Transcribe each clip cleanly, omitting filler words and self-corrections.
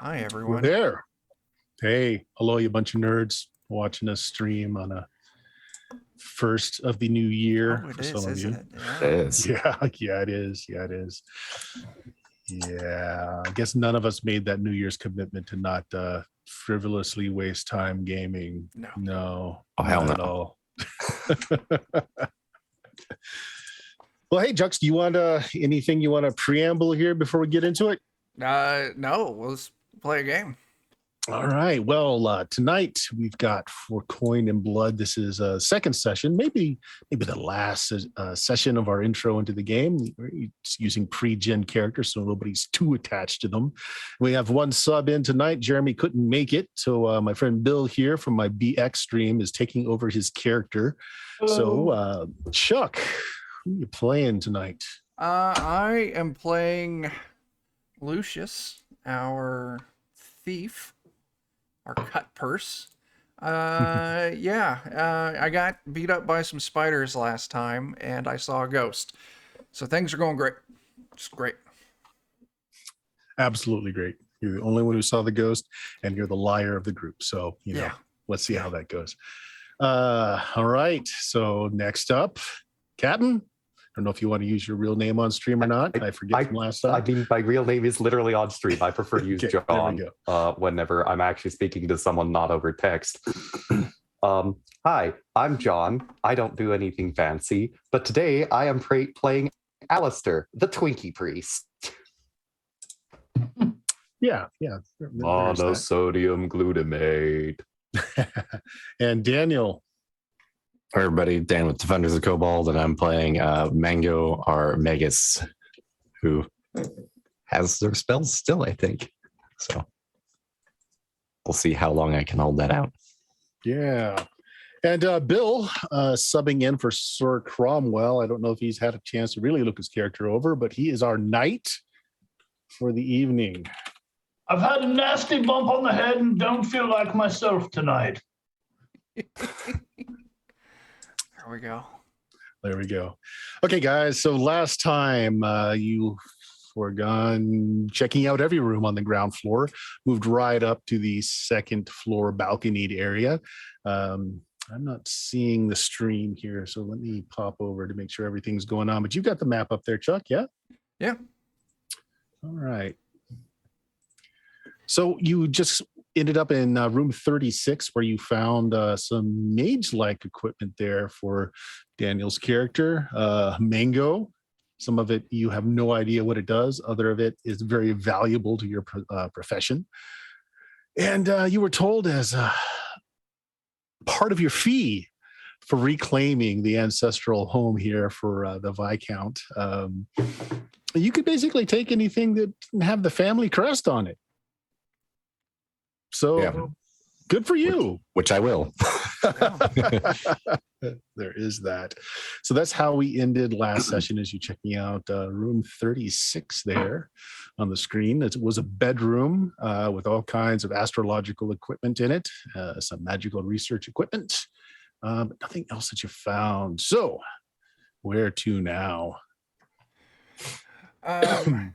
Hi, We're everyone. there. Hey, hello, you bunch of nerds watching us stream on a first of the new year Oh, it for is, some of isn't you. it? Yeah. It is. Yeah, it is. Yeah, it is. Yeah, I guess none of us made that New Year's commitment to not frivolously waste time gaming. No. Oh, hell not no. at all. Well, hey, Jux, do you want anything you want to preamble here before we get into it? No, let's play a game. All right. Well, tonight we've got For Coin and Blood. This is a second session, maybe the last session of our intro into the game. We're using pre-gen characters, so nobody's too attached to them. We have one sub in tonight. Jeremy couldn't make it, so my friend Bill here from my BX stream is taking over his character. Hello. So, Chuck, who are you playing tonight? I am playing Lucius, our thief, our cut purse. I got beat up by some spiders last time, and I saw a ghost. So things are going great. It's great. Absolutely great. You're the only one who saw the ghost, and you're the liar of the group. So, Yeah. let's see how that goes. All right. So next up, Captain. I don't know if you want to use your real name on stream or not. I forget from last time. I mean, my real name is literally on stream. I prefer to use Okay, John there we whenever I'm actually speaking to someone not over text. Hi, I'm John. I don't do anything fancy, but today I am playing Alistair, the Twinkie Priest. Yeah. There's that. Monosodium glutamate. And Daniel. Hi everybody, Dan with Defenders of Cobalt, and I'm playing Mango, our Magus, who has their spells still, I think. So we'll see how long I can hold that out. Yeah. And Bill, subbing in for Sir Cromwell. I don't know if he's had a chance to really look his character over, but he is our knight for the evening. I've had a nasty bump on the head and don't feel like myself tonight. There we go. Okay, guys. So last time you forgone checking out every room on the ground floor, moved right up to the second floor balconied area. I'm not seeing the stream here, so let me pop over to make sure everything's going on. But you've got the map up there, Chuck, yeah? Yeah. All right. So you just ended up in room 36 where you found some mage-like equipment there for Daniel's character, Mango. Some of it you have no idea what it does. Other of it is very valuable to your profession. And you were told as part of your fee for reclaiming the ancestral home here for the Viscount, you could basically take anything that didn't have the family crest on it. So yeah. Good for you. Which I will. There is that. So that's how we ended last session as you checking out room 36 there on the screen. It was a bedroom with all kinds of astrological equipment in it, some magical research equipment, but nothing else that you found. So where to now? I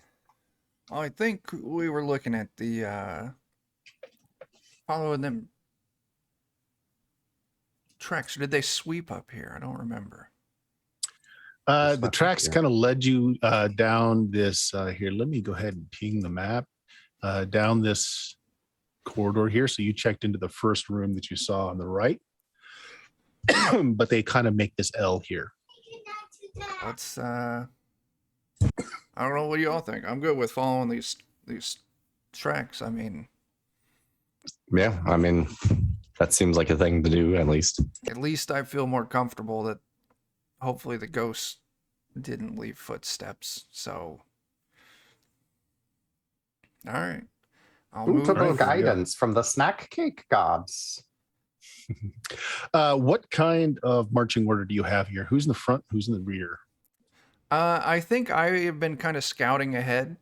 think we were looking at the following them tracks. Did they sweep up here? I don't remember. The tracks kind of led you down this here. Let me go ahead and ping the map down this corridor here. So you checked into the first room that you saw on the right, but they kind of make this L here. Let's I don't know. What do y'all think? I'm good with following these tracks. I mean, yeah, I mean, that seems like a thing to do, at least. At least I feel more comfortable that hopefully the ghost didn't leave footsteps. So, all right. Suitable guidance from the snack cake gods. What kind of marching order do you have here? Who's in the front? Who's in the rear? I think I have been kind of scouting ahead.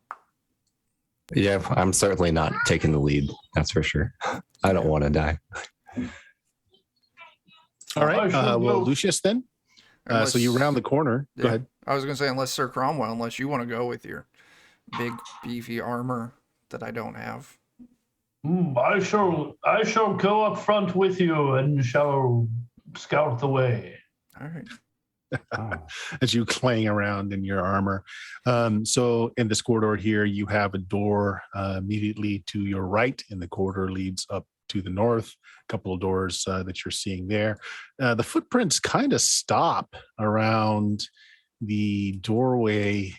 Yeah, I'm certainly not taking the lead. That's for sure. I don't want to die. All right. Well, Lucius then. So you round the corner. Yeah, go ahead. I was going to say, unless Sir Cromwell, unless you want to go with your big beefy armor that I don't have. I shall go up front with you and shall scout the way. All right. As you clang around in your armor. So in this corridor here, you have a door immediately to your right, and the corridor leads up to the north. A couple of doors that you're seeing there. The footprints kind of stop around the doorway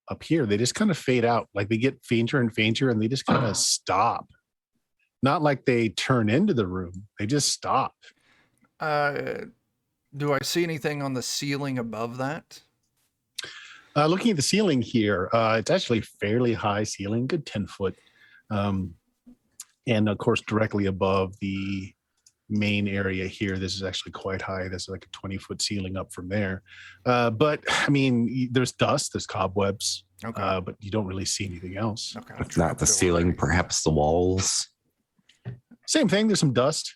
up here. They just kind of fade out, like they get fainter and fainter, and they just kind of stop. Not like they turn into the room. They just stop. Do I see anything on the ceiling above that? Looking at the ceiling here, it's actually fairly high ceiling, good 10 foot. And of course, directly above the main area here, this is actually quite high. There's like a 20-foot ceiling up from there. But I mean, there's dust, there's cobwebs, but you don't really see anything else. Okay. If not the ceiling, perhaps the walls. Same thing, there's some dust.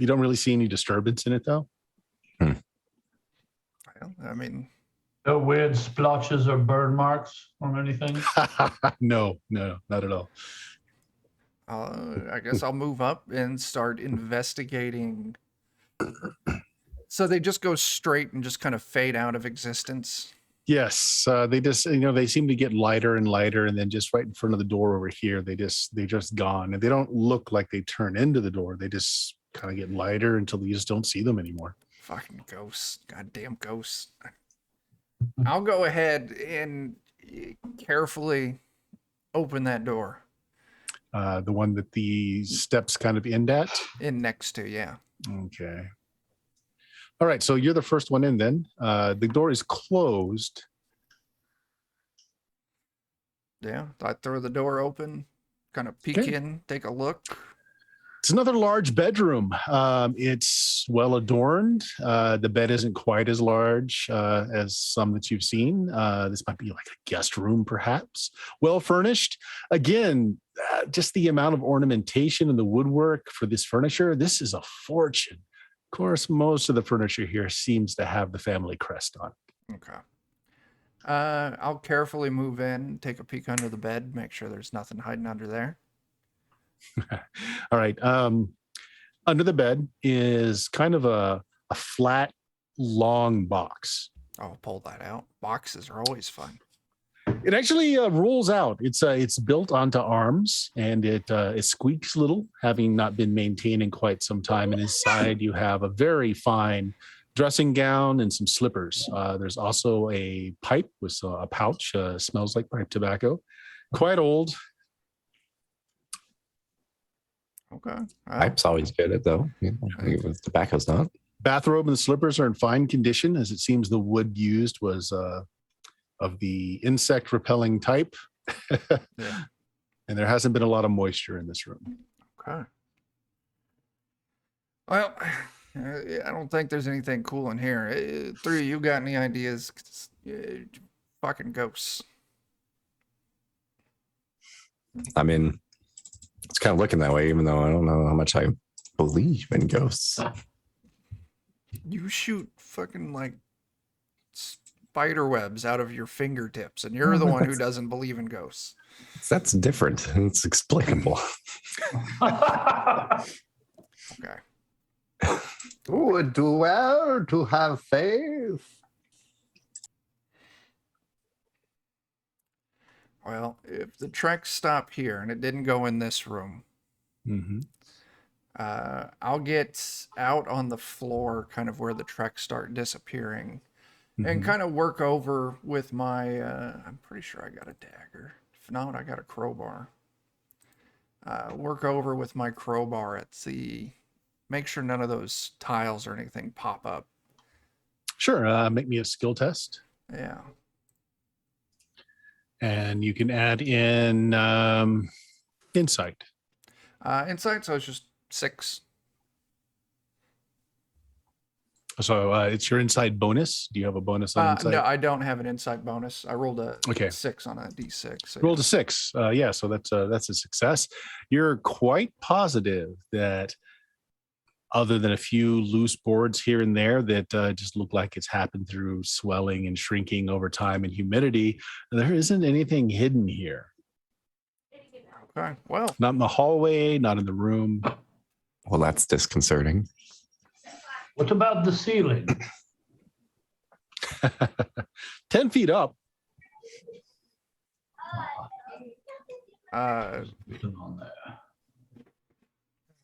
You don't really see any disturbance in it, though. Well, I mean, No weird splotches or burn marks on anything. No, not at all. I guess I'll move up and start investigating. So they just go straight and just kind of fade out of existence. Yes, they just, they seem to get lighter and lighter, and then just right in front of the door over here, they're just gone, and they don't look like they turn into the door. They just kind of get lighter until you just don't see them anymore. Fucking ghosts, goddamn ghosts. I'll go ahead and carefully open that door. The one that the steps kind of end at? In next to, yeah. Okay. All right, so you're the first one in then. The door is closed. Yeah, I throw the door open, kind of peek in, take a look. It's another large bedroom. It's well adorned. The bed isn't quite as large as some that you've seen. This might be like a guest room, perhaps. Well furnished. Again, just the amount of ornamentation and the woodwork for this furniture. This is a fortune. Of course, most of the furniture here seems to have the family crest on. Okay. I'll carefully move in, take a peek under the bed, make sure there's nothing hiding under there. All right. Under the bed is kind of a flat, long box. I'll pull that out. Boxes are always fun. It actually rolls out. It's built onto arms, and it squeaks a little, having not been maintained in quite some time. And inside you have a very fine dressing gown and some slippers. There's also a pipe with a pouch. Smells like pipe tobacco. Quite old. Okay. Pipe's always good at though. With tobacco's not. Bathrobe and the slippers are in fine condition, as it seems the wood used was of the insect repelling type. Yeah. And there hasn't been a lot of moisture in this room. Okay. Well, I don't think there's anything cool in here. Three of you got any ideas? Fucking ghosts. I mean, it's kind of looking that way, even though I don't know how much I believe in ghosts. You shoot fucking like spider webs out of your fingertips, and you're the one who doesn't believe in ghosts. That's different. It's explainable. Okay. Would do well to have faith. Well, if the tracks stop here and it didn't go in this room, Mm-hmm. I'll get out on the floor, kind of where the tracks start disappearing, and kind of work over with my, I'm pretty sure I got a dagger. If not, I got a crowbar. Work over with my crowbar at the, make sure none of those tiles or anything pop up. Sure. Make me a skill test. Yeah. And you can add in insight. Insight, so it's just 6. So it's your insight bonus. Do you have a bonus on insight? No, I don't have an insight bonus. I rolled a Okay. 6 on a d6. So Rolled a 6. Yeah, so that's a success. You're quite positive that other than a few loose boards here and there that just look like it's happened through swelling and shrinking over time and humidity, there isn't anything hidden here. Okay. Well, Not in the hallway, not in the room. Well, that's disconcerting. What about the ceiling? 10 feet up. Nothing on there.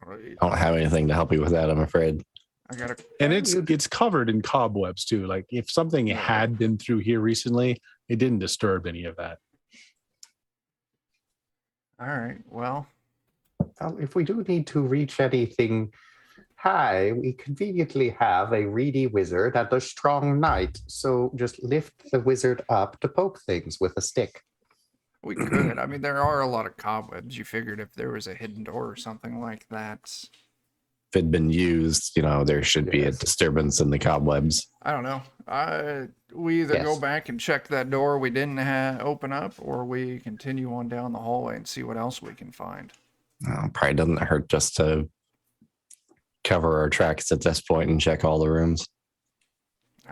I don't have anything to help you with that, I'm afraid. I gotta. And it's covered in cobwebs too. Like if something had been through here recently, it didn't disturb any of that. All right. Well, If we do need to reach anything high, we conveniently have a reedy wizard and a strong knight. So just lift the wizard up to poke things with a stick. we could. I mean, there are a lot of cobwebs. You figured if there was a hidden door or something like that. If it'd been used, there should be a Yes. disturbance in the cobwebs. I don't know. We either go Yes. back and check that door we didn't open up, or we continue on down the hallway and see what else we can find. Probably doesn't hurt just to cover our tracks at this point and check all the rooms.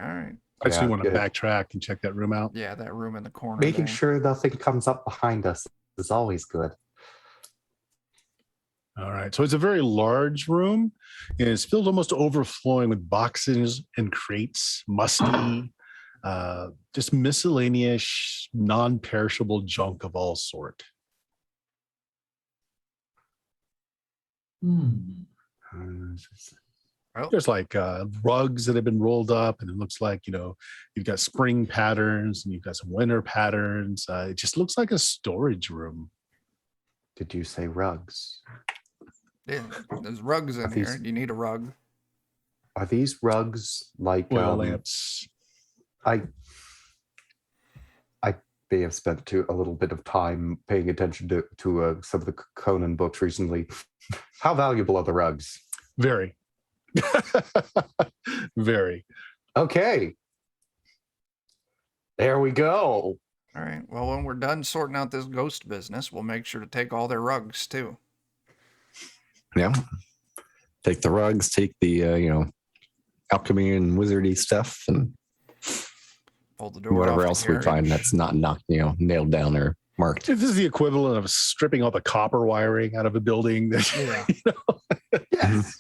All right. I just Yeah, want to good. backtrack and check that room out. Yeah, that room in the corner. Making there. sure nothing comes up behind us is always good. All right. So it's a very large room and it's filled almost overflowing with boxes and crates, musty, just miscellaneous, non-perishable junk of all sort. There's like rugs that have been rolled up, and it looks like, you've got spring patterns and you've got some winter patterns. It just looks like a storage room. Did you say rugs? Yeah, there's rugs in Are these- here. You need a rug. Are these rugs like Oil lamps. I may have spent a little bit of time paying attention to some of the Conan books recently. How valuable are the rugs? Very. Very. Okay. There we go. All right. Well, when we're done sorting out this ghost business, we'll make sure to take all their rugs too. Yeah. Take the rugs, take the, alchemy and wizardy stuff, and Pull the door. whatever off else the we find carriage. that's not nailed down or marked. This is the equivalent of stripping all the copper wiring out of a building. Yeah. Yes.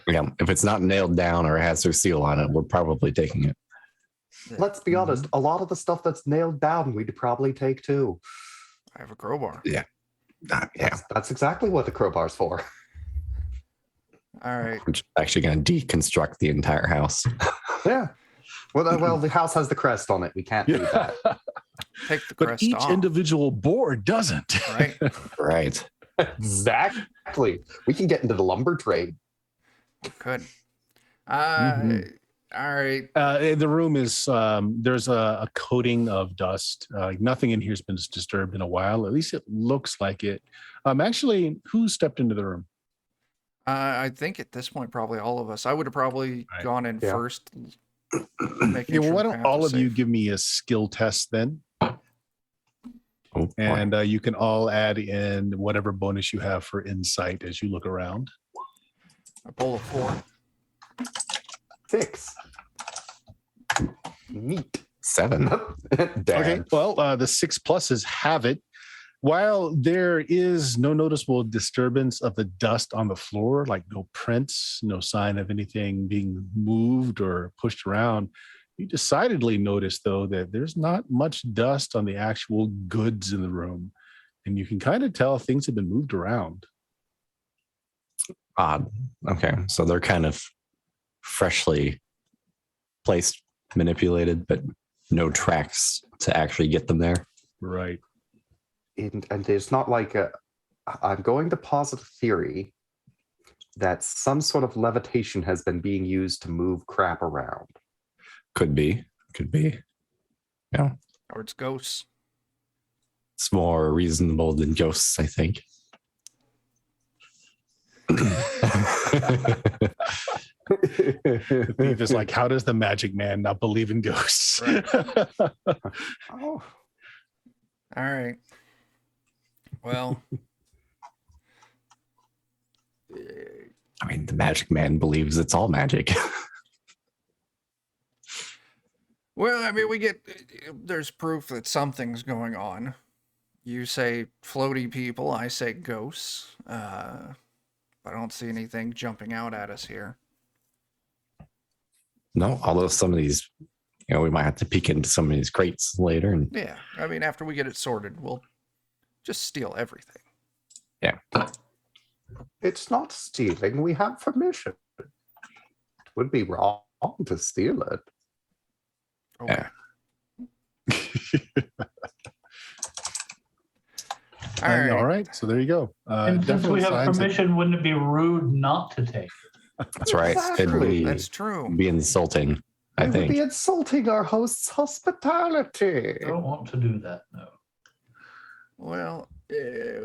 Yeah. If it's not nailed down or has their seal on it, we're probably taking it. Let's be honest. A lot of the stuff that's nailed down, we'd probably take too. I have a crowbar. Yeah. That's exactly what the crowbar's for. All right. We're actually going to deconstruct the entire house. Yeah. Well, the house has the crest on it. We can't do that. Take the But crest each off. individual board doesn't. Right. Right. Exactly. We can get into the lumber trade. Good. Mhm. All right. The room is, there's a coating of dust. Nothing in here has been disturbed in a while. At least it looks like it. Actually, who stepped into the room? I think at this point, probably all of us. I would have probably Right. gone in Yeah. first. Making Yeah, well, sure why the don't path all was of you safe. give me a skill test then? Oh, boy. And you can all add in whatever bonus you have for insight as you look around. I pull a 4. 6. Neat. 7. Damn. Okay, well, the 6 pluses have it. While there is no noticeable disturbance of the dust on the floor, like no prints, no sign of anything being moved or pushed around, you decidedly notice, though, that there's not much dust on the actual goods in the room. And you can kind of tell things have been moved around. Odd. Okay. So they're kind of freshly placed, manipulated, but no tracks to actually get them there. Right. And there's not like I'm going to posit a theory that some sort of levitation has been being used to move crap around. Could be. Yeah. Or it's ghosts. It's more reasonable than ghosts, I think. The thief is like, how does the magic man not believe in ghosts? Oh, All right. Well, I mean, the magic man believes it's all magic. well, I mean, there's proof that something's going on. You say floaty people, I say ghosts. I don't see anything jumping out at us here. No, although some of these, we might have to peek into some of these crates later. And Yeah, I mean, after we get it sorted, we'll just steal everything. yeah, It's not stealing. We have permission. It would be wrong to steal it. Okay. All right. So there you go. And since we have permission, wouldn't it be rude not to take it? that's right. Exactly. That's true. Be insulting, I It would think. be insulting our host's hospitality. I don't want to do that, no. Well,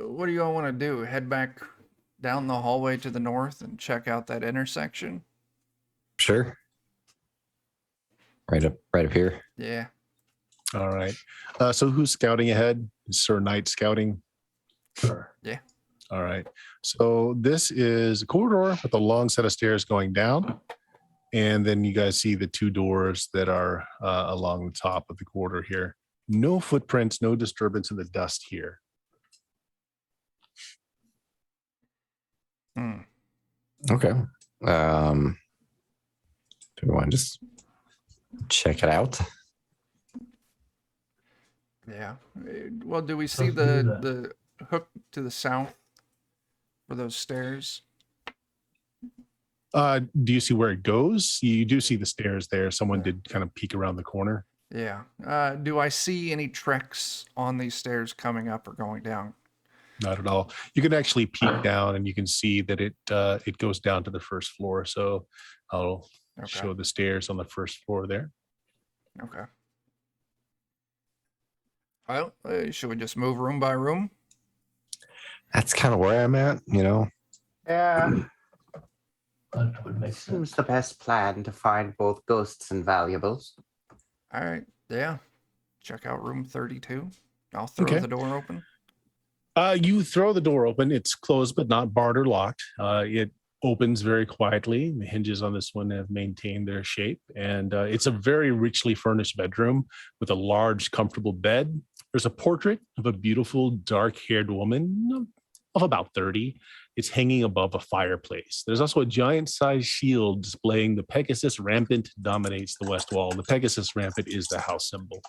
what do you all want to do? Head back down the hallway to the north and check out that intersection? Sure. Right up here. Yeah. All right. So who's scouting ahead? Is Sir Knight scouting? Sure. Yeah. All right. So this is a corridor with a long set of stairs going down. And then you guys see the two doors that are along the top of the corridor here. No footprints, no disturbance in the dust here. Okay. Do we want to just check it out? Yeah. Well, do we see Let's do that. the hook to the south for those stairs? Do you see where it goes? You do see the stairs there. Someone did kind of peek around the corner. Yeah. Do I see any treks on these stairs coming up or going down? Not at all. You can actually peek down and you can see that it goes down to the first floor. So I'll show the stairs on the first floor there. Okay. Well, should we just move room by room? That's kind of where I'm at, Yeah, That would make seems sense. the best plan to find both ghosts and valuables. All right. Yeah. Check out room 32. I'll throw Okay. the door open. You throw the door open. It's closed, but not barred or locked. It opens very quietly. The hinges on this one have maintained their shape. And it's a very richly furnished bedroom with a large, comfortable bed. There's a portrait of a beautiful, dark-haired woman of about 30. It's hanging above a fireplace. There's also a giant-sized shield displaying the Pegasus rampant dominates the west wall. The Pegasus rampant is the house symbol.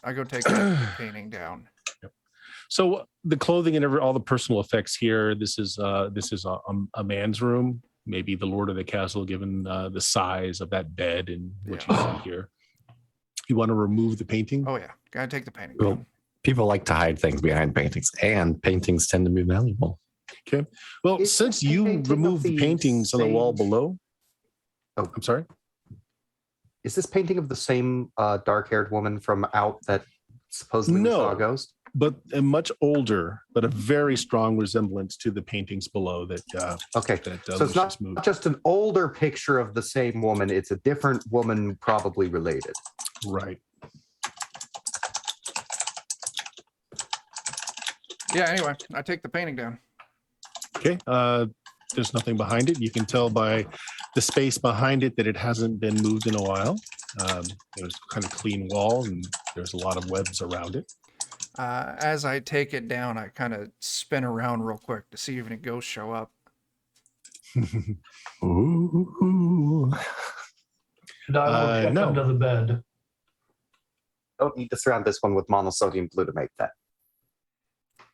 I go take that painting down. So the clothing and all the personal effects here. This is a man's room. Maybe the lord of the castle, given the size of that bed and what you see here. You want to remove the painting? Oh yeah, gotta take the painting Well, down. people like to hide things behind paintings, and paintings tend to be valuable. Okay. Well, Is since the you painting removed of the the paintings on the wall sage- below. Oh. I'm sorry. Is this painting of the same dark-haired woman from out that supposedly we saw a No. ghost? But a much older, but a very strong resemblance to the paintings below that. Okay, that so it's not Lucius moved. just an older picture of the same woman. It's a different woman, probably related. Right. Yeah. Anyway, I take the painting down. Okay. There's nothing behind it. You can tell by the space behind it that it hasn't been moved in a while. There's kind of clean walls and there's a lot of webs around it. As I take it down, I kind of spin around real quick to see if any ghosts show up. Ooh. And I will check no. under the bed. Don't need to surround this one with monosodium glutamate then.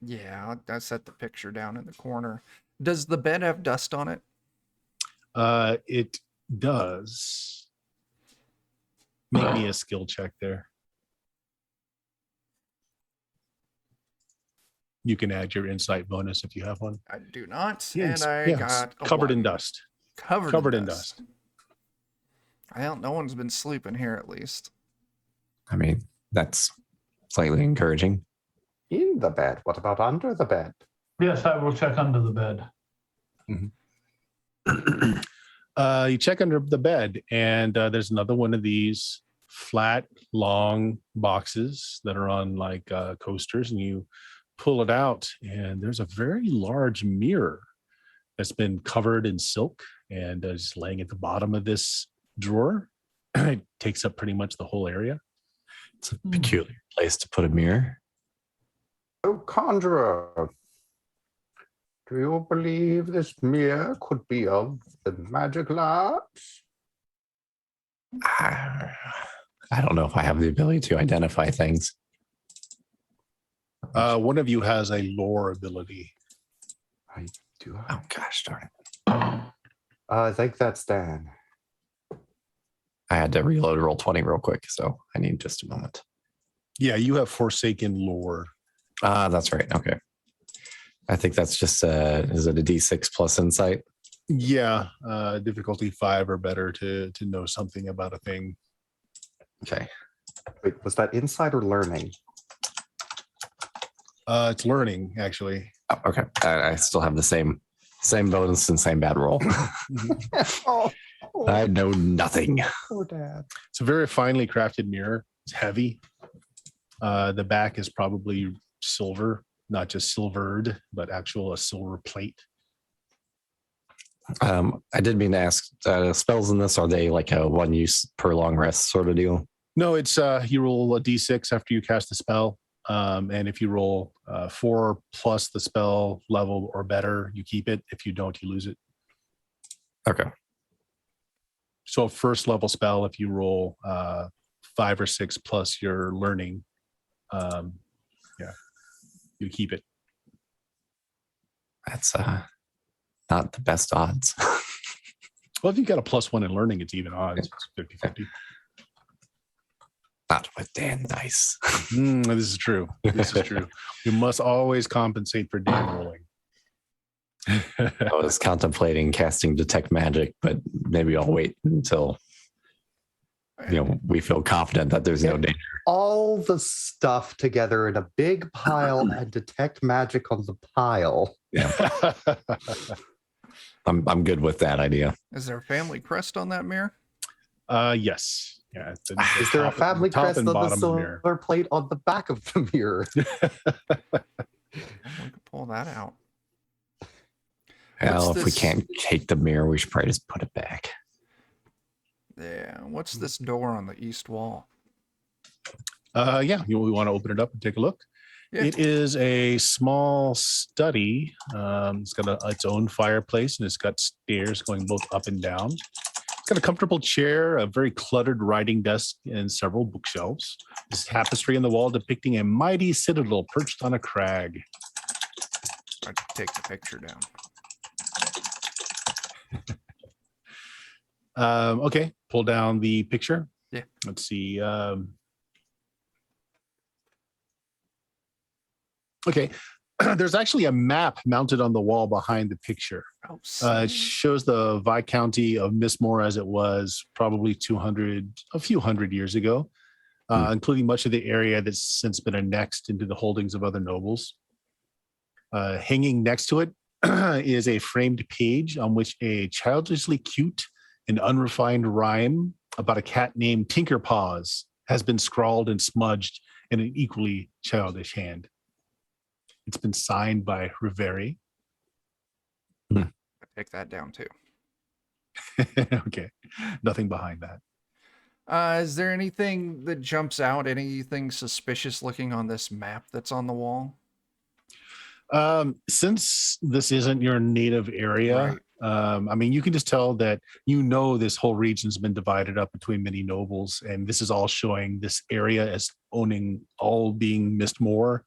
Yeah, I set the picture down in the corner. Does the bed have dust on it? It does. Make me a skill check there. You can add your insight bonus if you have one. I do not, Yes, and I yes. got a Covered in 1. dust. Covered in dust. Well, no one's been sleeping here at least. I mean, that's slightly encouraging. In the bed. What about under the bed? Yes, I will check under the bed. You check under the bed, and there's another one of these flat, long boxes that are on like coasters, and you pull it out, and there's a very large mirror that's been covered in silk and is laying at the bottom of this drawer. It takes up pretty much the whole area. It's a peculiar place to put a mirror. Oh, conjurer, do you believe this mirror could be of the magic arts? I don't know if I have the ability to identify things. One of you has a lore ability. I do. Oh gosh darn it. I think that's Dan. I had to reload roll 20 real quick, so I need just a moment. Yeah, you have Forsaken lore. That's right. Okay. I think that's just is it a D6 plus insight? Yeah, difficulty 5 or better to know something about a thing. Okay. Wait, was that insight or learning? It's learning, actually. Oh, okay. I still have the same bonus and same bad roll. Oh, I know nothing. poor Dad. It's a very finely crafted mirror. It's heavy. The back is probably silver, not just silvered, but a silver plate. I did mean to ask, spells in this, are they like a one use per long rest sort of deal? No, it's you roll a d6 after you cast the spell. And if you roll 4 plus the spell level or better, you keep it. If you don't, you lose it. Okay. So first level spell, if you roll 5 or 6 plus your learning, you keep it. That's not the best odds. Well, if you got a +1 in learning, it's even odds. It's 50-50. Not with Dan dice. This is true. This is true. You must always compensate for damn rolling. I was contemplating casting Detect Magic, but maybe I'll wait until we feel confident that there's no danger. All the stuff together in a big pile and detect magic on the pile. Yeah, I'm good with that idea. Is there a family crest on that mirror? Yes. Yeah. Is there a family crest on the of the mirror? silver plate on the back of the mirror? We could pull that out. Well, What's if we this? can't take the mirror, we should probably just put it back. Yeah. What's this door on the east wall? Yeah. We want to open it up and take a look. Yeah. It is a small study. It's got its own fireplace, and it's got stairs going both up and down. It's got a comfortable chair, a very cluttered writing desk, and several bookshelves. There's tapestry on the wall depicting a mighty citadel perched on a crag. I'd take the picture down. Okay, pull down the picture. Yeah. Let's see. Okay, there's actually a map mounted on the wall behind the picture. Oh, It shows the Viscounty of Mistmoor as it was probably a few hundred years ago, including much of the area that's since been annexed into the holdings of other nobles. Hanging next to it is a framed page on which a childishly cute and unrefined rhyme about a cat named Tinkerpaws has been scrawled and smudged in an equally childish hand. It's been signed by Riveri. I'd take that down too. Okay, nothing behind that. Is there anything that jumps out? Anything suspicious looking on this map that's on the wall? Since this isn't your native area, I mean, you can just tell that this whole region's been divided up between many nobles, and this is all showing this area as being Mistmoor.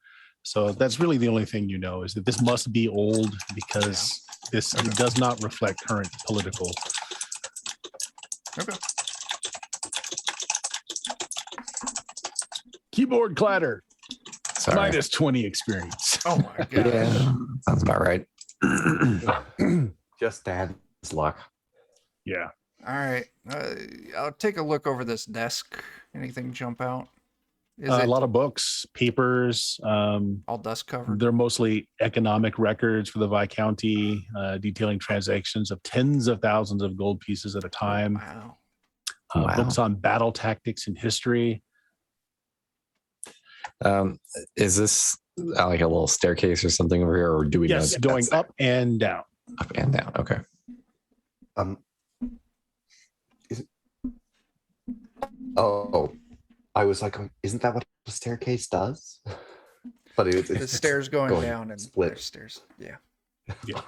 So that's really the only thing is that this must be old because it does not reflect current political. Okay. Keyboard clatter. Sorry. Minus 20 experience. Oh my god. Yeah, sounds about right. Just Dad's luck. Yeah. All right. I'll take a look over this desk. Anything jump out? Is A it lot of books, papers. all dust covered? They're mostly economic records for the Viscounty, detailing transactions of tens of thousands of gold pieces at a time. Wow. Wow. Books on battle tactics and history. Is this like a little staircase or something over here, or do we know Yes, that going that's up and down. up and down? Okay. Oh, I was like, isn't that what a staircase does? But it's The stairs going down and split. there's stairs. Yeah.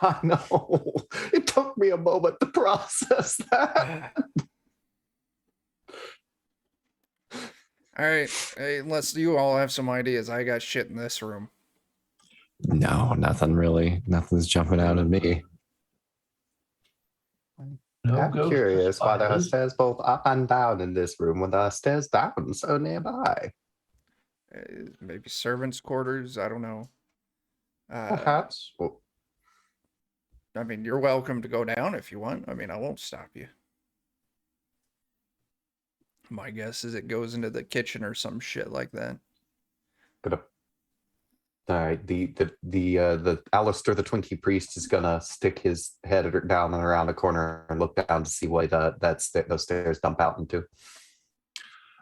I know. It took me a moment to process that. All right. Hey, unless you all have some ideas, I got shit in this room. No, nothing really. Nothing's jumping out at me. No I'm ghost curious why there are spiders. stairs both up and down in this room when there are stairs down so nearby. Maybe servants' quarters. I don't know. Perhaps. Well, I mean, you're welcome to go down if you want. I mean, I won't stop you. My guess is it goes into the kitchen or some shit like that. all right. The Alistair the Twinkie priest is gonna stick his head down and around the corner and look down to see what those stairs dump out into.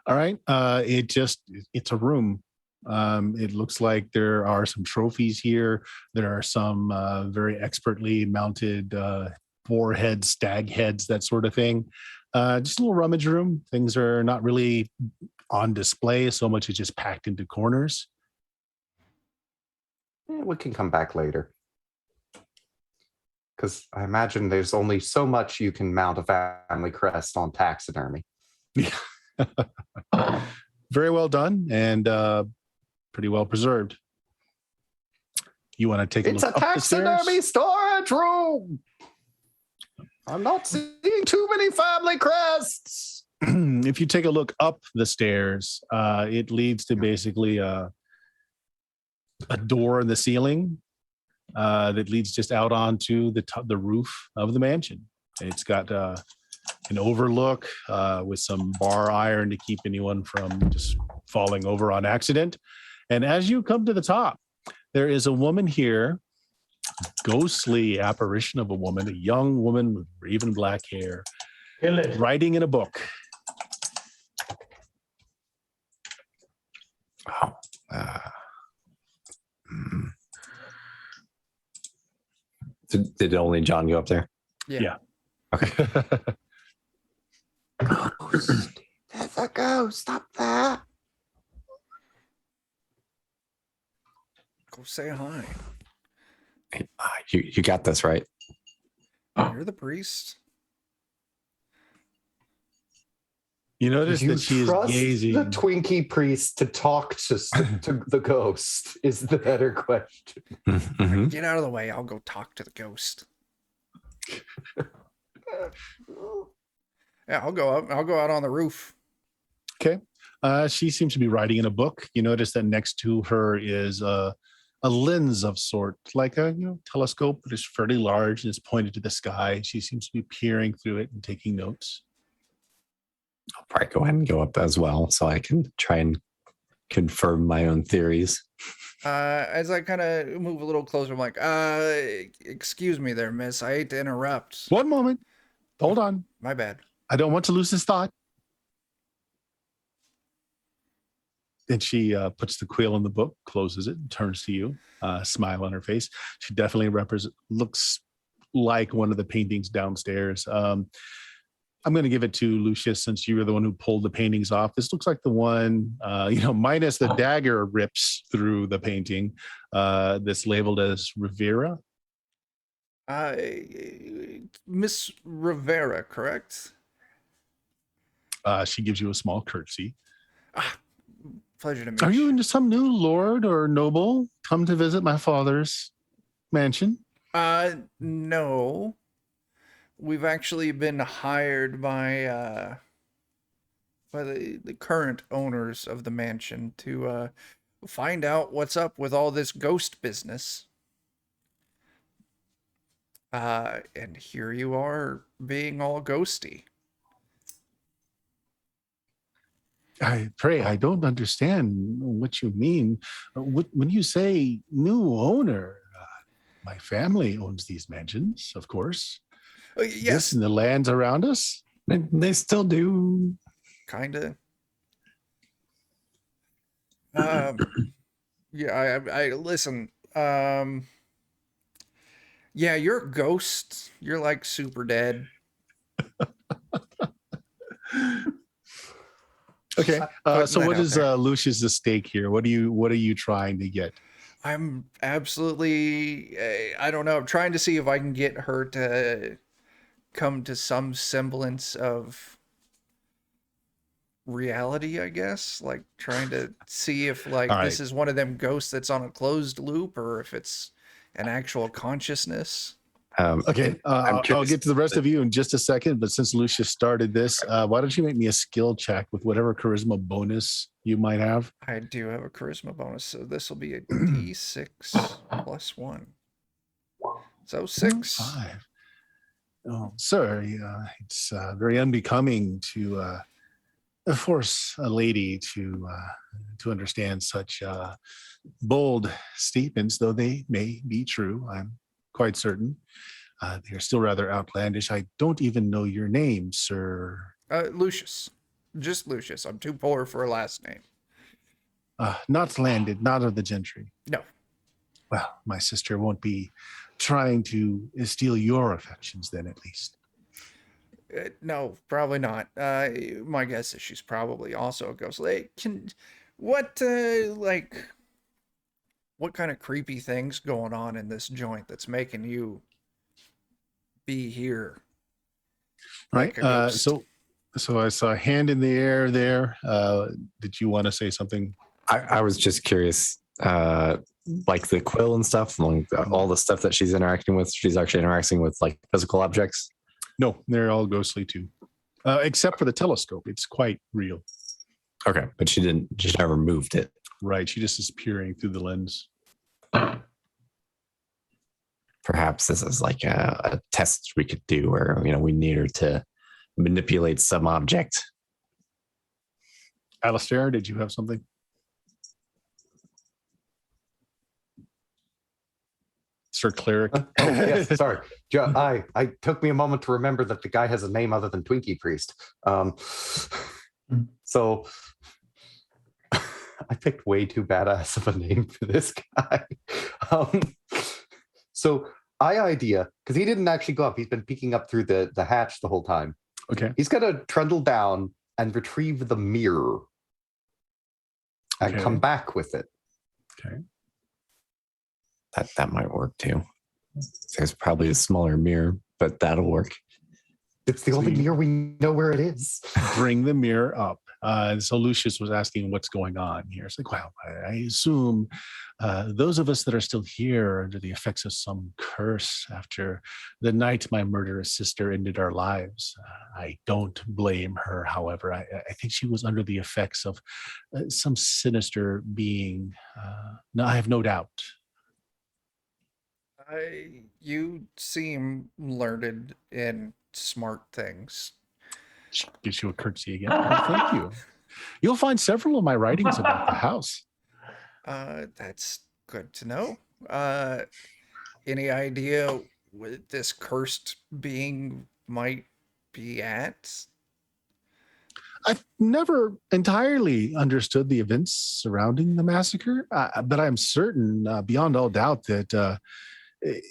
All right. It's a room. It looks like there are some trophies here. There are some very expertly mounted boar heads, stag heads, that sort of thing. Just a little rummage room. Things are not really on display so much as just packed into corners. We can come back later. Because I imagine there's only so much you can mount a family crest on taxidermy. Very well done and pretty well preserved. You want to take It's a a look up the stairs? taxidermy storage room. I'm not seeing too many family crests. If you take a look up the stairs, it leads to basically a door in the ceiling that leads just out onto the roof of the mansion. It's got an overlook with some bar iron to keep anyone from just falling over on accident. And as you come to the top, there is a woman here, ghostly apparition of a woman, a young woman with raven black hair, Kill it. writing in a book. Oh. Did only John go up there? Yeah. Okay. Ghost. There's a ghost up there. Go say hi. Hey, you got this, right? You're the priest. You notice You that she is trust gazing. the Twinkie priest to talk to the ghost is the better question. Mhm. Get out of the way. I'll go talk to the ghost. Yeah, I'll go up. I'll go out on the roof. Okay. She seems to be writing in a book. You notice that next to her is a lens of sort, like a telescope, but it's fairly large and it's pointed to the sky. She seems to be peering through it and taking notes. I'll probably go ahead and go up as well so I can try and confirm my own theories. As I kind of move a little closer, I'm like, excuse me there, miss. I hate to interrupt. One moment. Hold on. My bad. I don't want to lose this thought. And she puts the quill in the book, closes it, and turns to you, smile on her face. She definitely looks like one of the paintings downstairs. I'm going to give it to Lucius since you were the one who pulled the paintings off. This looks like the one, minus the dagger rips through the painting, that's labeled as Rivera. Miss Rivera, correct? She gives you a small curtsy. Pleasure to meet Are you some new lord or noble come to visit my father's mansion? No. We've actually been hired by the current owners of the mansion to find out what's up with all this ghost business. And here you are being all ghosty. I don't understand what you mean. When you say new owner, my family owns these mansions, of course. This Yes, and the lands around us. They still do. kind of. Yeah, I listen. Yeah, you're a ghost. You're like super dead. Okay. Putting So that what out is there. Lucius' stake here? What are you trying to get? I'm absolutely, I don't know. I'm trying to see if I can get her to come to some semblance of reality, I guess. Like trying to see if All like right. this is one of them ghosts that's on a closed loop or if it's an actual consciousness. Okay, I'm I'll curious. get to the rest of you in just a second. But since Lucius started this, why don't you make me a skill check with whatever charisma bonus you might have? I do have a charisma bonus, so this will be a D6 plus 1. So 6. 5. Oh, sir, it's very unbecoming to force a lady to understand such bold statements, though they may be true. I'm quite certain. They're still rather outlandish. I don't even know your name, sir. Lucius. Just Lucius. I'm too poor for a last name. Not landed, not of the gentry. No. Well, my sister won't be trying to steal your affections then, at least. No, probably not. My guess is she's probably also a ghost. Like, what kind of creepy things going on in this joint that's making you be here? Right. Like a ghost? So I saw a hand in the air there. Did you want to say something? I was just curious, like the quill and stuff, like all the stuff that she's interacting with. She's actually interacting with like physical objects. No, they're all ghostly too, except for the telescope. It's quite real. Okay, but she never moved it. Right. She just is peering through the lens. Perhaps this is like a test we could do where, we need her to manipulate some object. Alistair, did you have something? Sir Cleric. Yes, sorry. I took me a moment to remember that the guy has a name other than Twinkie Priest. So I picked way too badass of a name for this guy. So idea, because he didn't actually go up. He's been peeking up through the hatch the whole time. Okay. He's going to trundle down and retrieve the mirror and come back with it. Okay. That might work too. There's probably a smaller mirror, but that'll work. It's the only mirror we know where it is. Bring the mirror up. So Lucius was asking what's going on here. It's like, well, I assume those of us that are still here are under the effects of some curse after the night my murderous sister ended our lives. I don't blame her, however. I think she was under the effects of some sinister being. No, I have no doubt. You seem learned in smart things. She gives you a curtsy again. Oh, thank you. You'll find several of my writings about the house. That's good to know. Any idea what this cursed being might be at? I've never entirely understood the events surrounding the massacre, but I'm certain, beyond all doubt, that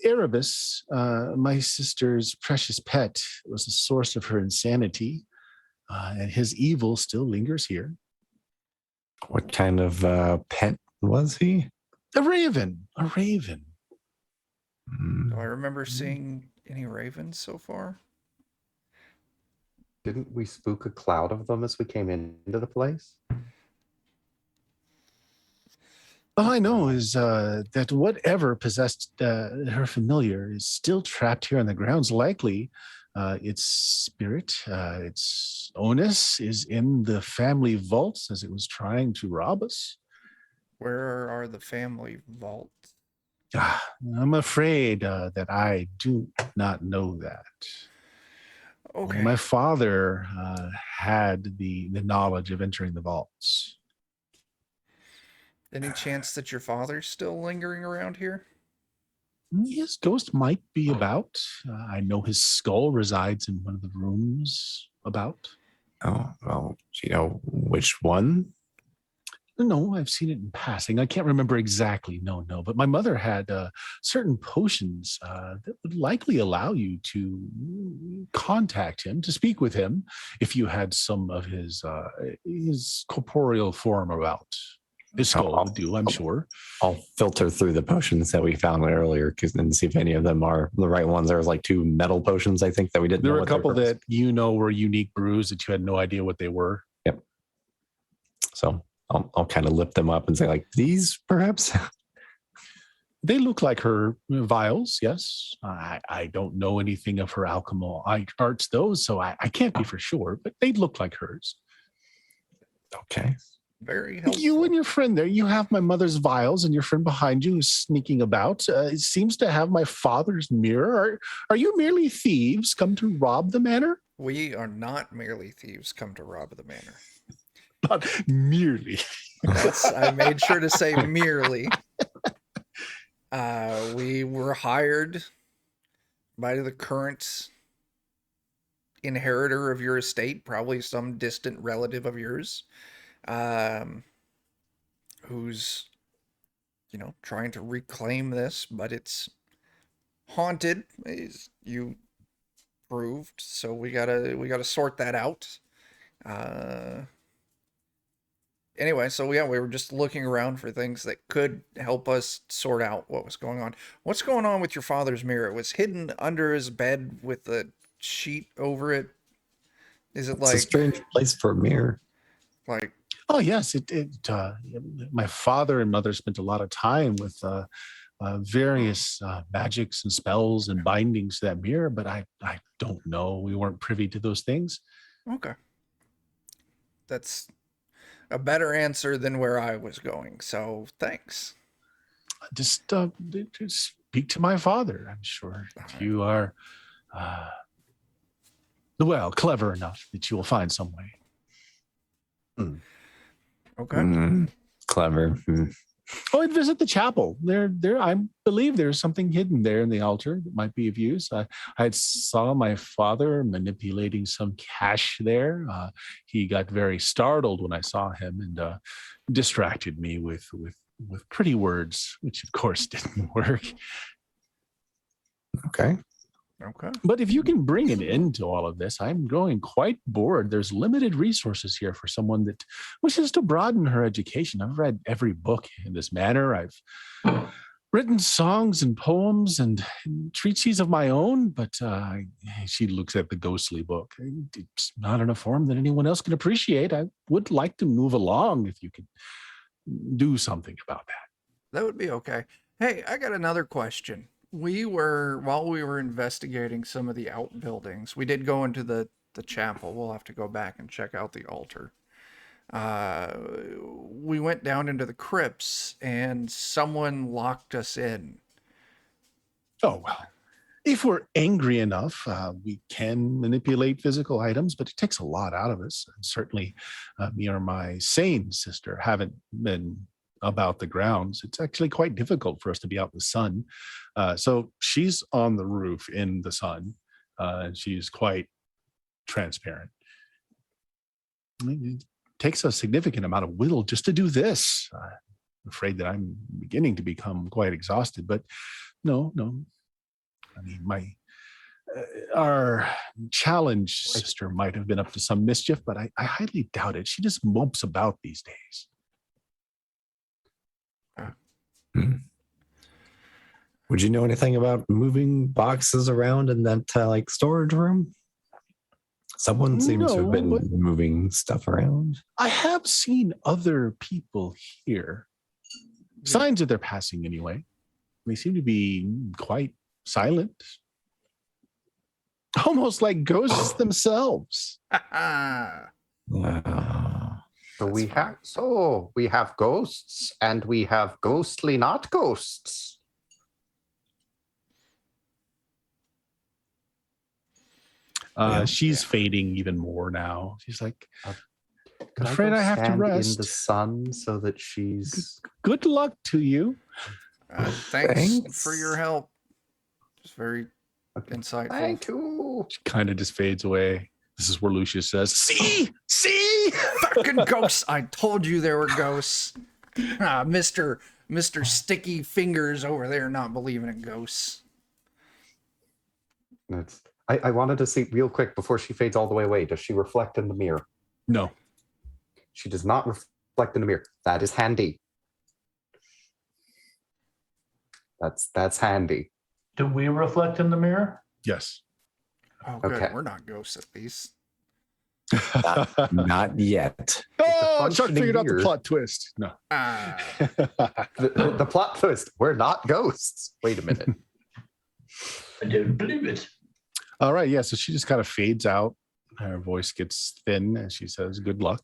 Erebus, my sister's precious pet, was the source of her insanity, and his evil still lingers here. What kind of pet was he? A raven. A raven. Do I remember seeing any ravens so far? Didn't we spook a cloud of them as we came into the place? All I know is that whatever possessed her familiar is still trapped here on the grounds. Likely, its spirit, its onus, is in the family vaults as it was trying to rob us. Where are the family vaults? I'm afraid that I do not know that. Okay. My father had the knowledge of entering the vaults. Any chance that your father's still lingering around here? His ghost might be about. I know his skull resides in one of the rooms about. Oh, well, do you know which one? No, I've seen it in passing. I can't remember exactly. No. But my mother had certain potions that would likely allow you to contact him, to speak with him, if you had some of his corporeal form about. His skull would do, I'm sure. I'll filter through the potions that we found earlier and see if any of them are the right ones. There was like 2 metal potions, I think, that we didn't There know were a what they couple were. that were unique brews that you had no idea what they were. Yep. So I'll kind of lift them up and say, like, these perhaps? They look like her vials, yes. I don't know anything of her alchemical arts, though, so I can't be for sure, but they look like hers. Okay. Very helpful. You and your friend there, you have my mother's vials, and your friend behind you is sneaking about. It seems to have my father's mirror. Are you merely thieves come to rob the manor? We are not merely thieves come to rob the manor. Not merely. I made sure to say merely. We were hired by the current inheritor of your estate, probably some distant relative of yours, who's, trying to reclaim this, but it's haunted, as you proved. So we gotta sort that out. Anyway, so we were just looking around for things that could help us sort out what was going on. What's going on with your father's mirror? It was hidden under his bed with a sheet over it. Is it It's a strange place for a mirror. like? Oh yes, my father and mother spent a lot of time with various magics and spells and bindings to that mirror, but I don't know. We weren't privy to those things. Okay. That's a better answer than where I was going, so thanks. Just speak to my father. I'm sure if you are clever enough that you will find some way. Okay. Clever. Oh, and visit the chapel. There. I believe there's something hidden there in the altar that might be of use. I saw my father manipulating some cash there. He got very startled when I saw him and distracted me with pretty words, which of course didn't work. Okay. But if you can bring an end to all of this, I'm growing quite bored. There's limited resources here for someone that wishes to broaden her education. I've read every book in this manner. I've written songs and poems and treatises of my own, but she looks at the ghostly book. It's not in a form that anyone else can appreciate. I would like to move along if you could do something about that. That would be okay. Hey, I got another question. While we were investigating some of the outbuildings, we did go into the chapel. We'll have to go back and check out the altar. We went down into the crypts and someone locked us in. Oh, well, if we're angry enough, we can manipulate physical items, but it takes a lot out of us. And certainly me or my sane sister haven't been about the grounds. It's actually quite difficult for us to be out in the sun. So she's on the roof in the sun, and she's quite transparent. It takes a significant amount of will just to do this. I'm afraid that I'm beginning to become quite exhausted, but no. I mean, our challenge sister might have been up to some mischief, but I highly doubt it. She just mopes about these days. Would you know anything about moving boxes around in that storage room? Someone seems to have been moving stuff around. I have seen other people here. Signs that they're passing anyway. They seem to be quite silent. Almost like ghosts themselves. So we have ghosts, and we have ghostly not ghosts. She's fading even more now. She's like, I'm Could afraid I I have to stand rest. in the sun so that she's. Good luck to you. Thanks for your help. It's very insightful. Thank you. She kind of just fades away. This is where Lucius says, See! Fucking ghosts! I told you there were ghosts. Mr. Sticky Fingers over there not believing in ghosts. I wanted to see real quick before she fades all the way away. Does she reflect in the mirror? No. She does not reflect in the mirror. That is handy. That's handy. Do we reflect in the mirror? Yes. Oh, good. Okay. We're not ghosts at least. Not yet. Oh, Chuck functioning figured out the mirror. plot twist. No. Ah, The plot twist: we're not ghosts. Wait a minute. I don't believe it. All right. Yeah. So she just kind of fades out. Her voice gets thin and she says, "Good luck."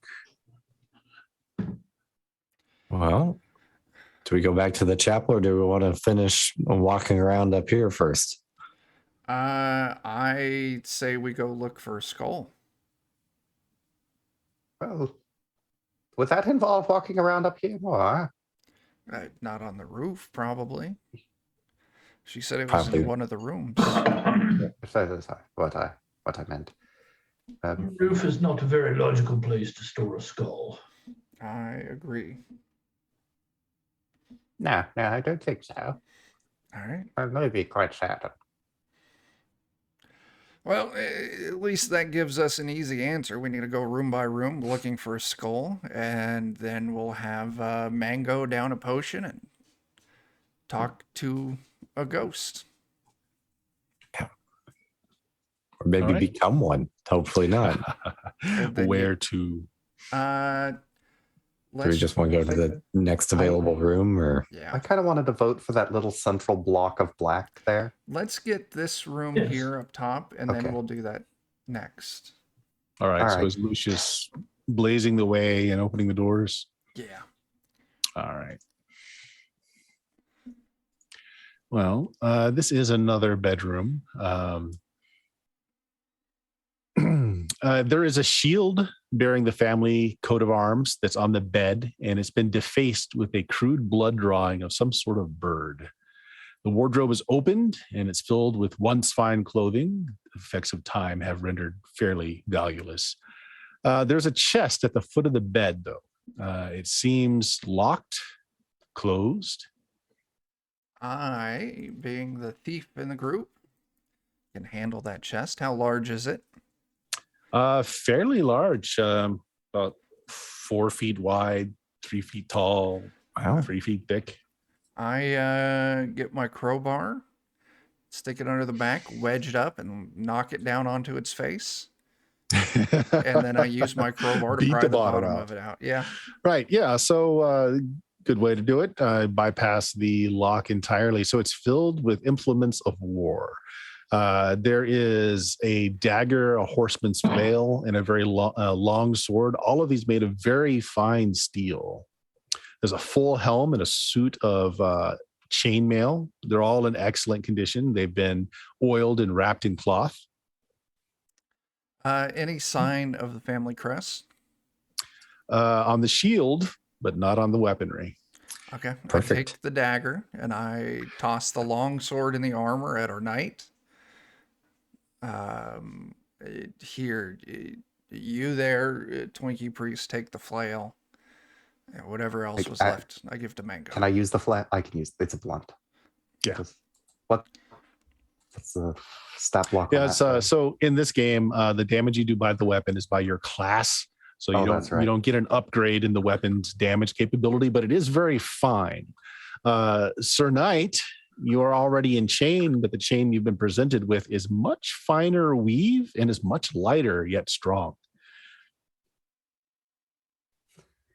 Well, do we go back to the chapel or do we want to finish walking around up here first? I say we go look for a skull. Well, would that involve walking around up here more? Not on the roof, probably. She said it was Probably. in one of the rooms. That's what I meant. The roof is not a very logical place to store a skull. I agree. No, I don't think so. All right. I may be quite certain. Well, at least that gives us an easy answer. We need to go room by room looking for a skull, and then we'll have Mango down a potion and talk to a ghost. Or maybe All right. become one. Hopefully not. then Where to? Do we just want to go to the next available room, or Yeah. I kind of wanted to vote for that little central block of black there. Let's get this room Yes. here up top, and Okay. then we'll do that next. All right. All So right. is Lucius blazing the way and opening the doors? Yeah. All right. Well, this is another bedroom. There is a shield bearing the family coat of arms that's on the bed, and it's been defaced with a crude blood drawing of some sort of bird. The wardrobe is opened, and it's filled with once fine clothing. The effects of time have rendered fairly valueless. There's a chest at the foot of the bed, though. It seems locked, closed. I, being the thief in the group, can handle that chest. How large is it? Fairly large, about 4 feet wide, 3 feet tall, wow, 3 feet thick. I get my crowbar, stick it under the back, wedge it up, and knock it down onto its face. And then I use my crowbar to Beat pry the the bottom bottom out. of it out. Yeah. Right. Yeah. So, good way to do it. Bypass the lock entirely. So it's filled with implements of war. There is a dagger, a horseman's flail, and a very long sword. All of these made of very fine steel. There's a full helm and a suit of chainmail. They're all in excellent condition. They've been oiled and wrapped in cloth. Any sign of the family crest? On the shield, but not on the weaponry. Okay. I Perfect. take the dagger and I toss the long sword in the armor at our knight. Here, you there, Twinkie Priest, take the flail. And whatever else was left, I give to Mango. Can I use the flat? I can use. It's a blunt. Yeah. What? What's the stat block? Yeah. on that? So in this game, the damage you do by the weapon is by your class. So you that's right. you don't get an upgrade in the weapon's damage capability, but it is very fine. Sir Knight, you are already in chain, but the chain you've been presented with is much finer weave and is much lighter yet strong.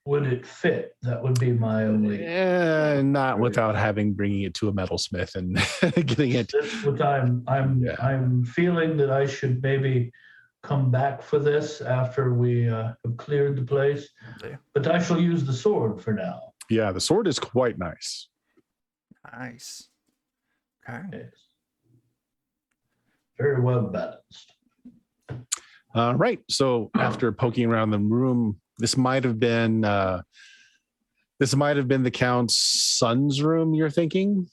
Would it fit? That would be my only. Not without bringing it to a metalsmith and getting it. That's what I'm feeling that I should maybe come back for this after we have cleared the place. Yeah. But I shall use the sword for now. Yeah, the sword is quite nice. Nice. Okay. Yes. Very well balanced. Right. So after poking around the room, this might have been the Count's son's room. You're thinking,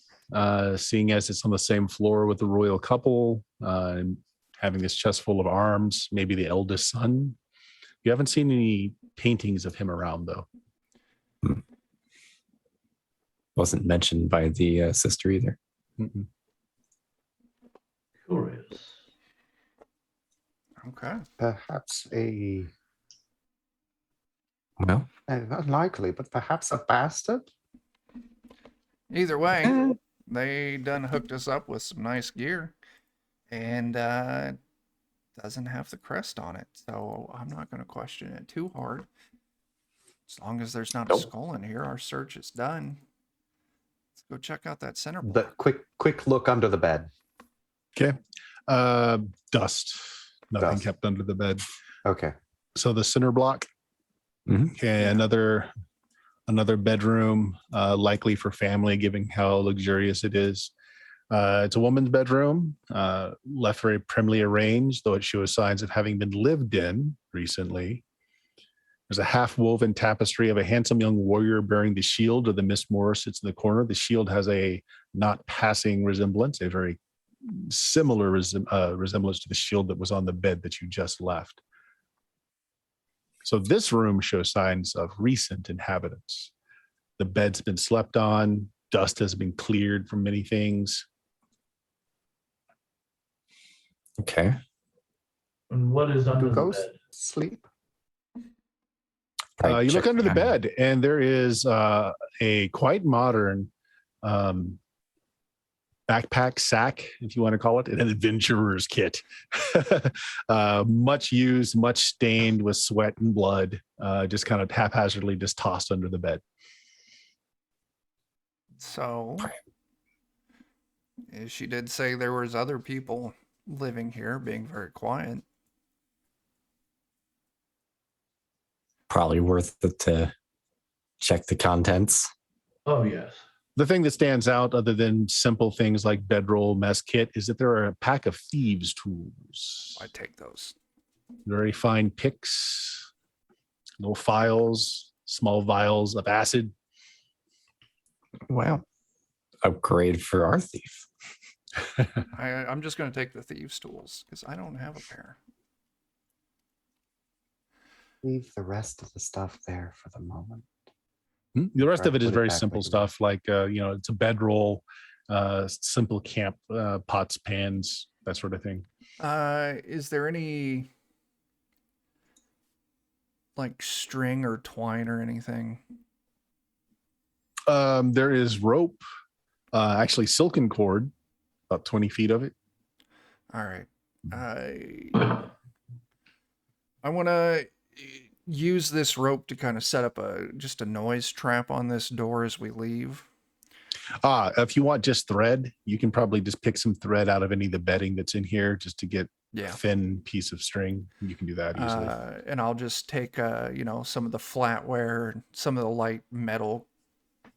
seeing as it's on the same floor with the royal couple, and having this chest full of arms, maybe the eldest son. You haven't seen any paintings of him around, though. wasn't mentioned by the sister either. Mm-mm. Curious. Okay. Perhaps a Well, unlikely, but perhaps a bastard. Either way, they done hooked us up with some nice gear, and doesn't have the crest on it, so I'm not going to question it too hard. As long as there's not a Nope. skull in here, our search is done. Let's go check out that center The block. quick look under the bed. Okay. Dust. Nothing Dust. kept under the bed. Okay. So the center block. Mhm. Okay, Yeah. another bedroom, likely for family, given how luxurious it is. It's a woman's bedroom, left very primly arranged, though it shows signs of having been lived in recently. There's a half-woven tapestry of a handsome young warrior bearing the shield of the Mistmoor sits in the corner. The shield has a not passing resemblance, a very similar resemblance to the shield that was on the bed that you just left. So this room shows signs of recent inhabitants. The bed's been slept on. Dust has been cleared from many things. Okay. And what is under Do the ghosts bed? sleep? Probably You look check under the behind. bed, and there is a quite modern backpack sack, if you want to call it, an adventurer's kit. Much used, much stained with sweat and blood, just kind of haphazardly just tossed under the bed. So, she did say there was other people living here, being very quiet. Probably worth it to check the contents. Oh, yes. The thing that stands out, other than simple things like bedroll, mess kit, is that there are a pack of thieves' tools. I take those. Very fine picks, little files, small vials of acid. Wow. Upgrade for our thief. I'm just going to take the thieves' tools because I don't have a pair. Leave the rest of the stuff there for the moment. The rest of it is Put it very back simple with you. stuff, like it's a bedroll, simple camp pots, pans, that sort of thing. Is there any like string or twine or anything? There is rope, actually silken cord, about 20 feet of it. All right. I want to use this rope to kind of set up just a noise trap on this door as we leave. If you want just thread, you can probably just pick some thread out of any of the bedding that's in here just to get a thin piece of string. You can do that easily. And I'll just take, some of the flatware, some of the light metal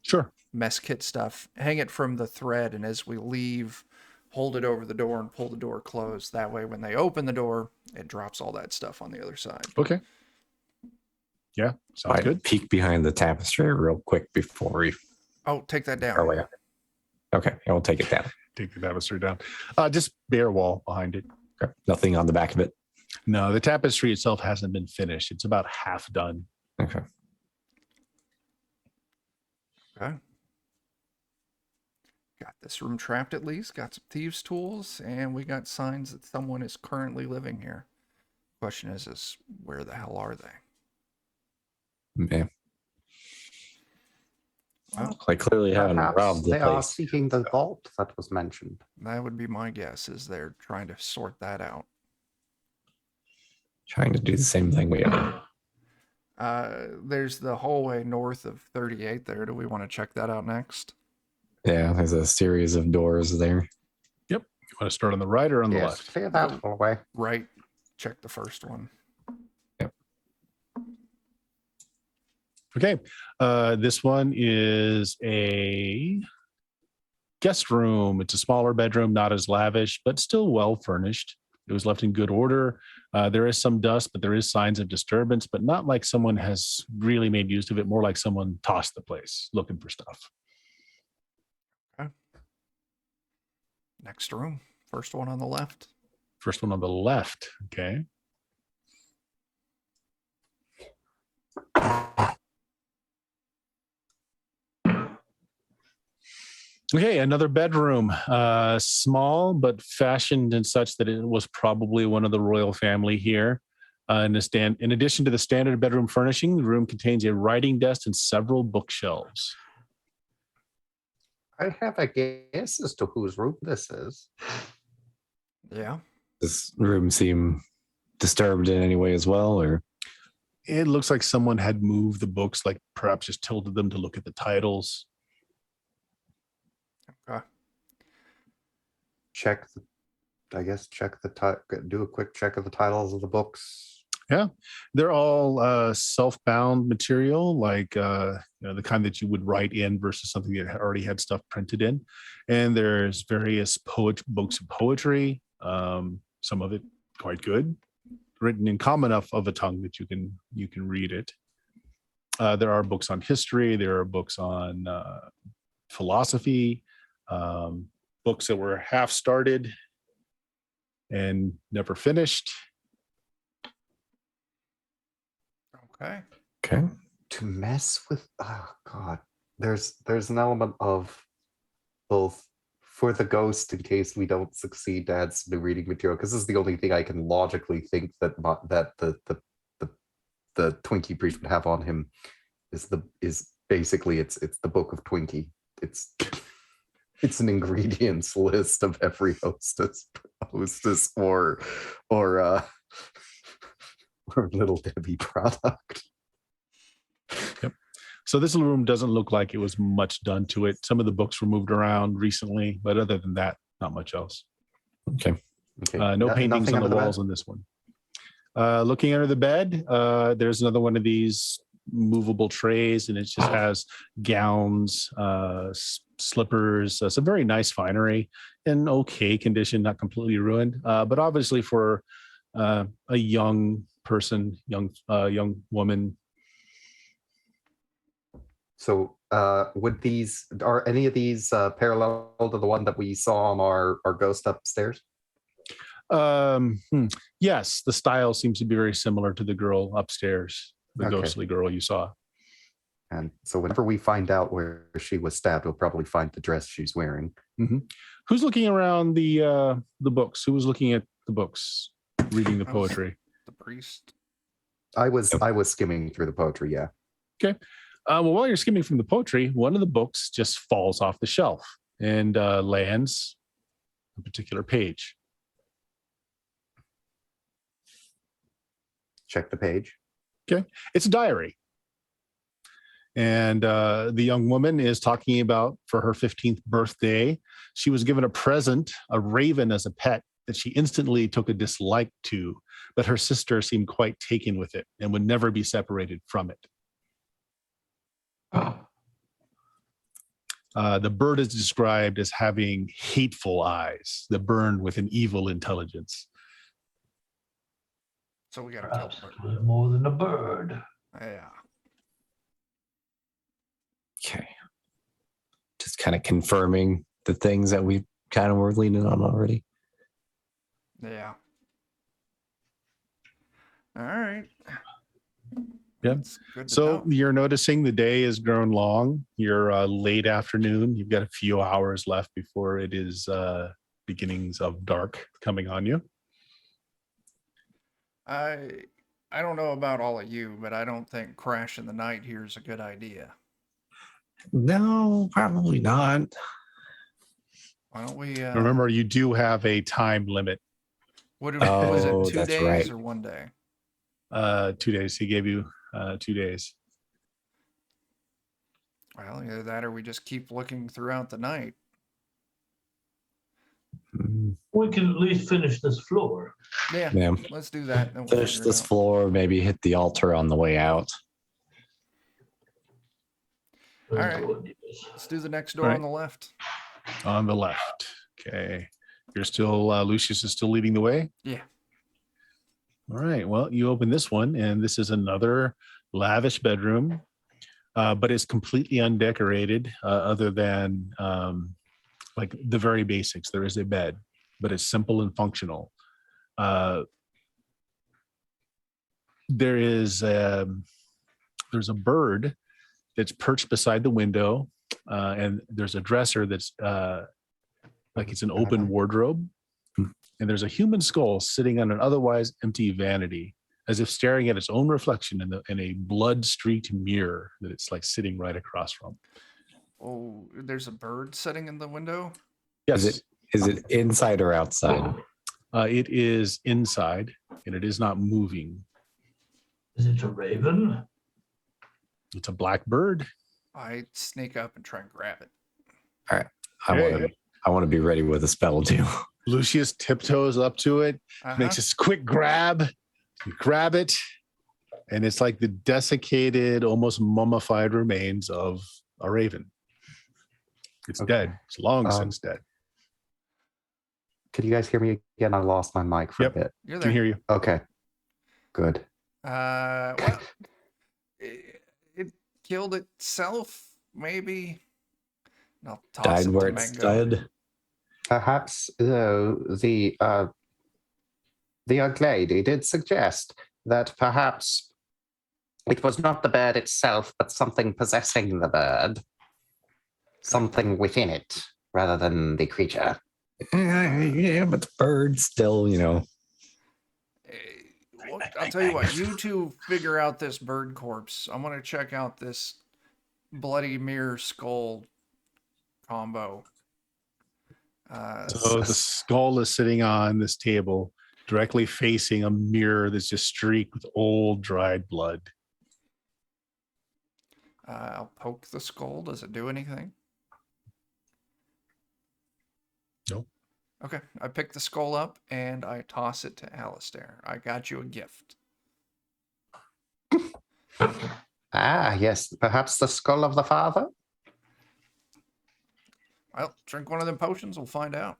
Sure. mess kit stuff, hang it from the thread, and as we leave, hold it over the door and pull the door closed. That way, when they open the door, it drops all that stuff on the other side. Okay. Yeah, sounds Might good. peek behind the tapestry real quick before we Oh, take that down. are away. Okay, I will take it down. Take the tapestry down. Just bare wall behind it. Okay. Nothing on the back of it. No, the tapestry itself hasn't been finished. It's about half done. Okay. Okay. Got this room trapped at least, got some thieves' tools, and we got signs that someone is currently living here. Question is where the hell are they? Yeah. Well, I clearly haven't Perhaps robbed the they are place. seeking the vault that was mentioned. that would be my guess, is they're trying to sort that out. Trying to do the same thing we are. There's the hallway north of 38 there. Do we want to check that out next? Yeah, there's a series of doors there. You want to start on the right or on the Yes, left? clear that hallway. Right. Check the first one. Okay. This one is a guest room. It's a smaller bedroom, not as lavish, but still well furnished. It was left in good order. There is some dust, but there is signs of disturbance, but not like someone has really made use of it, more like someone tossed the place looking for stuff. Next room. First one on the left. First one on the left. Okay. Okay, another bedroom, small but fashioned in such that it was probably one of the royal family here. In addition to the standard bedroom furnishing, the room contains a writing desk and several bookshelves. I have a guess as to whose room this is. Yeah. Does this room seem disturbed in any way as well, or? It looks like someone had moved the books, like perhaps just tilted them to look at the titles. Okay. Check do a quick check of the titles of the books. Yeah, they're all self-bound material, like the kind that you would write in versus something that already had stuff printed in. And there's various books of poetry, some of it quite good, written in common enough of a tongue that you can read it. There are books on history. There are books on philosophy, books that were half started and never finished. Okay. Okay. To mess with, oh god, there's an element of both for the ghost in case we don't succeed to add some new reading material, because this is the only thing I can logically think that the Twinkie priest would have on him is basically it's the book of Twinkie. It's an ingredients list of every hostess or Little Debbie product. Yep. So this room doesn't look like it was much done to it. Some of the books were moved around recently, but other than that, not much else. Okay. No paintings on the walls on this one. Looking under the bed, there's another one of these movable trays, and it just has gowns, slippers, some very nice finery in okay condition, not completely ruined, but obviously for a young person, young woman. So are any of these parallel to the one that we saw on our ghost upstairs? Yes, the style seems to be very similar to the girl upstairs, the ghostly girl you saw. And so whenever we find out where she was stabbed, we'll probably find the dress she's wearing. Mm-hmm. Who's looking around the books? Who was looking at the books, reading the poetry? The priest. I was skimming through the poetry, yeah. Okay. Well, while you're skimming from the poetry, one of the books just falls off the shelf and lands a particular page. Check the page. Okay. It's a diary. And the young woman is talking about for her 15th birthday, she was given a present, a raven as a pet that she instantly took a dislike to, but her sister seemed quite taken with it and would never be separated from it. The bird is described as having hateful eyes that burn with an evil intelligence. So we got to Perhaps kill it her. was more than a bird. Yeah. Okay. Just kind of confirming the things that we kind of were leaning on already. Yeah. All right. Yeah. Good to So know. you're noticing the day has grown long. You're late afternoon. You've got a few hours left before it is beginnings of dark coming on you. I don't know about all of you, but I don't think crashing the night here is a good idea. No, probably not. Why don't we Remember, you do have a time limit. was Oh, it 2 that's days right. or 1 day? 2 days. He gave you 2 days. Well, either that or we just keep looking throughout the night. Mm, We can at least finish this floor. Yeah, Yeah. let's do that. Then we'll Finish figure it this out. floor, maybe hit the altar on the way out. All right. Good, yes. Let's do the next door Right. on the left. On the left. Okay. You're still, Lucius is still leading the way? Yeah. All right. Well, you open this one, and this is another lavish bedroom, but it's completely undecorated other than like the very basics. There is a bed, but it's simple and functional. There's a bird that's perched beside the window, and there's a dresser that's like it's an open wardrobe. And there's a human skull sitting on an otherwise empty vanity, as if staring at its own reflection in a blood-streaked mirror that it's like sitting right across from. Oh, there's a bird sitting in the window. Yes. Is it inside or outside? It is inside, and it is not moving. Is it a raven? It's a black bird. I sneak up and try and grab it. I want to be ready with a spell too. Lucius tiptoes up to it, makes this quick grab. You grab it, and it's like the desiccated, almost mummified remains of a raven. It's dead. It's long since dead. Could you guys hear me again? I lost my mic for a bit. You're Can there. hear you. Okay. Good. Well, it killed itself, maybe. I'll toss Died it where to it's Mango. died. Perhaps, though, the young lady did suggest that perhaps it was not the bird itself, but something possessing the bird. Something within it, rather than the creature. Yeah, but the bird still, I'll tell you what, you two figure out this bird corpse. I want to check out this bloody mirror skull combo. So the skull is sitting on this table, directly facing a mirror that's just streaked with old, dried blood. I'll poke the skull. Does it do anything? No. Okay, I pick the skull up and I toss it to Alistair. I got you a gift. Yes, perhaps the skull of the father? Well, drink one of them potions, we'll find out.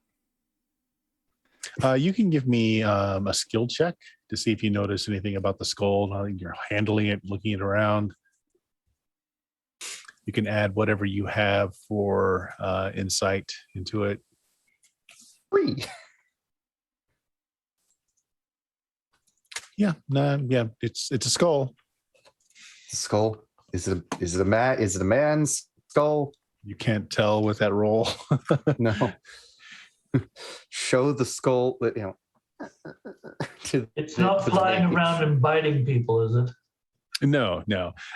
You can give me a skill check to see if you notice anything about the skull. You're handling it, looking it around. You can add whatever you have for insight into it. 3. Yeah, it's a skull. The skull? Is it a man's skull? You can't tell with that roll. No. Show the skull. It's not flying around and biting people, is it? No.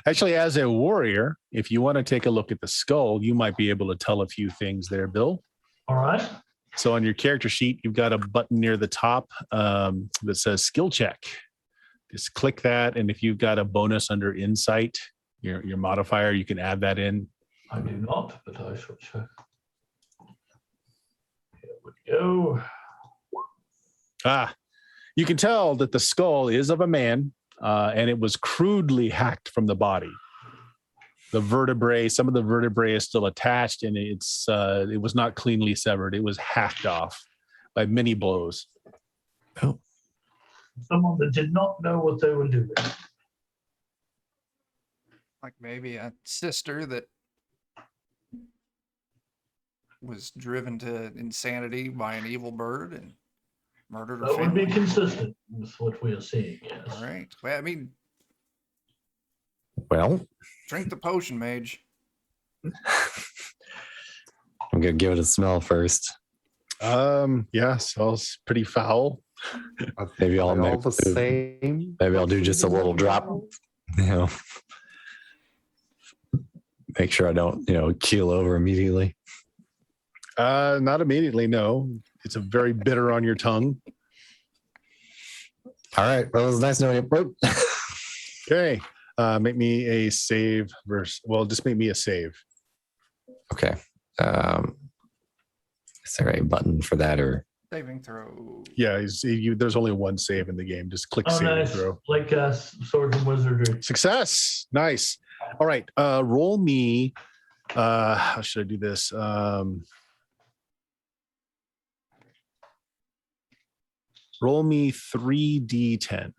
Actually, as a warrior, if you want to take a look at the skull, you might be able to tell a few things there, Bill. All right. So on your character sheet, you've got a button near the top that says skill check. Just click that, and if you've got a bonus under insight, your modifier, you can add that in. I do not, but I shall check. Here we go. You can tell that the skull is of a man, and it was crudely hacked from the body. The vertebrae, some of the vertebrae is still attached, and it was not cleanly severed. It was hacked off by many blows. Oh, Someone that did not know what they were doing. Like maybe a sister that was driven to insanity by an evil bird and murdered her That would family. be consistent with what we are seeing, yes. All right. Well, I mean, well, drink the potion, mage. I'm gonna give it a smell first. Smells pretty foul. Maybe I'll all make the same. Maybe I'll do just a little drop. Make sure I don't, keel over immediately. Not immediately, no. It's a very bitter on your tongue. All right. Well, it was nice knowing you. Okay. Make me a save just make me a save. Okay. Is there a button for that or? Saving throw. Yeah, there's only one save in the game. Just click save and Nice. throw. Like Sword and Wizardry. Success. Nice. All right. Roll me. How should I do this? Roll me 3d10.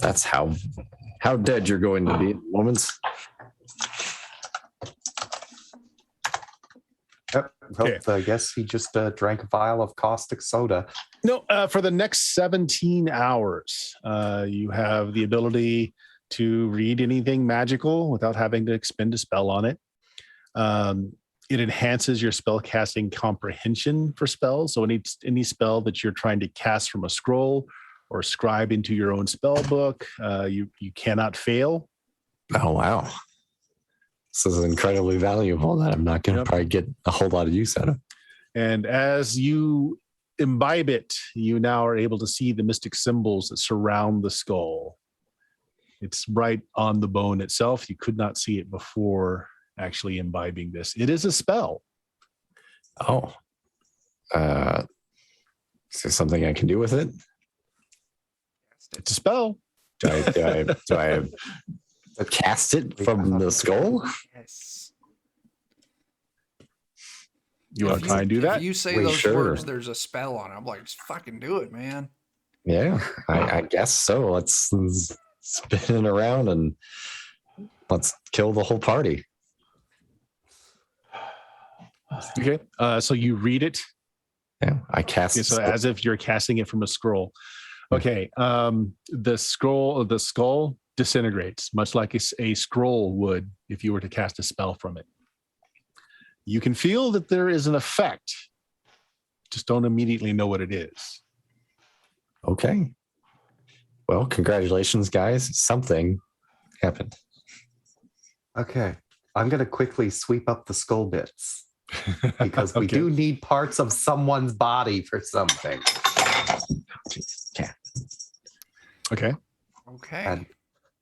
That's how dead you're going to be in moments. Yep. Well, Okay. I guess he just drank a vial of caustic soda. No, for the next 17 hours, you have the ability to read anything magical without having to expend a spell on it. It enhances your spell casting comprehension for spells. So any spell that you're trying to cast from a scroll or scribe into your own spell book, you cannot fail. Oh, wow. This is incredibly valuable that I'm not going to Yep. probably get a whole lot of use out of. And as you imbibe it, you now are able to see the mystic symbols that surround the skull. It's right on the bone itself. You could not see it before actually imbibing this. It is a spell. Oh. Is there something I can do with it? It's a spell. Do I cast it from the skull? Yes. You want to try and do that? If you say Wait, those sure. words, there's a spell on it. I'm like, just fucking do it, man. Yeah, I guess so. Let's spin it around and let's kill the whole party. Okay. So you read it. Yeah, I cast. Okay, so as if you're casting it from a scroll. Okay. The skull disintegrates, much like a scroll would if you were to cast a spell from it. You can feel that there is an effect. Just don't immediately know what it is. Okay. Well, congratulations, guys. Something happened. Okay. I'm going to quickly sweep up the skull bits because we Okay. do need parts of someone's body for something. Okay. Okay. And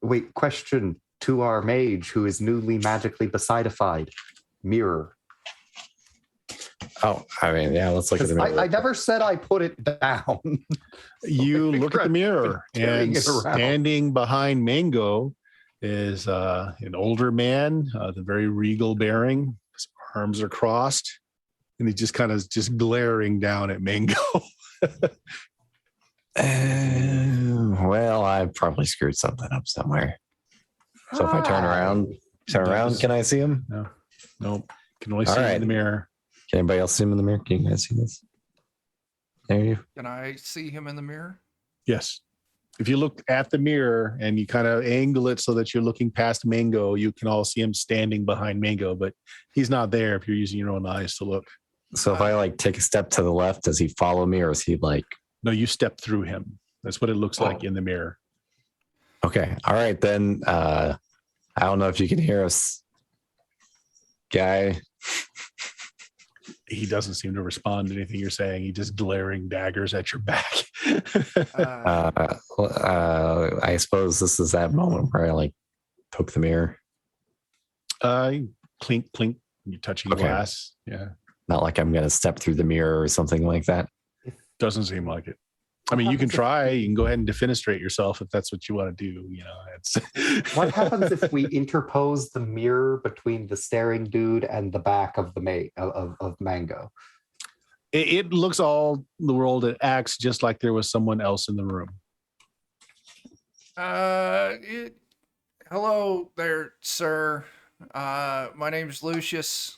wait, question to our mage who is newly magically besidified. Mirror. Oh, I mean, yeah, let's look at the mirror. I never said I put it down. You look at the mirror, Carrying and it around. standing behind Mango is an older man, the very regal bearing. His arms are crossed, and he's just kind of just glaring down at Mango. Well, I probably screwed something up somewhere. So if I turn around, can I see him? Nope. Can only All see him right. in the mirror. Can anybody else see him in the mirror? Can you guys see this? There you. Can I see him in the mirror? Yes. If you look at the mirror and you kind of angle it so that you're looking past Mango, you can all see him standing behind Mango, but he's not there if you're using your own eyes to look. So if I like take a step to the left, does he follow me or is he like? No, you step through him. That's what it looks like in the mirror. Okay. All right. Then I don't know if you can hear us, guy. He doesn't seem to respond to anything you're saying. He's just glaring daggers at your back. I suppose this is that moment where I like poke the mirror. Clink, clink. You're touching Okay. glass. Yeah. Not like I'm going to step through the mirror or something like that. Doesn't seem like it. I mean, you can try. You can go ahead and defenestrate yourself if that's what you want to do. You know, it's What happens if we interpose the mirror between the staring dude and the back of the of Mango? It looks all the world. It acts just like there was someone else in the room. Hello there, sir. My name's Lucius.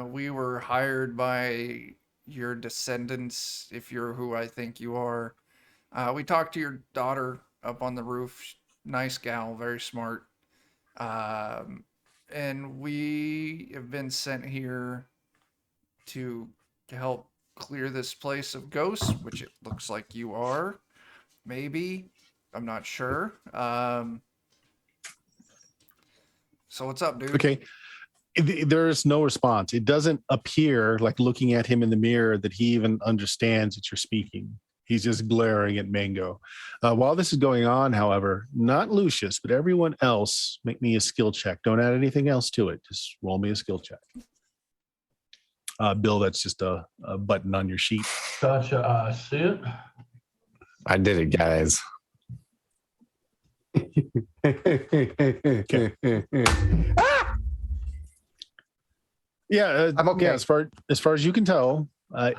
We were hired by your descendants, if you're who I think you are. We talked to your daughter up on the roof. Nice gal, very smart. And we have been sent here to help clear this place of ghosts, which it looks like you are. Maybe. I'm not sure. So what's up, dude? Okay. There's no response. It doesn't appear, like looking at him in the mirror, that he even understands that you're speaking. He's just glaring at Mango. While this is going on, however, not Lucius, but everyone else, make me a skill check. Don't add anything else to it. Just roll me a skill check. Bill, that's just a button on your sheet. Gotcha. I see it. I did it, guys. Yeah, I'm okay. Yeah, as far as you can tell,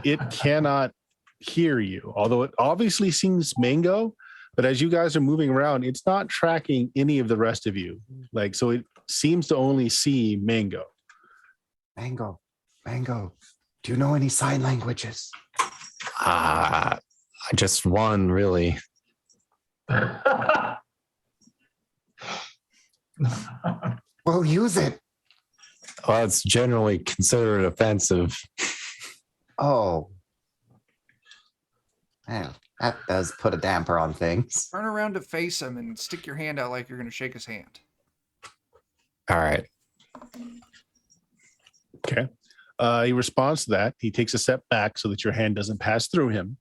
it cannot hear you. Although it obviously seems Mango, but as you guys are moving around, it's not tracking any of the rest of you. Like, so it seems to only see Mango. Mango, do you know any sign languages? Just one, really. Well, use it. Well, it's generally considered offensive. Oh. Man, that does put a damper on things. Turn around to face him and stick your hand out like you're going to shake his hand. All right. Okay. He responds to that. He takes a step back so that your hand doesn't pass through him.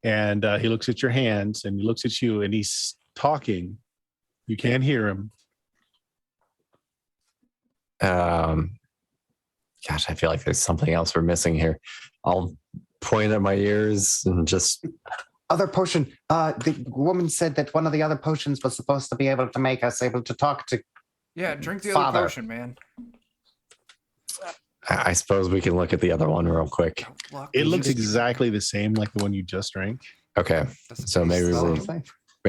And he looks at your hands and he looks at you and he's talking. You can't hear him. Gosh, I feel like there's something else we're missing here. I'll point at my ears and just... Other potion. The woman said that one of the other potions was supposed to be able to make us able to talk to... Yeah, drink the Father. other potion, man. I suppose we can look at the other one real quick. It looks exactly the same like the one you just drank. Okay, so maybe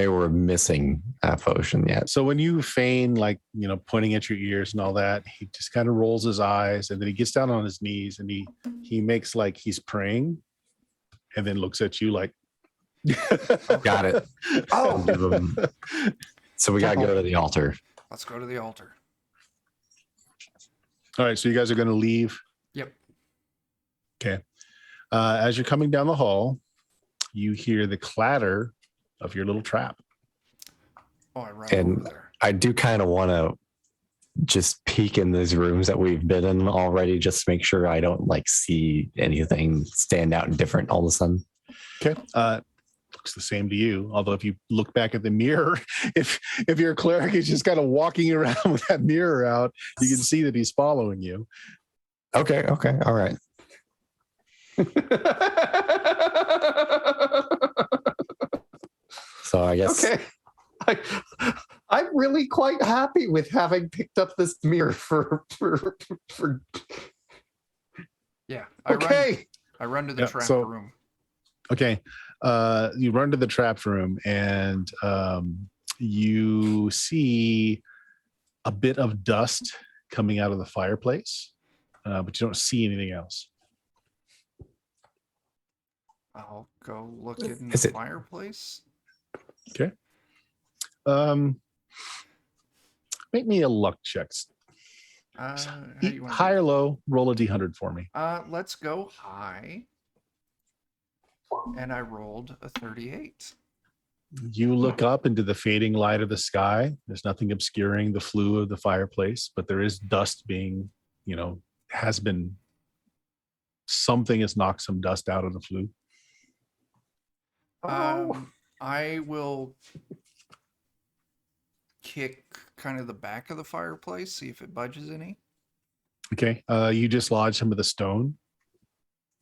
we're missing a potion yet. So when you feign, like, you know, pointing at your ears and all that, he just kind of rolls his eyes and then he gets down on his knees and he makes like he's praying and then looks at you like... Got it. Oh. So we got to go to the altar. Let's go to the altar. All right, so you guys are going to leave. Yep. Okay. As you're coming down the hall, you hear the clatter of your little trap. Oh, I run And over there. I do kind of want to just peek in these rooms that we've been in already, just to make sure I don't like see anything stand out and different all of a sudden. Okay. Looks the same to you. Although if you look back at the mirror, if you're a cleric, he's just kind of walking around with that mirror out, you can see that he's following you. Okay. All right. So I guess... Okay. I'm really quite happy with having picked up this mirror for Yeah. okay. I run to the Yeah, trap so- room. Okay. You run to the trap room and you see a bit of dust coming out of the fireplace, but you don't see anything else. I'll go look in Is the it- fireplace. Okay. Make me a luck check. How do you wanna High do or low, roll a d100 for me. Let's go high. And I rolled a 38. You look up into the fading light of the sky. There's nothing obscuring the flue of the fireplace, but there is dust being, something has knocked some dust out of the flue. I will kick kind of the back of the fireplace, see if it budges any. Okay. You dislodge some of the stone.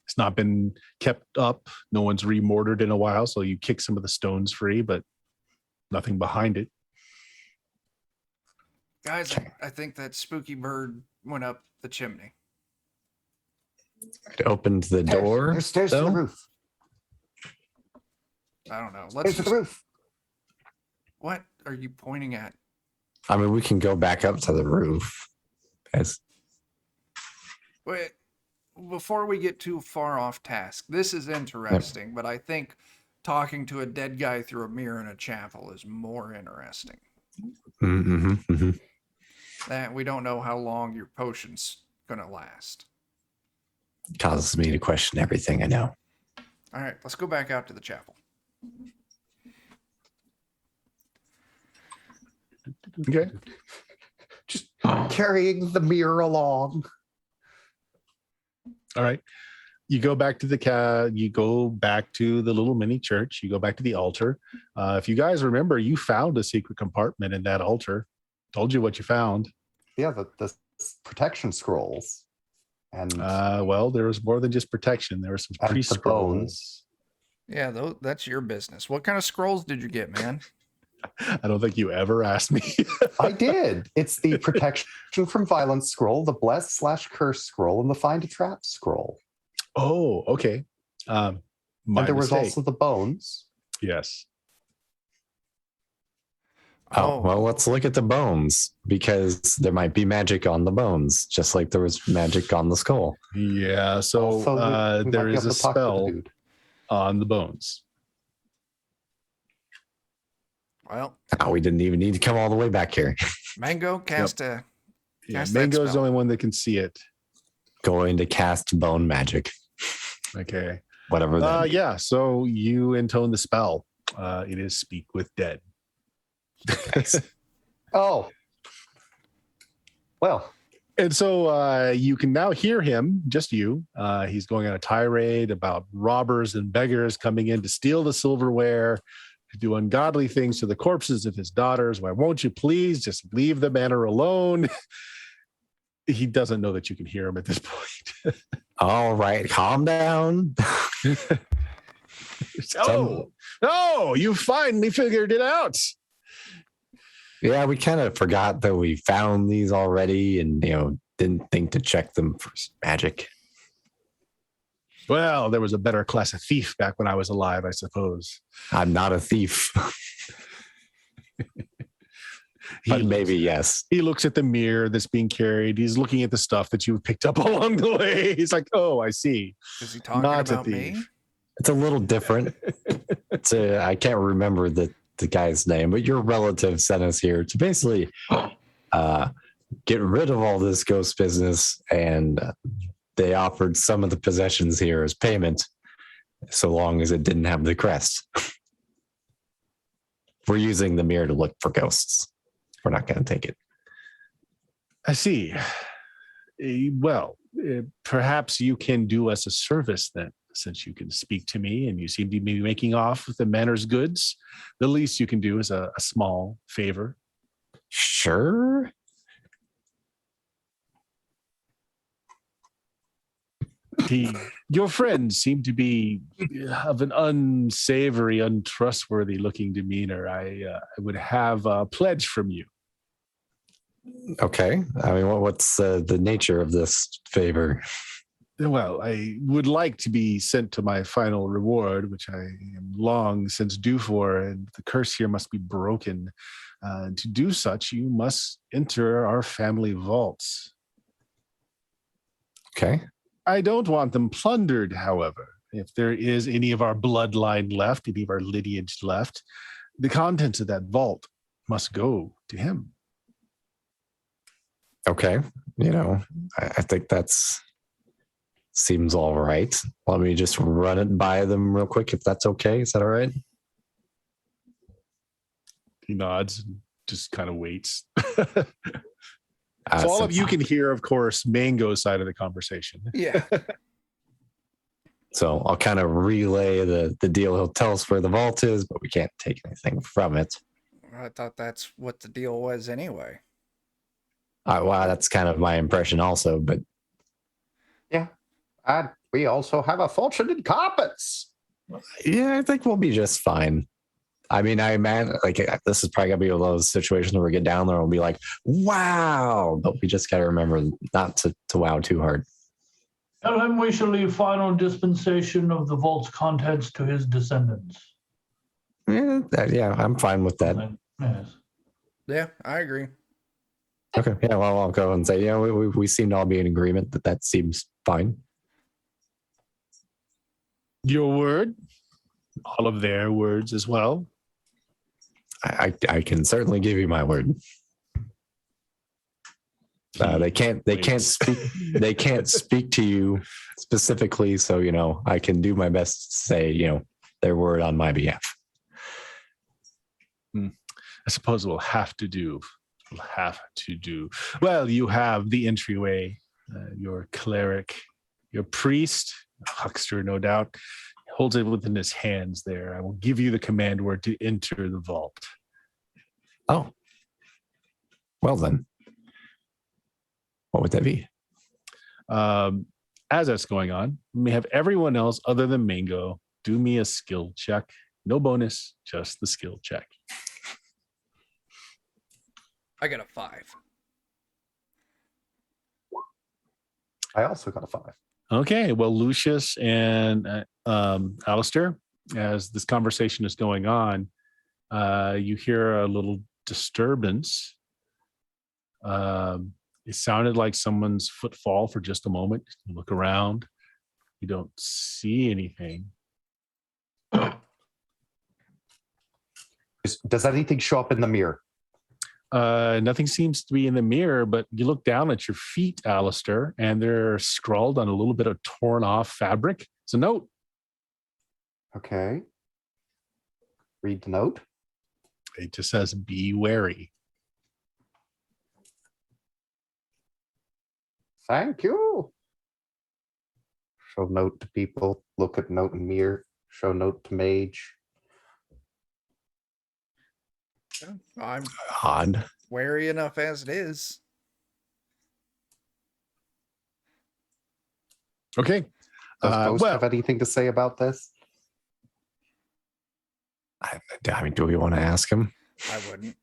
It's not been kept up. No one's remortared in a while, so you kick some of the stones free, but nothing behind it. Guys, I think that spooky bird went up the chimney. It opened the door. There's stairs to the though? roof. I don't know. Stairs to the roof. What are you pointing at? I mean, we can go back up to the roof. Wait, before we get too far off task, this is interesting, but I think talking to a dead guy through a mirror in a chapel is more interesting. That we don't know how long your potion's gonna last. Causes me to question everything I know. All right, let's go back out to the chapel. Okay. Just carrying the mirror along. All right. You go back to the little mini church. You go back to the altar. If you guys remember, you found a secret compartment in that altar. Told you what you found. Yeah, the protection scrolls. And Well, there was more than just protection. There were some and priest the scrolls. bones. Yeah, that's your business. What kind of scrolls did you get, man? I don't think you ever asked me. I did. It's the protection from violence scroll, the bless/curse scroll, and the find a trap scroll. Oh, okay. My And there was mistake. also the bones. Yes. Oh, well, let's look at the bones because there might be magic on the bones, just like there was magic on the skull. Yeah. So Also, we might there be is able a to talk to the spell dude. on the bones. Well, Oh, we didn't even need to come all the way back here. Mango cast a Yeah, Cast that Mango's the spell. only one that can see it. Going to cast bone magic, Okay. whatever that. Yeah. So you intone the spell. It is speak with dead. Oh. Well, And so you can now hear him, just you. He's going on a tirade about robbers and beggars coming in to steal the silverware, to do ungodly things to the corpses of his daughters. Why won't you please just leave the manor alone? He doesn't know that you can hear him at this point. All right, calm down. Oh, you finally figured it out. Yeah, we kind of forgot that we found these already and, didn't think to check them for magic. Well, there was a better class of thief back when I was alive, I suppose. I'm not a thief. But maybe, yes. He looks at the mirror that's being carried. He's looking at the stuff that you've picked up along the way. He's like, oh, I see. Is he talking Not a about me? thief. It's a little different. I can't remember the guy's name, but your relative sent us here to basically get rid of all this ghost business, and they offered some of the possessions here as payment, so long as it didn't have the crest. We're using the mirror to look for ghosts. We're not going to take it. I see. Well, perhaps you can do us a service then, since you can speak to me and you seem to be making off with the manor's goods. The least you can do is a small favor. Sure. Your friends seem to be of an unsavory, untrustworthy looking demeanor. I would have a pledge from you. Okay. I mean, what's the nature of this favor? Well, I would like to be sent to my final reward, which I am long since due for, and the curse here must be broken. To do such, you must enter our family vaults. Okay. I don't want them plundered, however. If there is any of our bloodline left, any of our lineage left, the contents of that vault must go to him. Okay. I think that's seems all right. Let me just run it by them real quick, if that's okay. Is that all right? He nods and just kind of waits. So all of you can hear, of course, Mango's side of the conversation. Yeah. So I'll kind of relay the deal. He'll tell us where the vault is, but we can't take anything from it. I thought that's what the deal was anyway. Wow, that's kind of my impression also, but Yeah. And we also have a fortune in carpets. yeah, I think we'll be just fine. I mean, this is probably gonna be one of those situations where we get down there and we'll be like, wow, but we just gotta remember not to wow too hard. Tell him we shall leave final dispensation of the vault's contents to his descendants. Yeah, I'm fine with that. Yes. Yeah, I agree. Okay, yeah, well, I'll go and say, we seem to all be in agreement that seems fine. Your word, all of their words as well. I can certainly give you my word. They can't speak to you specifically, so I can do my best to say their word on my behalf. I suppose we'll have to do. Well, you have the entryway, your cleric, your priest, huckster, no doubt, holds it within his hands there. I will give you the command word to enter the vault. Oh. Well then. What would that be? As that's going on, we may have everyone else other than Mango do me a skill check. No bonus, just the skill check. I got a 5. I also got a 5. Okay, well, Lucius and Alistair, as this conversation is going on, you hear a little disturbance. It sounded like someone's footfall for just a moment. You look around. You don't see anything. Does anything show up in the mirror? Nothing seems to be in the mirror, but you look down at your feet, Alistair, and they're scrawled on a little bit of torn off fabric. It's a note. Okay. Read the note. It just says, "Be wary." Thank you. Show note to people. Look at note in mirror. Show note to mage. I'm Odd. wary enough as it is. Okay. Does Ghost well, have anything to say about this? I mean, do we want to ask him? I wouldn't.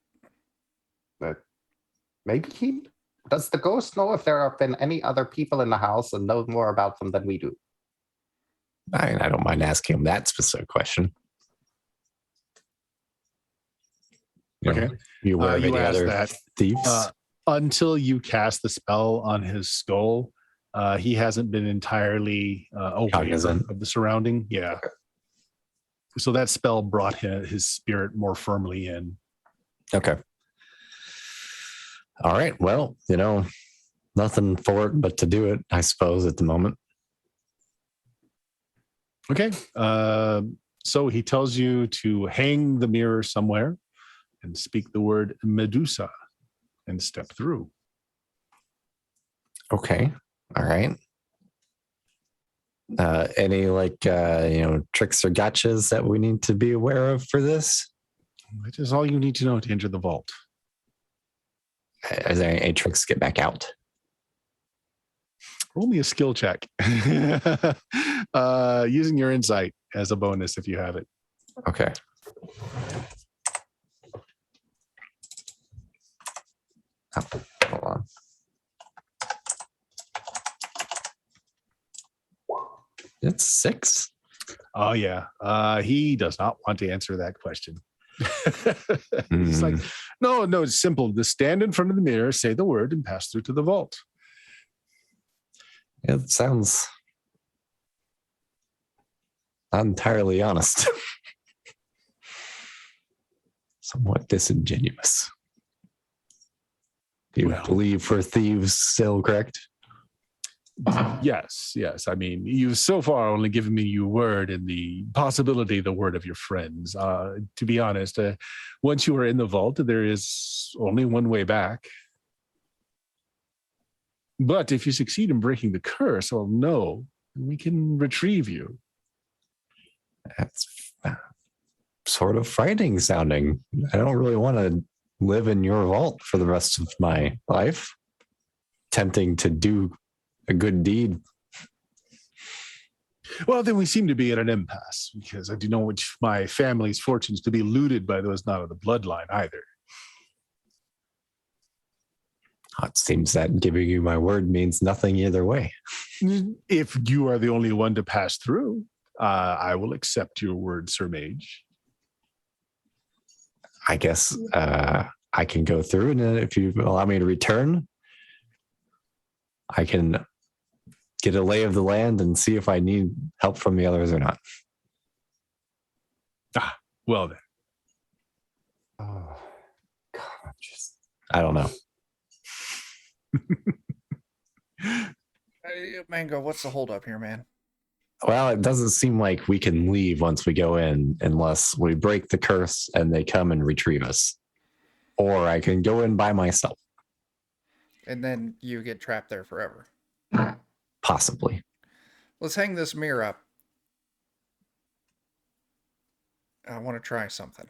Maybe he does. The ghost know if there have been any other people in the house and knows more about them than we do? I don't mind asking him that specific question. You know, Okay. you aware of you any asked other that. thieves? Until you cast the spell on his skull, he hasn't been entirely aware Cognizant. of the surrounding. Yeah. So that spell brought his spirit more firmly in. Okay. All right. Well, nothing for it but to do it, I suppose, at the moment. Okay. So he tells you to hang the mirror somewhere and speak the word Medusa and step through. Okay. All right. Any tricks or gotchas that we need to be aware of for this? Which is all you need to know to enter the vault. Is there any tricks to get back out? Only a skill check. Using your insight as a bonus if you have it. Okay. Oh, hold on. It's 6. Oh, yeah. He does not want to answer that question. He's like, no, it's simple. Just stand in front of the mirror, say the word, and pass through to the vault. It sounds not entirely honest. Somewhat disingenuous. Do you believe we're thieves still, correct? Yes. I mean, you've so far only given me your word and the possibility, the word of your friends. To be honest, once you are in the vault, there is only one way back. But if you succeed in breaking the curse, I'll know, and we can retrieve you. That's sort of frightening sounding. I don't really want to live in your vault for the rest of my life. Tempting to do a good deed. Well, then we seem to be at an impasse, because I do not want my family's fortunes to be looted by those not of the bloodline either. It seems that giving you my word means nothing either way. If you are the only one to pass through, I will accept your word, Sir Mage. I guess I can go through, and then if you allow me to return, I can get a lay of the land and see if I need help from the others or not. Well then. Oh, God, I don't know. Hey, Mango, what's the holdup here, man? Well, it doesn't seem like we can leave once we go in unless we break the curse and they come and retrieve us. Or I can go in by myself. And then you get trapped there forever. Possibly. Let's hang this mirror up. I want to try something.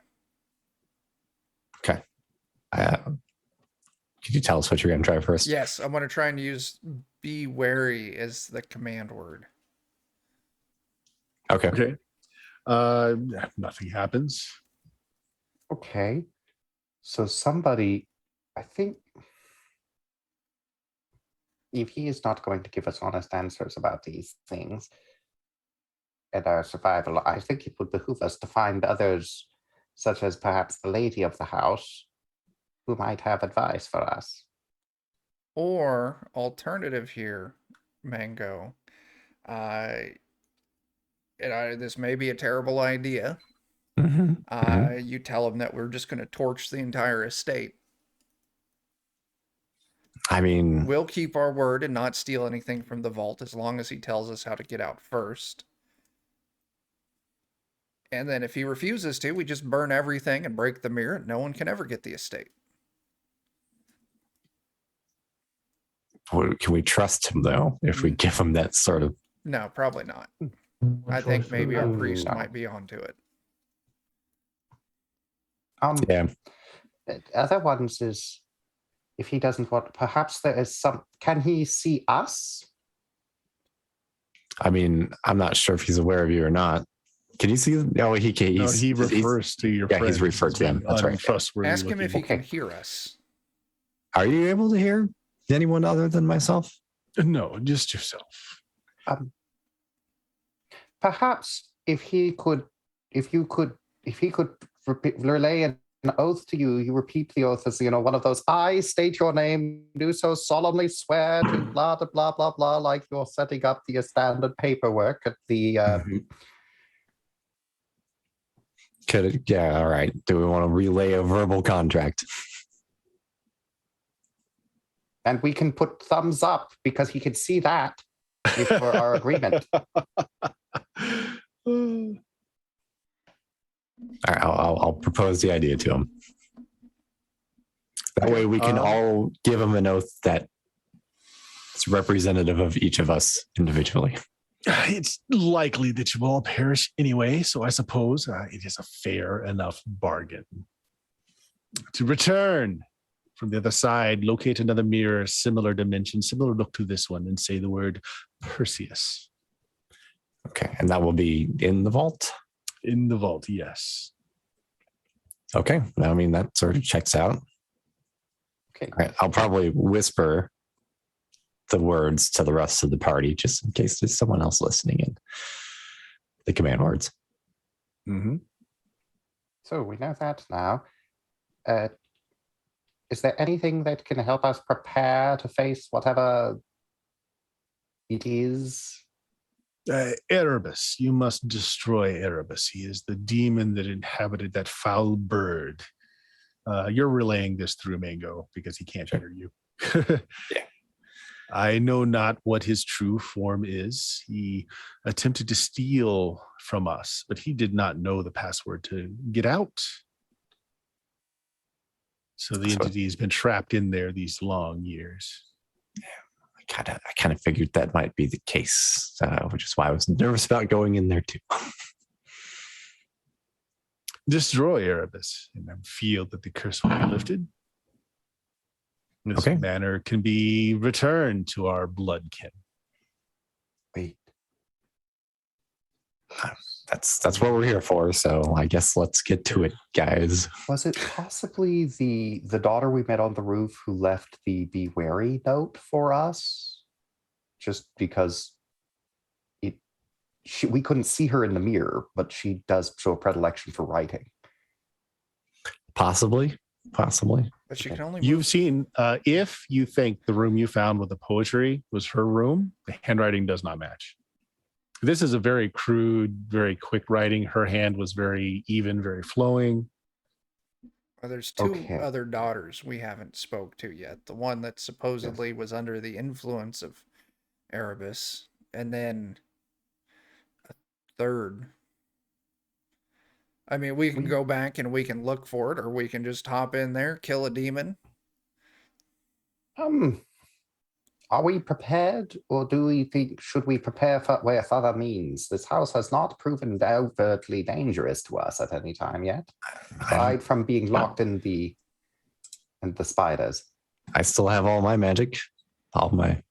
Okay. Could you tell us what you're going to try first? Yes, I want to try and use be wary as the command word. Okay. Nothing happens. Okay. So somebody, I think, if he is not going to give us honest answers about these things and our survival, I think it would behoove us to find others, such as perhaps the lady of the house, who might have advice for us. Or alternative here, Mango. This may be a terrible idea. You tell him that we're just going to torch the entire estate. I mean, We'll keep our word and not steal anything from the vault as long as he tells us how to get out first. And then if he refuses to, we just burn everything and break the mirror. No one can ever get the estate. Can we trust him though if we give him that sort of? No, probably not. What I think choice maybe would our we have? priest No. might be onto it. Yeah, The other ones is, if he doesn't want, perhaps there is some. Can he see us? I mean, I'm not sure if he's aware of you or not. Can you see? No, he can't. No, he refers to your friend. he's referred to them. That's right. Untrustworthy Ask him if he looking. can hear us. Are you able to hear anyone other than myself? No, just yourself. Perhaps if he could relay an oath to you, you repeat the oath as one of those. I state your name, do so solemnly swear to blah blah blah blah blah, like you're setting up the standard paperwork at the. Could it? Yeah. All right. Do we want to relay a verbal contract? And we can put thumbs up because he can see that for our agreement. All right, I'll propose the idea to him. That way we can all give him an oath that it's representative of each of us individually. It's likely that you will all perish anyway, so I suppose it is a fair enough bargain. To return from the other side, locate another mirror, similar dimension, similar look to this one, and say the word Perseus. Okay, and that will be in the vault? In the vault, yes. Okay, I mean, that sort of checks out. Okay. All right, I'll probably whisper the words to the rest of the party just in case there's someone else listening in. The command words. Mm-hmm. So we know that now. Is there anything that can help us prepare to face whatever it is? Erebus, you must destroy Erebus. He is the demon that inhabited that foul bird. You're relaying this through Mango because he can't hear you. Yeah. I know not what his true form is. He attempted to steal from us, but he did not know the password to get out. So the entity has been trapped in there these long years. I kind of figured that might be the case, which is why I was nervous about going in there too. Destroy Erebus and then feel that the curse will be lifted. This Okay. manner can be returned to our bloodkin. Wait. That's what we're here for. So I guess let's get to it, guys. Was it possibly the daughter we met on the roof who left the "Be wary" note for us? Just because we couldn't see her in the mirror, but she does show a predilection for writing. Possibly. But she can only You've seen, if you think the room you found with the poetry was her room, the handwriting does not match. This is a very crude, very quick writing. Her hand was very even, very flowing. Well, there's two Okay. other daughters we haven't spoke to yet. The one that supposedly was under the influence of Erebus, and then a third. I mean, we can go back and we can look for it, or we can just hop in there, kill a demon. Are we prepared, or do we think should we prepare with other means? This house has not proven overtly dangerous to us at any time yet, aside from being locked in the spiders. I still have all my magic. All my.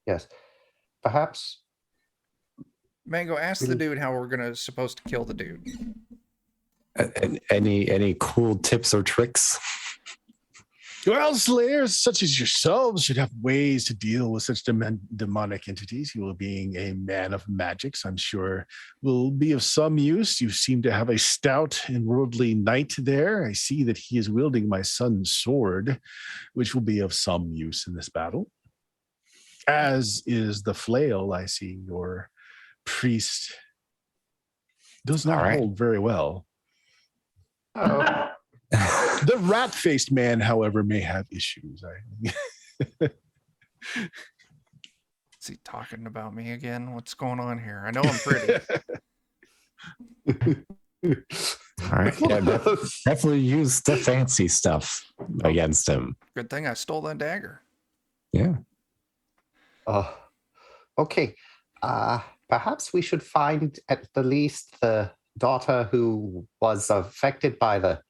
Yes, perhaps. Mango, ask the dude how we're supposed to kill the dude. Any cool tips or tricks? Well, slayers such as yourselves should have ways to deal with such demonic entities. You, being a man of magics, I'm sure will be of some use. You seem to have a stout and worldly knight there. I see that he is wielding my son's sword, which will be of some use in this battle. As is the flail. I see your priest does not hold very well. Oh. The rat-faced man, however, may have issues. Is he talking about me again? What's going on here? I know I'm pretty. All right. Yeah, definitely use the fancy stuff against him. Good thing I stole that dagger. Yeah. Okay. Perhaps we should find at the least the daughter who was affected by the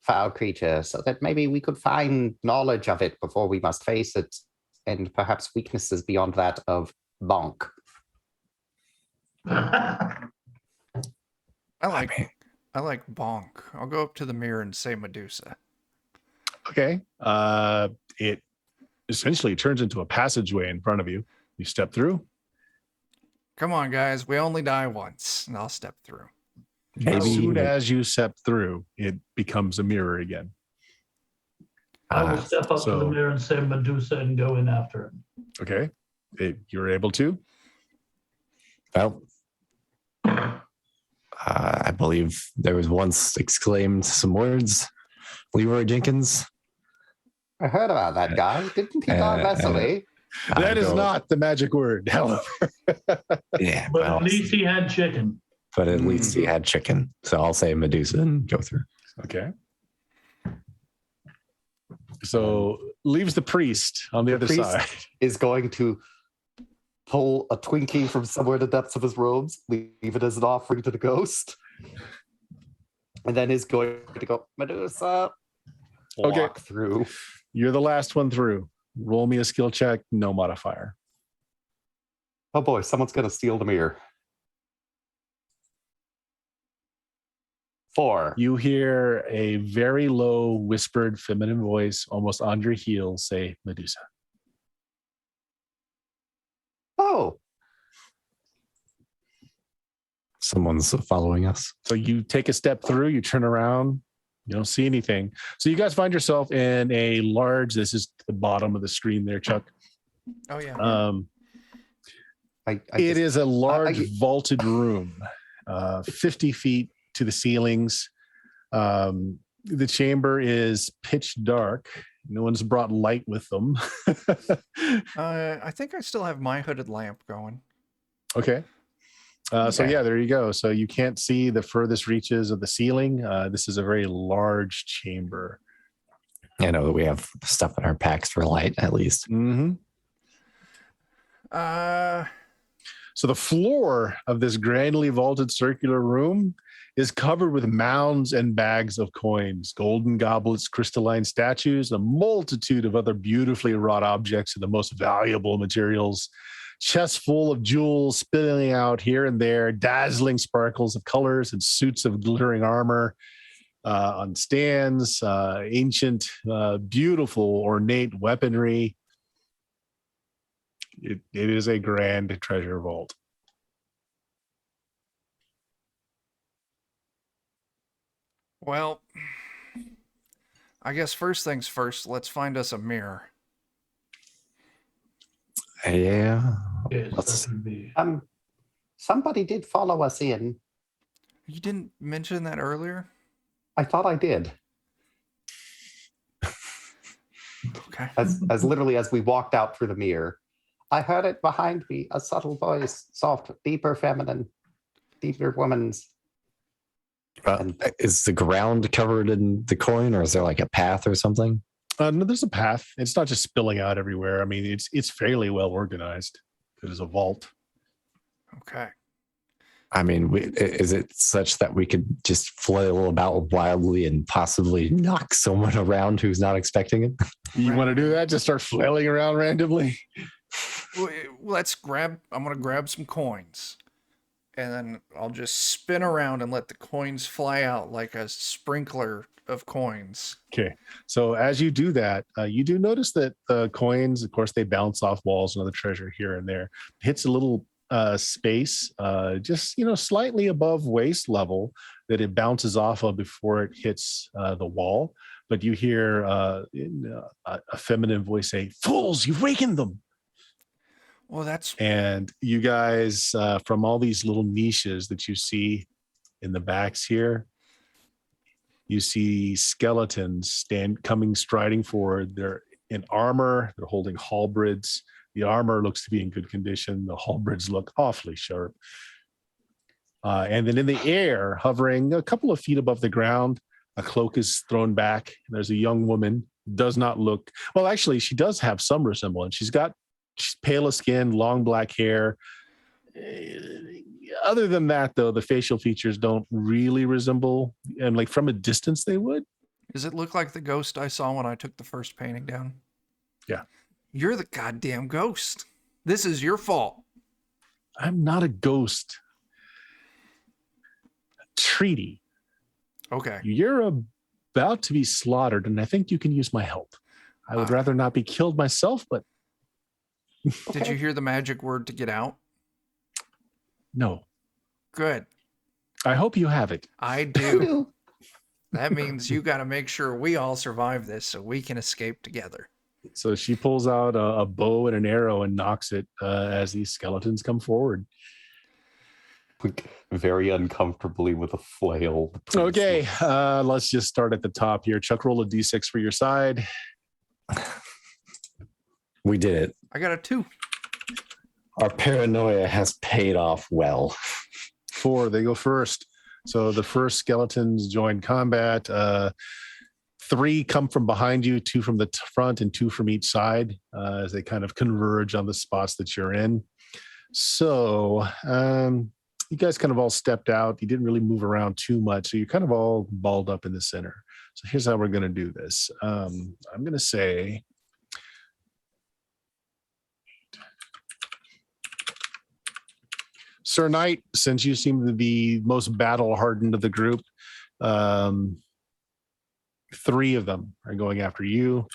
foul creature, so that maybe we could find knowledge of it before we must face it, and perhaps weaknesses beyond that of Bonk. I like bonk. I'll go up to the mirror and say Medusa. Okay. It essentially turns into a passageway in front of you. You step through. Come on, guys. We only die once, and I'll step through. As Maybe- soon as you step through, it becomes a mirror again. I will step up to so- the mirror and say Medusa and go in after him. Okay. You're able to. Well, I believe there was once exclaimed some words. Leroy Jenkins. I heard about that guy. Didn't he die Vesely? That is not the magic word, however. Yeah, But well, at least he had chicken. but at least he had chicken. So I'll say Medusa and go through. Okay. So leaves the priest on the other priest side. Is going to pull a Twinkie from somewhere in the depths of his robes, leave it as an offering to the ghost, and then is going to go, Medusa, Okay. walk through. You're the last one through. Roll me a skill check, no modifier. Oh boy, someone's going to steal the mirror. 4. You hear a very low, whispered, feminine voice, almost on your heels, say Medusa. Oh, Someone's following us. So you take a step through, you turn around, you don't see anything. So you guys find yourself in a large, this is the bottom of the screen there, Chuck. Oh, yeah. It is a large vaulted room, 50 feet to the ceilings. The chamber is pitch dark. No one's brought light with them. I think I still have my hooded lamp going. Okay. So Okay. yeah, there you go. So you can't see the furthest reaches of the ceiling. This is a very large chamber. I know that we have stuff in our packs for light, at least. Mm-hmm. So the floor of this grandly vaulted circular room is covered with mounds and bags of coins, golden goblets, crystalline statues, a multitude of other beautifully wrought objects of the most valuable materials, chests full of jewels spilling out here and there, dazzling sparkles of colors and suits of glittering armor on stands, ancient, beautiful, ornate weaponry. It is a grand treasure vault. Well, I guess first things first, let's find us a mirror. Yeah. Yes, Let's- that would be. somebody did follow us in. You didn't mention that earlier? I thought I did. Okay. As literally as we walked out through the mirror. I heard it behind me, a subtle voice, soft, deeper feminine, deeper woman's. Is the ground covered in the coin, or is there like a path or something? No, there's a path. It's not just spilling out everywhere. I mean, it's fairly well organized. It is a vault. Okay. I mean, is it such that we could just flail about wildly and possibly knock someone around who's not expecting it? You want to do that? Just start flailing around randomly? I'm going to grab some coins. And then I'll just spin around and let the coins fly out like a sprinkler of coins. Okay. So as you do that, you do notice that the coins, of course, they bounce off walls and other treasure here and there. Hits a little space, just slightly above waist level that it bounces off of before it hits the wall. But you hear a feminine voice say, "Fools, you've wakened them." Well, that's And you guys, from all these little niches that you see in the backs here, you see skeletons coming striding forward. They're in armor. They're holding halberds. The armor looks to be in good condition. The halberds look awfully sharp. And then in the air, hovering a couple of feet above the ground, a cloak is thrown back. There's a young woman does not look well. Actually, she does have some resemblance. She's pale skin, long black hair. Other than that, though, the facial features don't really resemble, and like from a distance they would. Does it look like the ghost I saw when I took the first painting down? Yeah. You're the goddamn ghost. This is your fault. I'm not a ghost. Treaty. Okay. You're about to be slaughtered, and I think you can use my help. I would rather not be killed myself, but Did you hear the magic word to get out? no. Good. I hope you have it. I do. That means you got to make sure we all survive this so we can escape together. So she pulls out a bow and an arrow and knocks it as these skeletons come forward. Very uncomfortably with a flail. Okay, let's just start at the top here. Chuck, roll a d6 for your side. We did it. I got a 2. Our paranoia has paid off well. 4, they go first. So the first skeletons join combat. 3 come from behind you, 2 from the front, and 2 from each side as they kind of converge on the spots that you're in. So you guys kind of all stepped out. You didn't really move around too much. So you're kind of all balled up in the center. So here's how we're going to do this. I'm going to say, Sir Knight, since you seem to be most battle hardened of the group, 3 of them are going after you.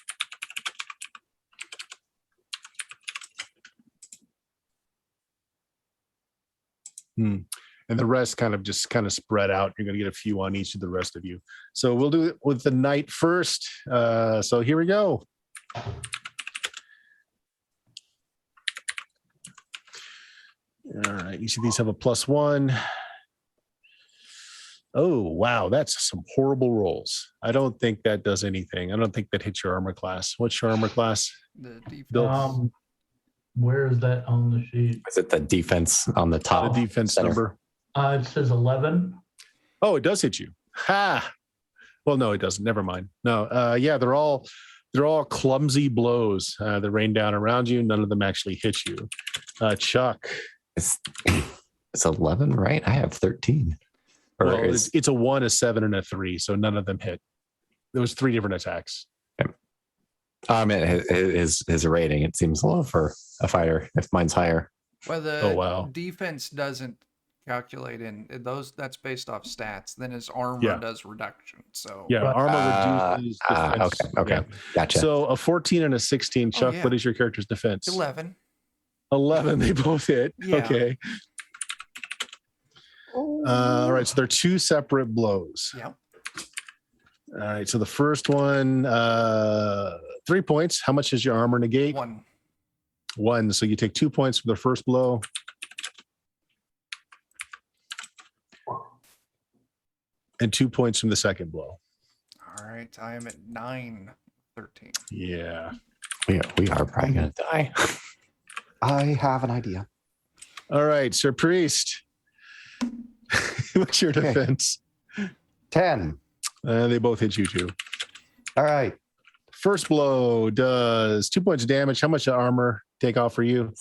And the rest kind of spread out. You're going to get a few on each of the rest of you. So we'll do it with the knight first. So here we go. All right. Each of these have a +1. Oh, wow. That's some horrible rolls. I don't think that does anything. I don't think that hits your armor class. What's your armor class? The defense. Bill? Where is that on the sheet? Is it the defense on the top? The defense center. number. It says 11. Oh, it does hit you. Ha! Well, no, it doesn't. Never mind. No, yeah, they're all clumsy blows that rain down around you. None of them actually hit you. Chuck. It's 11, right? I have 13. Or Well, it's a 1, a 7, and a 3, so none of them hit. There was 3 different attacks. I mean, his rating, it seems low for a fighter if mine's higher. Well, the Oh, wow. defense doesn't calculate in those. That's based off stats. Then his armor does reduction. So Yeah, armor reduces defense. Okay. Yeah. Gotcha. So a 14 and a 16. Chuck, yeah. what is your character's defense? 11. 11. They both hit. Yeah. Okay. All right. So they're 2 separate blows. Yep. All right. So the first one, 3 points. How much does your armor negate? 1. 1. So you take 2 points for the first blow. And 2 points from the second blow. All right. I am at 9, 13. Yeah. We are probably going to die. I have an idea. All right, Sir Priest. What's your defense? 10. They both hit you too. All right. First blow does 2 points of damage. How much armor take off for you?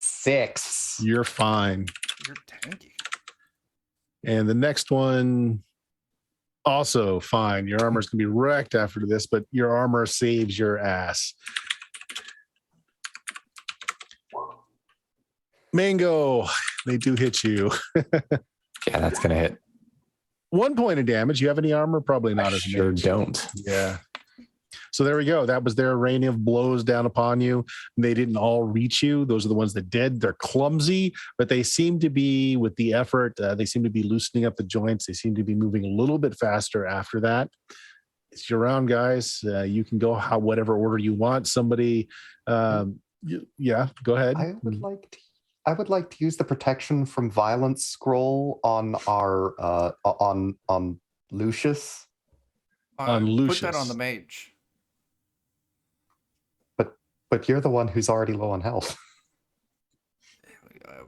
6. You're fine. You're tanky. And the next one, also fine. Your armor's going to be wrecked after this, but your armor saves your ass. Mango, they do hit you. Yeah, that's going to hit. 1 point of damage. You have any armor? Probably not as Sure much. don't. Yeah. So there we go. That was their rain of blows down upon you. They didn't all reach you. Those are the ones that did. They're clumsy, but they seem to be, with the effort, they seem to be loosening up the joints. They seem to be moving a little bit faster after that. It's your round, guys. You can go whatever order you want. Somebody, yeah, go ahead. I would like to use the protection from violence scroll on our on Lucius. On Lucius. Put that on the mage. But you're the one who's already low on health.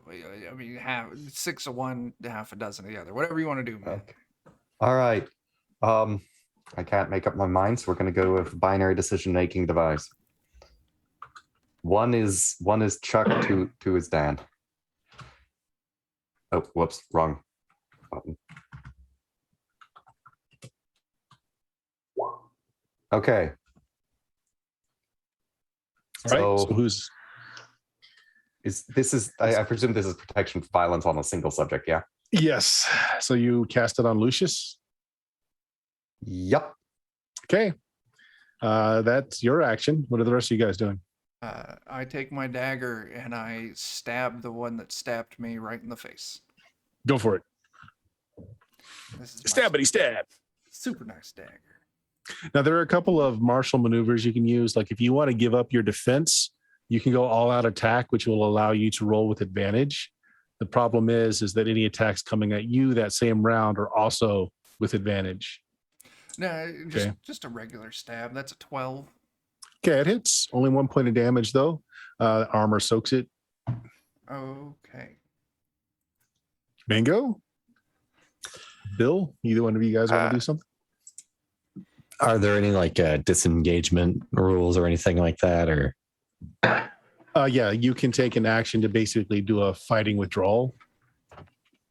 I mean, 6 of one, half a dozen of the other. Whatever you want to do, man. Okay. All right. I can't make up my mind, so we're going to go with binary decision-making device. One is Chuck, two is Dan. Oh, whoops, wrong button. Okay. All right. So who's I presume this is protection for violence on a single subject, yeah? Yes. So you cast it on Lucius? Yep. Okay. That's your action. What are the rest of you guys doing? I take my dagger and I stab the one that stabbed me right in the face. Go for it. This is Stabbity stab. super nice dagger. Now, there are a couple of martial maneuvers you can use. Like if you want to give up your defense, you can go all out attack, which will allow you to roll with advantage. The problem is that any attacks coming at you that same round are also with advantage. No, just a regular stab. That's a 12. Okay, it hits. Only 1 point of damage, though. Armor soaks it. Okay. Mango? Bill? Either one of you guys want to do something? Are there any like disengagement rules or anything like that? Or Yeah, you can take an action to basically do a fighting withdrawal.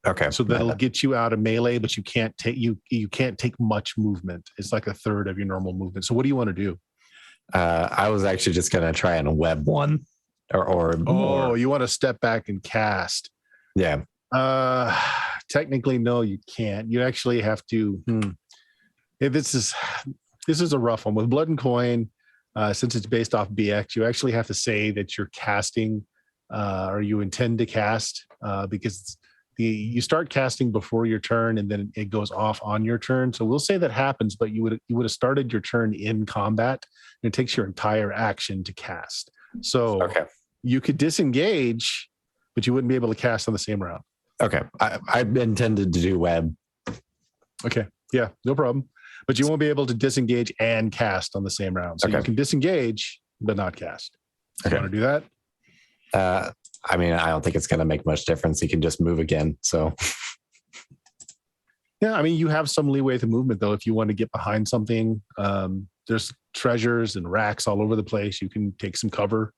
okay, So that'll get you out of melee, but you can't take much movement. It's like a third of your normal movement. So what do you want to do? I was actually just gonna try and web one, or Oh, you want to step back and cast? Yeah. Technically, no, you can't. You actually have to. If this is a rough one with Blood and Coin. Since it's based off BX, you actually have to say that you're casting, or you intend to cast, because you start casting before your turn, and then it goes off on your turn. So we'll say that happens, but you would have started your turn in combat, and it takes your entire action to cast. So Okay. you could disengage, but you wouldn't be able to cast on the same round. Okay. I intended to do web. Okay, yeah, no problem. But you won't be able to disengage and cast on the same round. So you can disengage, but not cast. You want to do that? I mean, I don't think it's going to make much difference. He can just move again. So, yeah, I mean, you have some leeway with the movement, though. If you want to get behind something, there's treasures and racks all over the place. You can take some cover.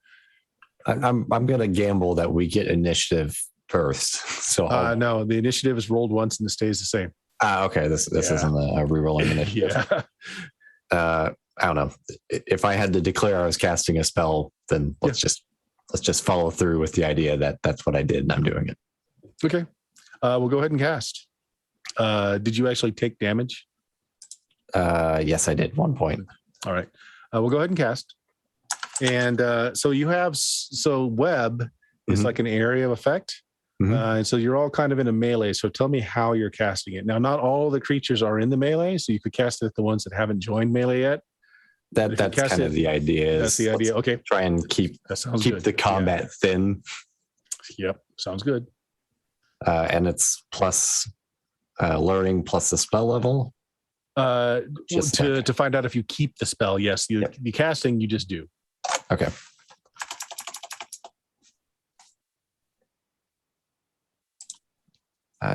I'm going to gamble that we get initiative first. So, no, the initiative is rolled once and it stays the same. Okay. This isn't a rerolling initiative. Yeah. I don't know. If I had to declare I was casting a spell, then let's just follow through with the idea that that's what I did and I'm doing it. Okay. We'll go ahead and cast. Did you actually take damage? Yes, I did 1 point. All right. We'll go ahead and cast. And so you have, web is like an area of effect. And so you're all kind of in a melee. So tell me how you're casting it. Now, not all the creatures are in the melee, so you could cast it at the ones that haven't joined melee yet. That's kind of the idea. That's the idea. Okay. Try and keep the combat thin. Yep. Sounds good. And it's plus learning plus the spell level. To find out if you keep the spell, yes. The casting, you just do. Okay.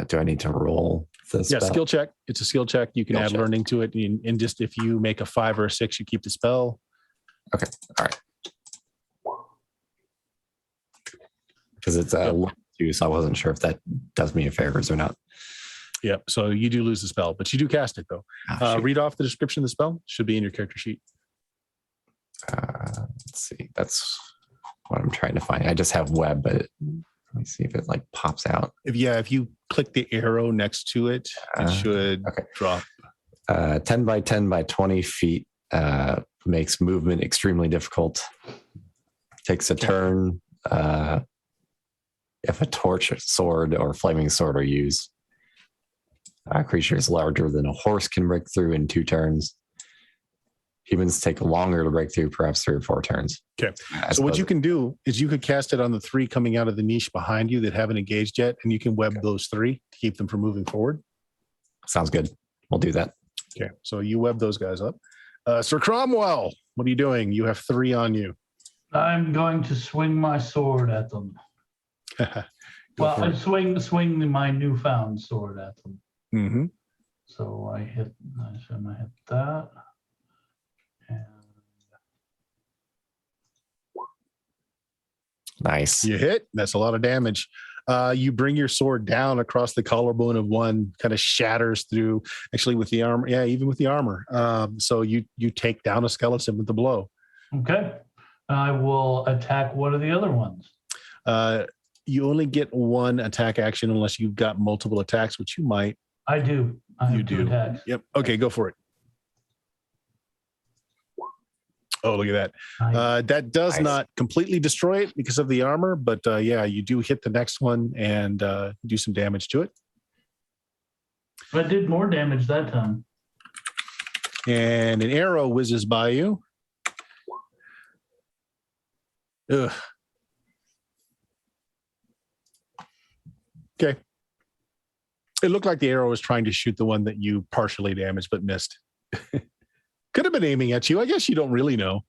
Do I need to roll the spell? Yeah, skill check. It's a skill check. You can add learning to it. And just if you make a 5 or a 6, you keep the spell. Okay. All right. Because it's a 2, so I wasn't sure if that does me a favors or not. Yep. So you do lose the spell, but you do cast it, though. Read off the description of the spell. Should be in your character sheet. Let's see. That's what I'm trying to find. I just have web, but let me see if it like pops out. If you click the arrow next to it, it should drop. 10 by 10 by 20 feet makes movement extremely difficult. Takes a turn if a torch, sword, or flaming sword are used. A creature is larger than a horse can break through in 2 turns. Humans take longer to break through, perhaps 3 or 4 turns. Okay. So what you can do is you could cast it on the 3 coming out of the niche behind you that haven't engaged yet, and you can web those 3 to keep them from moving forward. Sounds good. We'll do that. Okay. So you web those guys up. Sir Cromwell, what are you doing? You have 3 on you. I'm going to swing my sword at them. I swing my newfound sword at them. Mm-hmm. So I hit that. And Nice. You hit. That's a lot of damage. You bring your sword down across the collarbone of one, kind of shatters through. Actually, with the armor, yeah, even with the armor. So you take down a skeleton with the blow. okay. I will attack one of the other ones. You only get one attack action unless you've got multiple attacks, which you might. I do. I have two attacks. Yep. Okay, go for it. Oh, look at that. Nice. That does Nice. not completely destroy it because of the armor, but yeah, you do hit the next one and do some damage to it. I did more damage that time. And an arrow whizzes by you. Ugh. Okay. It looked like the arrow was trying to shoot the one that you partially damaged but missed. Could have been aiming at you. I guess you don't really know.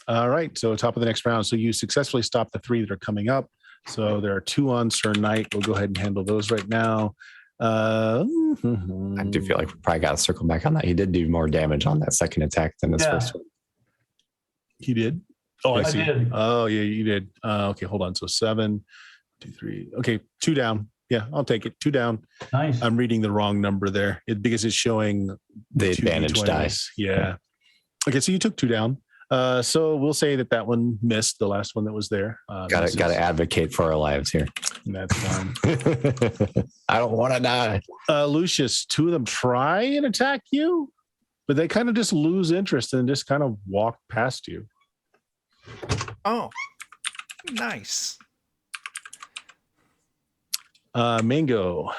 All right. So top of the next round. So you successfully stopped the 3 that are coming up. So there are 2 on Sir Knight. We'll go ahead and handle those right now. I do feel like we probably got to circle back on that. He did do more damage on that second attack than his first one. He did? Oh, I see. did. Oh, yeah, you did. Okay, hold on. So 7, 2, 3. Okay, 2 down. Yeah, I'll take it. 2 down. Nice. I'm reading the wrong number there because it's showing The 2 advantage D20s. dice. Yeah. Okay, so you took 2 down. So we'll say that one missed, the last one that was there. Got to advocate for our lives here. That's fine. I don't want to die. Lucius, 2 of them try and attack you, but they kind of just lose interest and just kind of walk past you. Oh, nice. Mango,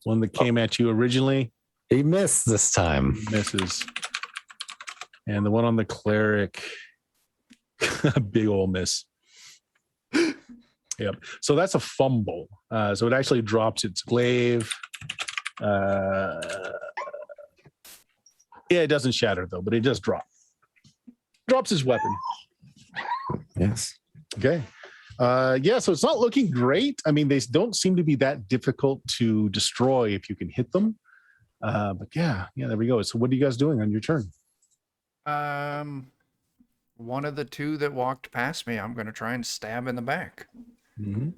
one that came at you originally, He missed this time. misses. And the one on the cleric, big old miss. Yep. So that's a fumble. So it actually drops its glaive. Yeah, it doesn't shatter though, but it does drop. Drops his weapon. Yes. Okay. Yeah, so it's not looking great. I mean, they don't seem to be that difficult to destroy if you can hit them. But yeah, there we go. So what are you guys doing on your turn? One of the 2 that walked past me, I'm going to try and stab in the back. Mm-hmm.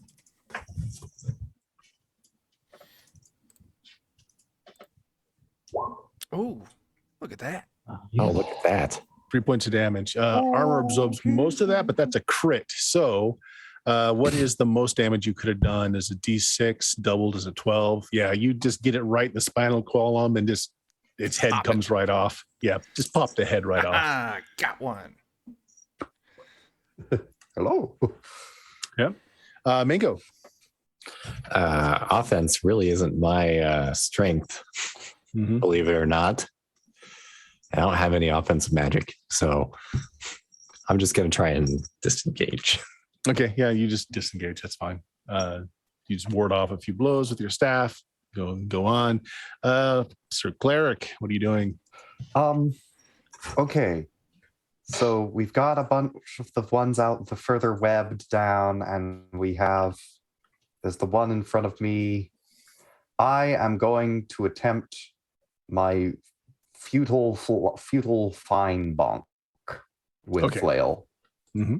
Oh, look at that. Oh, look at that. 3 points of damage. Armor absorbs most of that, but that's a crit. So what is the most damage you could have done? Is a D6 doubled as a 12? Yeah, you just get it right in the spinal column and just its head Pop comes right off. Yeah, just pop the head right off. Ah, got one. Hello. Mango. Offense really isn't my strength, Mm-hmm. believe it or not. I don't have any offensive magic, so I'm just going to try and disengage. Okay, yeah, you just disengage. That's fine. You just ward off a few blows with your staff. Go on. Sir Cleric, what are you doing? Okay. So we've got a bunch of the ones out the further webbed down, and there's the one in front of me. I am going to attempt my futile fine bonk with flail. Mm-hmm.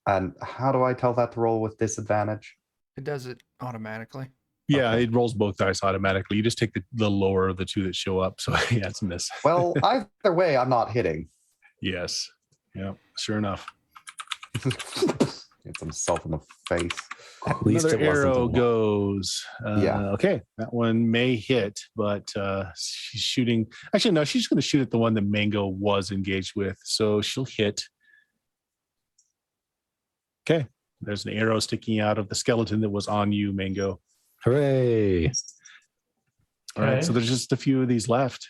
And how do I tell that to roll with disadvantage? It does it automatically. Yeah, Okay. it rolls both dice automatically. You just take the lower of the 2 that show up. So yeah, it's a miss. Well, either way, I'm not hitting. Yes. Yeah, sure enough. Hits himself in the face. At least Another it wasn't arrow a one. goes. Yeah. Okay, that one may hit, but she's shooting. Actually, no, she's going to shoot at the one that Mango was engaged with. So she'll hit. Okay, there's an arrow sticking out of the skeleton that was on you, Mango. Hooray. All right, Okay. so there's just a few of these left.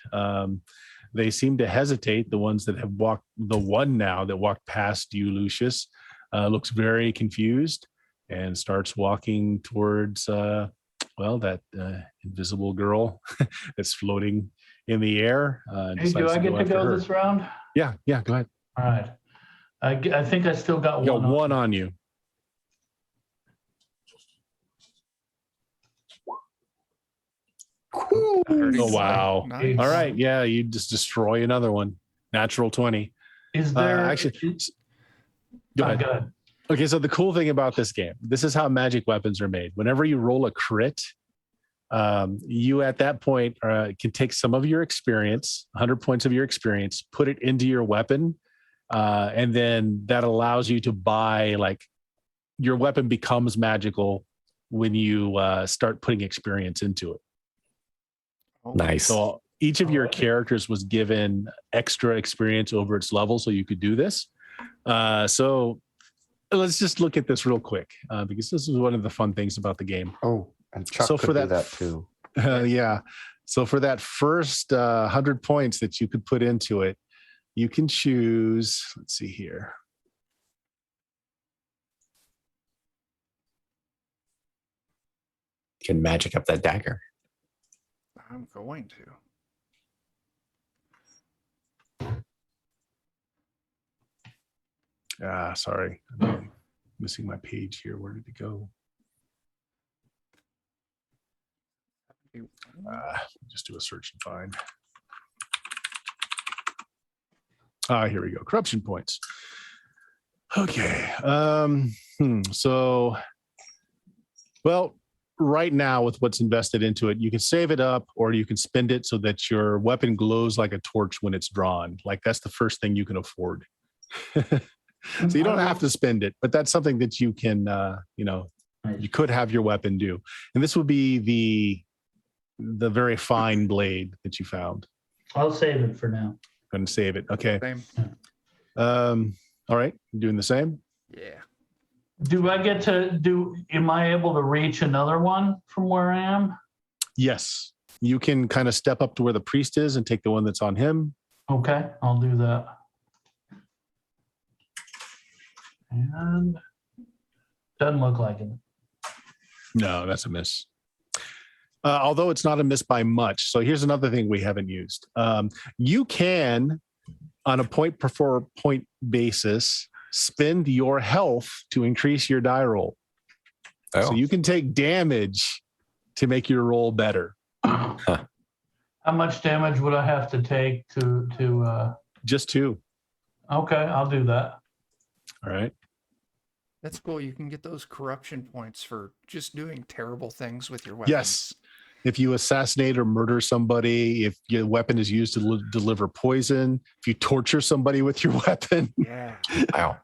They seem to hesitate. The ones that have walked, the one now that walked past you, Lucius, looks very confused and starts walking towards, that invisible girl that's floating in the air. Hey, do I get to go this round? Yeah, go ahead. All right. I think I still got You one. got one on you. Oh, wow. Nice. All right. Yeah, you just destroy another one. Natural 20. Is there Go ahead. Good. Okay, so the cool thing about this game, this is how magic weapons are made. Whenever you roll a crit, you at that point can take some of your experience, 100 points of your experience, put it into your weapon, and then that allows you to buy, like, your weapon becomes magical when you start putting experience into it. Nice. So each of your characters was given extra experience over its level so you could do this. So let's just look at this real quick because this is one of the fun things about the game. Oh, and Chuck So could for do that- that too. Yeah. So for that first 100 points that you could put into it, you can choose, let's see here. You can magic up that dagger. I'm going to. Sorry. I'm missing my page here. Where did it go? Just do a search and find. Here we go. Corruption points. Okay. So, well, right now with what's invested into it, you can save it up or you can spend it so that your weapon glows like a torch when it's drawn. Like, that's the first thing you can afford. So you don't have to spend it, but that's something that you can, you could have your weapon do. And this would be the very fine blade that you found. I'll save it for now. Going to save it. Okay. Same. All right. You doing the same? Yeah. Am I able to reach another one from where I am? Yes. You can kind of step up to where the priest is and take the one that's on him. Okay, I'll do that. And doesn't look like it. No, that's a miss. Although it's not a miss by much. So here's another thing we haven't used. You can, on a point per 4 point basis, spend your health to increase your die roll. Oh. So you can take damage to make your roll better. How much damage would I have to take to Just 2. Okay, I'll do that. All right. That's cool. You can get those corruption points for just doing terrible things with your weapons. Yes. If you assassinate or murder somebody, if your weapon is used to deliver poison, if you torture somebody with your weapon. Yeah. Wow.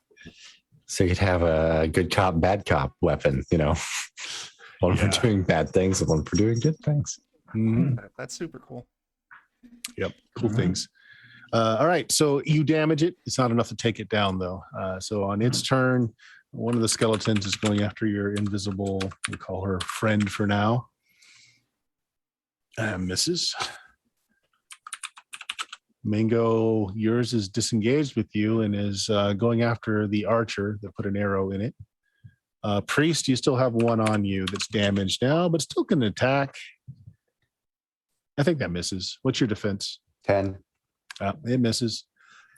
So you could have a good cop, bad cop weapon, one for doing bad things and one for doing good things. Mhm. That's super cool. Yep. Cool things. All right. So you damage it. It's not enough to take it down, though. So on its turn, one of the skeletons is going after your invisible, we call her friend for now. Misses. Mango, yours is disengaged with you and is going after the archer that put an arrow in it. Priest, you still have one on you that's damaged now, but still can attack. I think that misses. What's your defense? 10. It misses.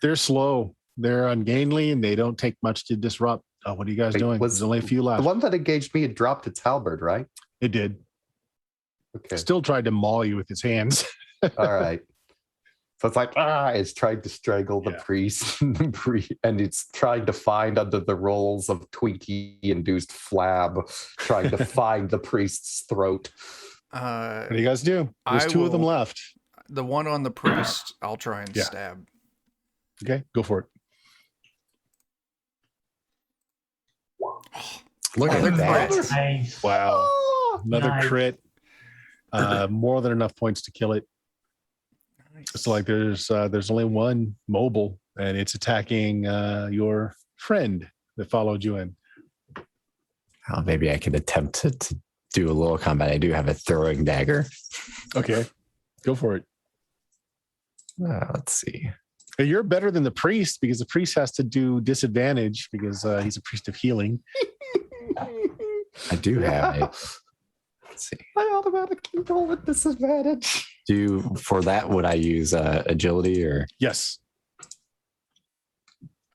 They're slow. They're ungainly, and they don't take much to disrupt. What are you guys doing? There's only a few left. The one that engaged me had dropped its halberd, right? It did. Okay. Still tried to maul you with its hands. All right. So it's like, it's trying to strangle the priest, and it's trying to find under the rolls of Twinkie-induced flab, trying to find the priest's throat. What do you guys do? There's I two of them will- left. The one on the priest, I'll try and stab. Okay, go for it. Look Another at that. crit. Nice. Wow. Another Nice. crit. More than enough points to kill it. Nice. It's like there's only one mobile, and it's attacking your friend that followed you in. Oh, maybe I could attempt to do a little combat. I do have a throwing dagger. Okay, go for it. Let's see. You're better than the priest because the priest has to do disadvantage because he's a priest of healing. I do have it. Let's see. I automatically roll with disadvantage. For that, would I use agility or? Yes.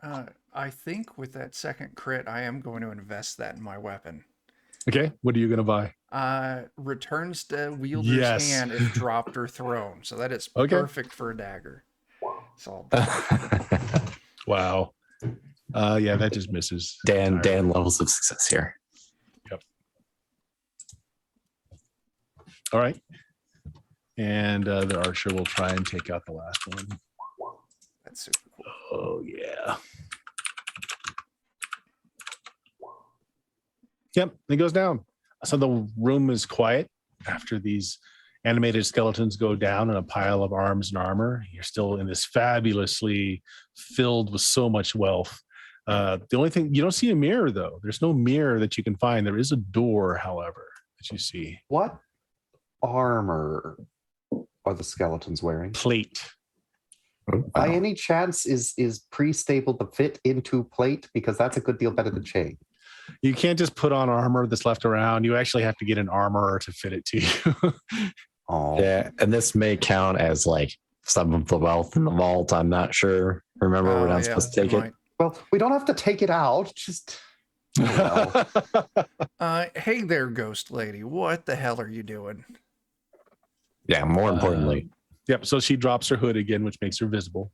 I think with that second crit, I am going to invest that in my weapon. Okay, what are you gonna buy? Returns to wielder's Yes. hand if dropped or thrown. So that is Okay. perfect for a dagger. So I'll Wow. Yeah, that just misses. Dan entirely. levels of success here. All right. And the archer will try and take out the last one. that's super cool. Oh, yeah. Yep, it goes down. So the room is quiet after these animated skeletons go down in a pile of arms and armor. You're still in this fabulously filled with so much wealth. The only thing, you don't see a mirror, though. There's no mirror that you can find. There is a door, however, that you see. What armor are the skeletons wearing? Plate. By any chance, is pre-stable to fit into plate? Because that's a good deal better than chain. You can't just put on armor that's left around. You actually have to get an armorer to fit it to you. Oh, Yeah, and this may count as like some of the wealth in the vault. I'm not sure. Remember, we're not supposed to take it. well, we don't have to take it out. Just Hey there, ghost lady. What the hell are you doing? Yeah, more importantly, Yep. So she drops her hood again, which makes her visible.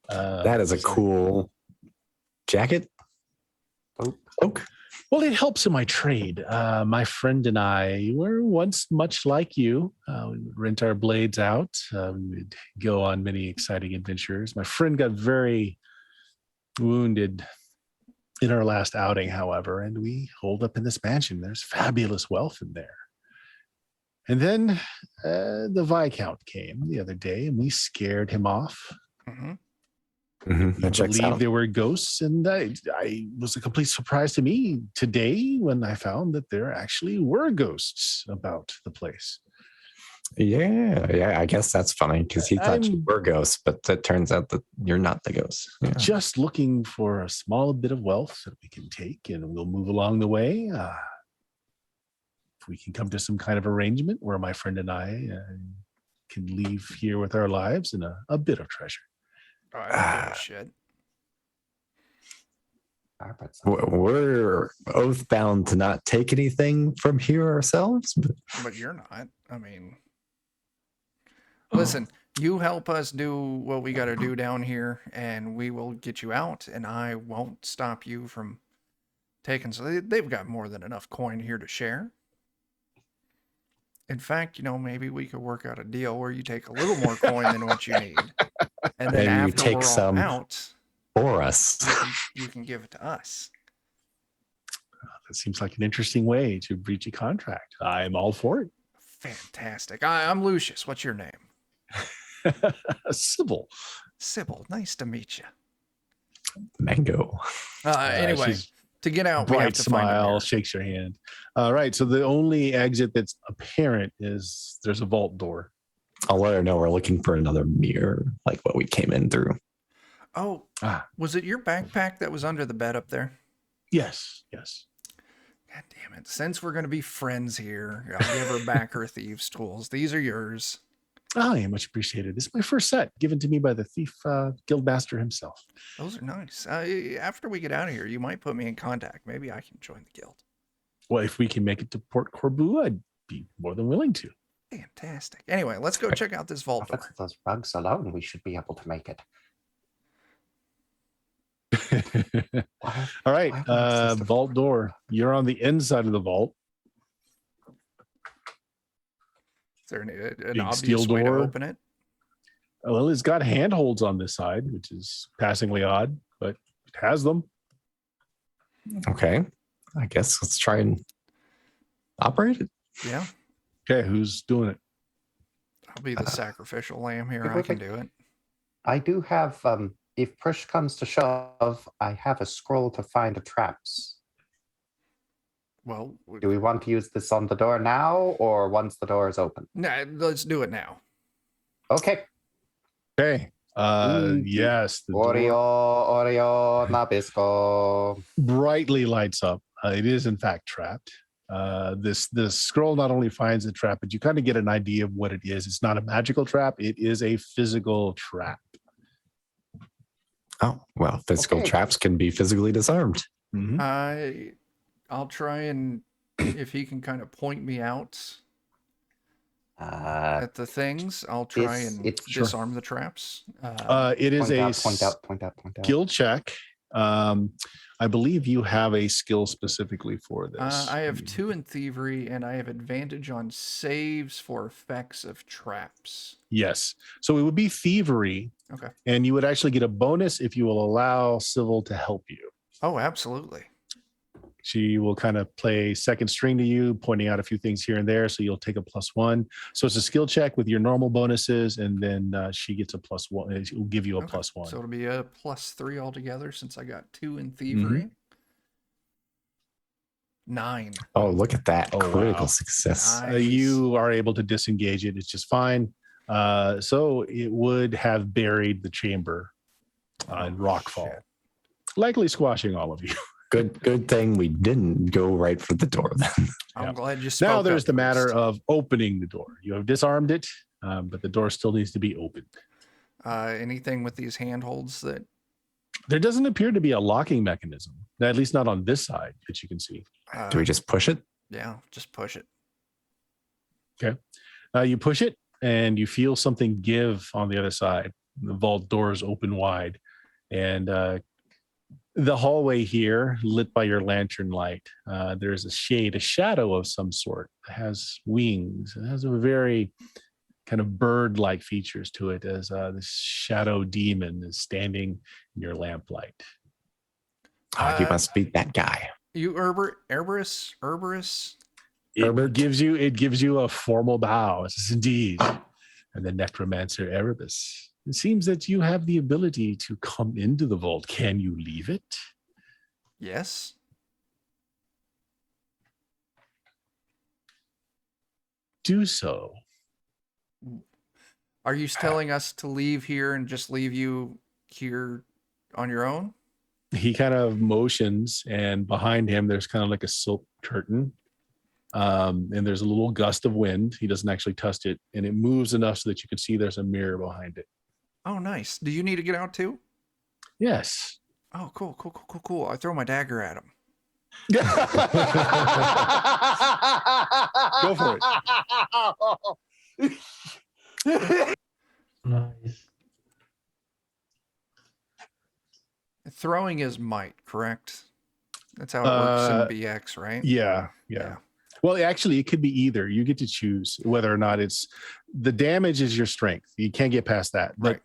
that is a cool jacket. Oak. Well, it helps in my trade. My friend and I were once much like you. We would rent our blades out. We would go on many exciting adventures. My friend got very wounded in our last outing, however, and we holed up in this mansion. There's fabulous wealth in there. And then the Viscount came the other day, and we scared him off. Mm-hmm. That I checks believe out. there were ghosts, and I was a complete surprise to me today when I found that there actually were ghosts about the place. Yeah. I guess that's funny because he thought you I'm- were ghosts, but it turns out that you're not the ghost. Yeah. Just looking for a small bit of wealth that we can take, and we'll move along the way. If we can come to some kind of arrangement where my friend and I can leave here with our lives and a bit of treasure. Oh, I don't give a shit. We're oath bound to not take anything from here ourselves. But you're not. I mean, listen, you help us do what we got to do down here, and we will get you out, and I won't stop you from taking. So they've got more than enough coin here to share. In fact, maybe we could work out a deal where you take a little more coin than what you need. And then And you after take we're all some out, for us. you can give it to us. That seems like an interesting way to breach a contract. I'm all for it. Fantastic. I'm Lucius. What's your name? Sybil. Sybil. Nice to meet you. Mango. Anyway, she's to get out, we have bright to find a smile, mirror. shakes your hand. All right. So the only exit that's apparent is there's a vault door. I'll let her know we're looking for another mirror, like what we came in through. Oh, was it your backpack that was under the bed up there? Yes. God damn it. Since we're going to be friends here, I'll give her back her thieves' tools. These are yours. Oh, yeah, much appreciated. This is my first set given to me by the thief guildmaster himself. Those are nice. After we get out of here, you might put me in contact. Maybe I can join the guild. Well, if we can make it to Port Corbu, I'd be more than willing to. Fantastic. Anyway, let's go check out this vault door. with those rugs alone, we should be able to make it. All right. Why was this Vault door. You're on the inside of the vault. Is there an Big obvious steel way to door. open it? Well, it's got handholds on this side, which is passingly odd, but it has them. Okay. I guess let's try and operate it. Yeah. Okay, who's doing it? I'll be the sacrificial lamb here. wait, I can wait. do it. I do have, if push comes to shove, I have a scroll to find the traps. Well, Do we want to use this on the door now or once the door is open? nah, let's do it now. Okay. Okay. Yes. The door Oreo, Nabisco. brightly lights up. It is in fact trapped. This scroll not only finds the trap, but you kind of get an idea of what it is. It's not a magical trap. It is a physical trap. Oh, well, physical Okay. traps can be physically disarmed. Mhm. I'll try and if he can kind of point me out Uh, at the things, I'll try It's- and it's- Sure. disarm the traps. It is point out. skill check. I believe you have a skill specifically for this. I have 2 in thievery, and I have advantage on saves for effects of traps. Yes. So it would be thievery. Okay. And you would actually get a bonus if you will allow Civil to help you. Oh, absolutely. She will kind of play second string to you, pointing out a few things here and there. So you'll take a +1. So it's a skill check with your normal bonuses, and then she gets a +1. She'll give you a Okay. +1. So it'll be a +3 altogether since I got 2 in Mm-hmm. thievery. 9. Oh, look at that. Oh, Critical wow. success. Nice. You are able to disengage it. It's just fine. So it would have buried the chamber in rockfall, shit. likely squashing all of you. Good thing we didn't go right for the door then. I'm Yeah. glad you spoke Now there's up the matter first. of opening the door. You have disarmed it, but the door still needs to be opened. Anything with these handholds that There doesn't appear to be a locking mechanism, at least not on this side that you can see. Do we just push it? Yeah, just push it. You push it and you feel something give on the other side. The vault doors open wide, and the hallway here, lit by your lantern light, there's a shadow of some sort. It has wings. It has a very kind of bird-like features to it, as this shadow demon is standing in your lamplight. Oh, you must be that guy. You Erebus? It gives you a formal bow. It says, indeed. And the necromancer Erebus. It seems that you have the ability to come into the vault. Can you leave it? Yes. Do so. Are you telling us to leave here and just leave you here on your own? He kind of motions, and behind him there's kind of like a silk curtain. And there's a little gust of wind. He doesn't actually touch it, and it moves enough so that you can see there's a mirror behind it. Oh, nice. Do you need to get out too? Yes. Oh, cool. I throw my dagger at him. Go for it. Nice. Throwing is might, correct? That's how it works in BX, right? Yeah. Well, actually, it could be either. You get to choose whether or not it's the damage is your strength. You can't get past that. Right.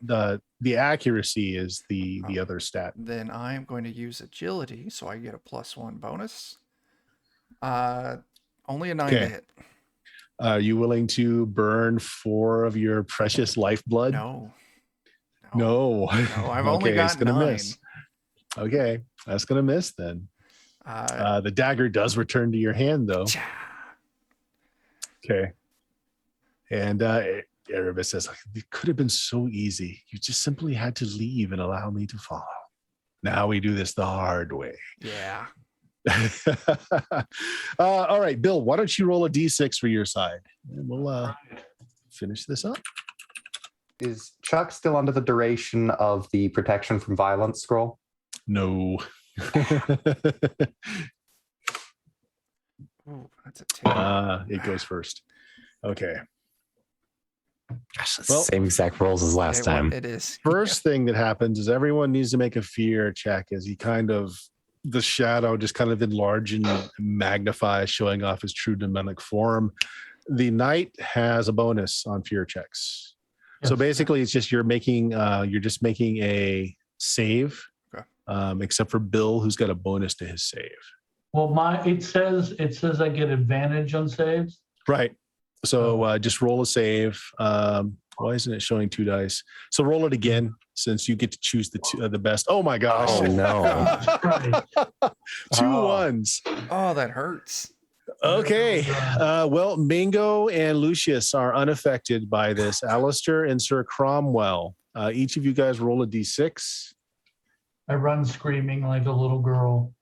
The accuracy is the other stat. Then I am going to use agility, so I get a +1 bonus. Only a 9 to Okay. hit. Are you willing to burn 4 of your precious lifeblood? No. No. I've only it's got gonna 9. miss. Okay, that's gonna miss then. Uh, The dagger does return to your hand, though. cha. Okay. And Erebus says, it could have been so easy. You just simply had to leave and allow me to follow. Now we do this the hard way. Yeah. All right, Bill, why don't you roll a d6 for your side? And we'll finish this up. Is Chuck still under the duration of the protection from violence scroll? No. Ooh, that's a 10. It goes first. Okay. Gosh, that's Well, the same exact rolls as last time. It is. First thing that happens is everyone needs to make a fear check as he the shadow just kind of enlarges and magnifies, showing off his true demonic form. The knight has a bonus on fear checks. So Yes. basically it's just you're just making a save, Okay. Except for Bill, who's got a bonus to his save. Well, it says I get advantage on saves. Right. So just roll a save. Why isn't it showing 2 dice? So roll it again, since you get to choose the best. Oh my gosh. Oh, no. Right. 2 Oh. ones. Oh, that hurts. Okay. Well, Mingo and Lucius are unaffected by this. Alistair and Sir Cromwell. Each of you guys roll a d6. I run screaming like a little girl.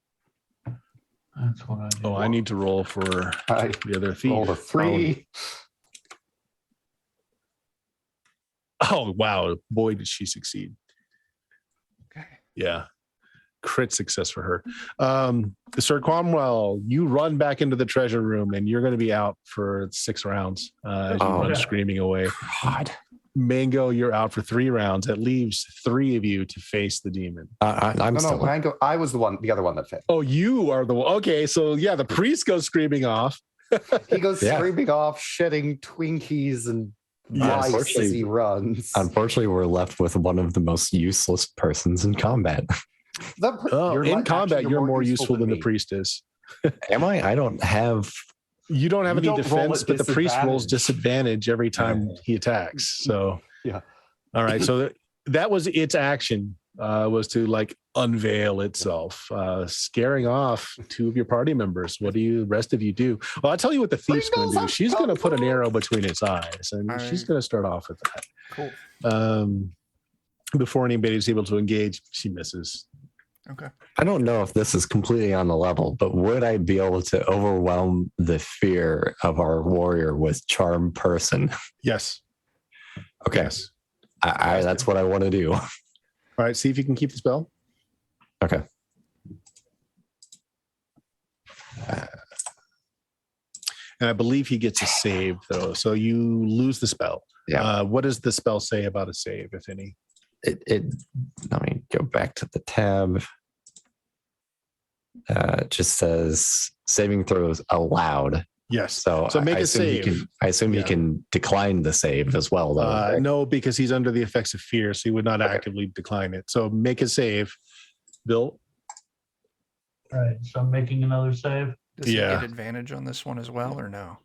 That's what I do. Oh, I need to roll for I the other thief. rolled a 3. Oh, wow. Boy, did she succeed. Okay. Yeah. crit success for her. Sir Cromwell, you run back into the treasure room, and you're going to be out for 6 rounds as you run yeah. screaming away. God. Mango, you're out for 3 rounds. That leaves 3 of you to face the demon. I'm No, still. Mango. I was the other one that fit. Oh, you are the one. Okay, so yeah, the priest goes screaming off. He goes Yeah. screaming off, shedding Twinkies and Yes. mice as he runs. Unfortunately, we're left with one of the most useless persons in combat. In combat, you're more useful than the priest is. Am I? I don't have. You don't have You any don't roll defense, at but the priest rolls disadvantage. disadvantage every time he attacks. So, Yeah. All right. So that was its action, was to like unveil itself, scaring off 2 of your party members. What do you rest of you do? Well, I'll tell you what the thief's going to do. She's going to put an arrow between its eyes, and she's going to start off with that. Cool. Before anybody's able to engage, she misses. Okay. I don't know if this is completely on the level, but would I be able to overwhelm the fear of our warrior with charm person? Yes. Okay. Yes. I that's what I want to do. All right. See if you can keep the spell. Okay. And I believe he gets a save, though. So you lose the spell. Yeah. What does the spell say about a save, if any? It let me go back to the tab. It just says saving throws allowed. Yes. So make I a assume save. I assume he can decline the save as well, though. right? No, because he's under the effects of fear, so he would not actively decline it. So make a save, Bill. All right, so I'm making another save. Does he Yeah. get advantage on this one as well, or no?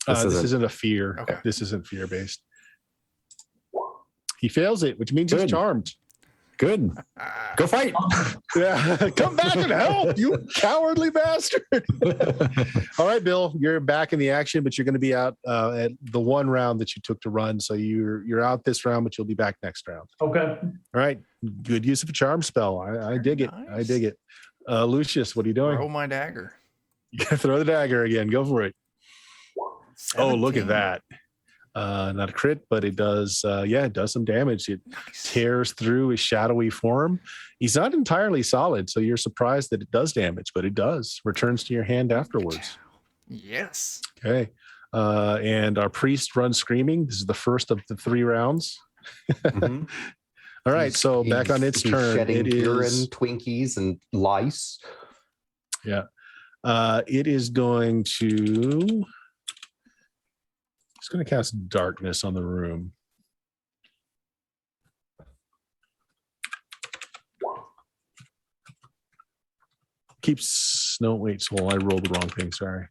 This isn't a fear. Okay. This isn't fear based. He fails it, which means he's Good. charmed. Good. Go fight. Yeah, come back and help, you cowardly bastard. All right, Bill, you're back in the action, but you're going to be out at the 1 round that you took to run. So you're out this round, but you'll be back next round. Okay. All right, good use of a charm spell. I dig it. I dig it. Lucius, what are you doing? Throw my dagger. Throw the dagger again. Go for it. Oh, look at 17. that. Not a crit, but it does. It does some damage. It Nice. tears through his shadowy form. He's not entirely solid, so you're surprised that it does damage, but it does. Returns to your hand afterwards. Yes. Okay. And our priest runs screaming. This is the first of the 3 rounds. Mhm. All right. So back on its He's turn. shedding It urine, is. Twinkies, and lice. Yeah. It is going to. It's going to cast darkness on the room. Keeps. No, wait. So I rolled the wrong thing. Sorry.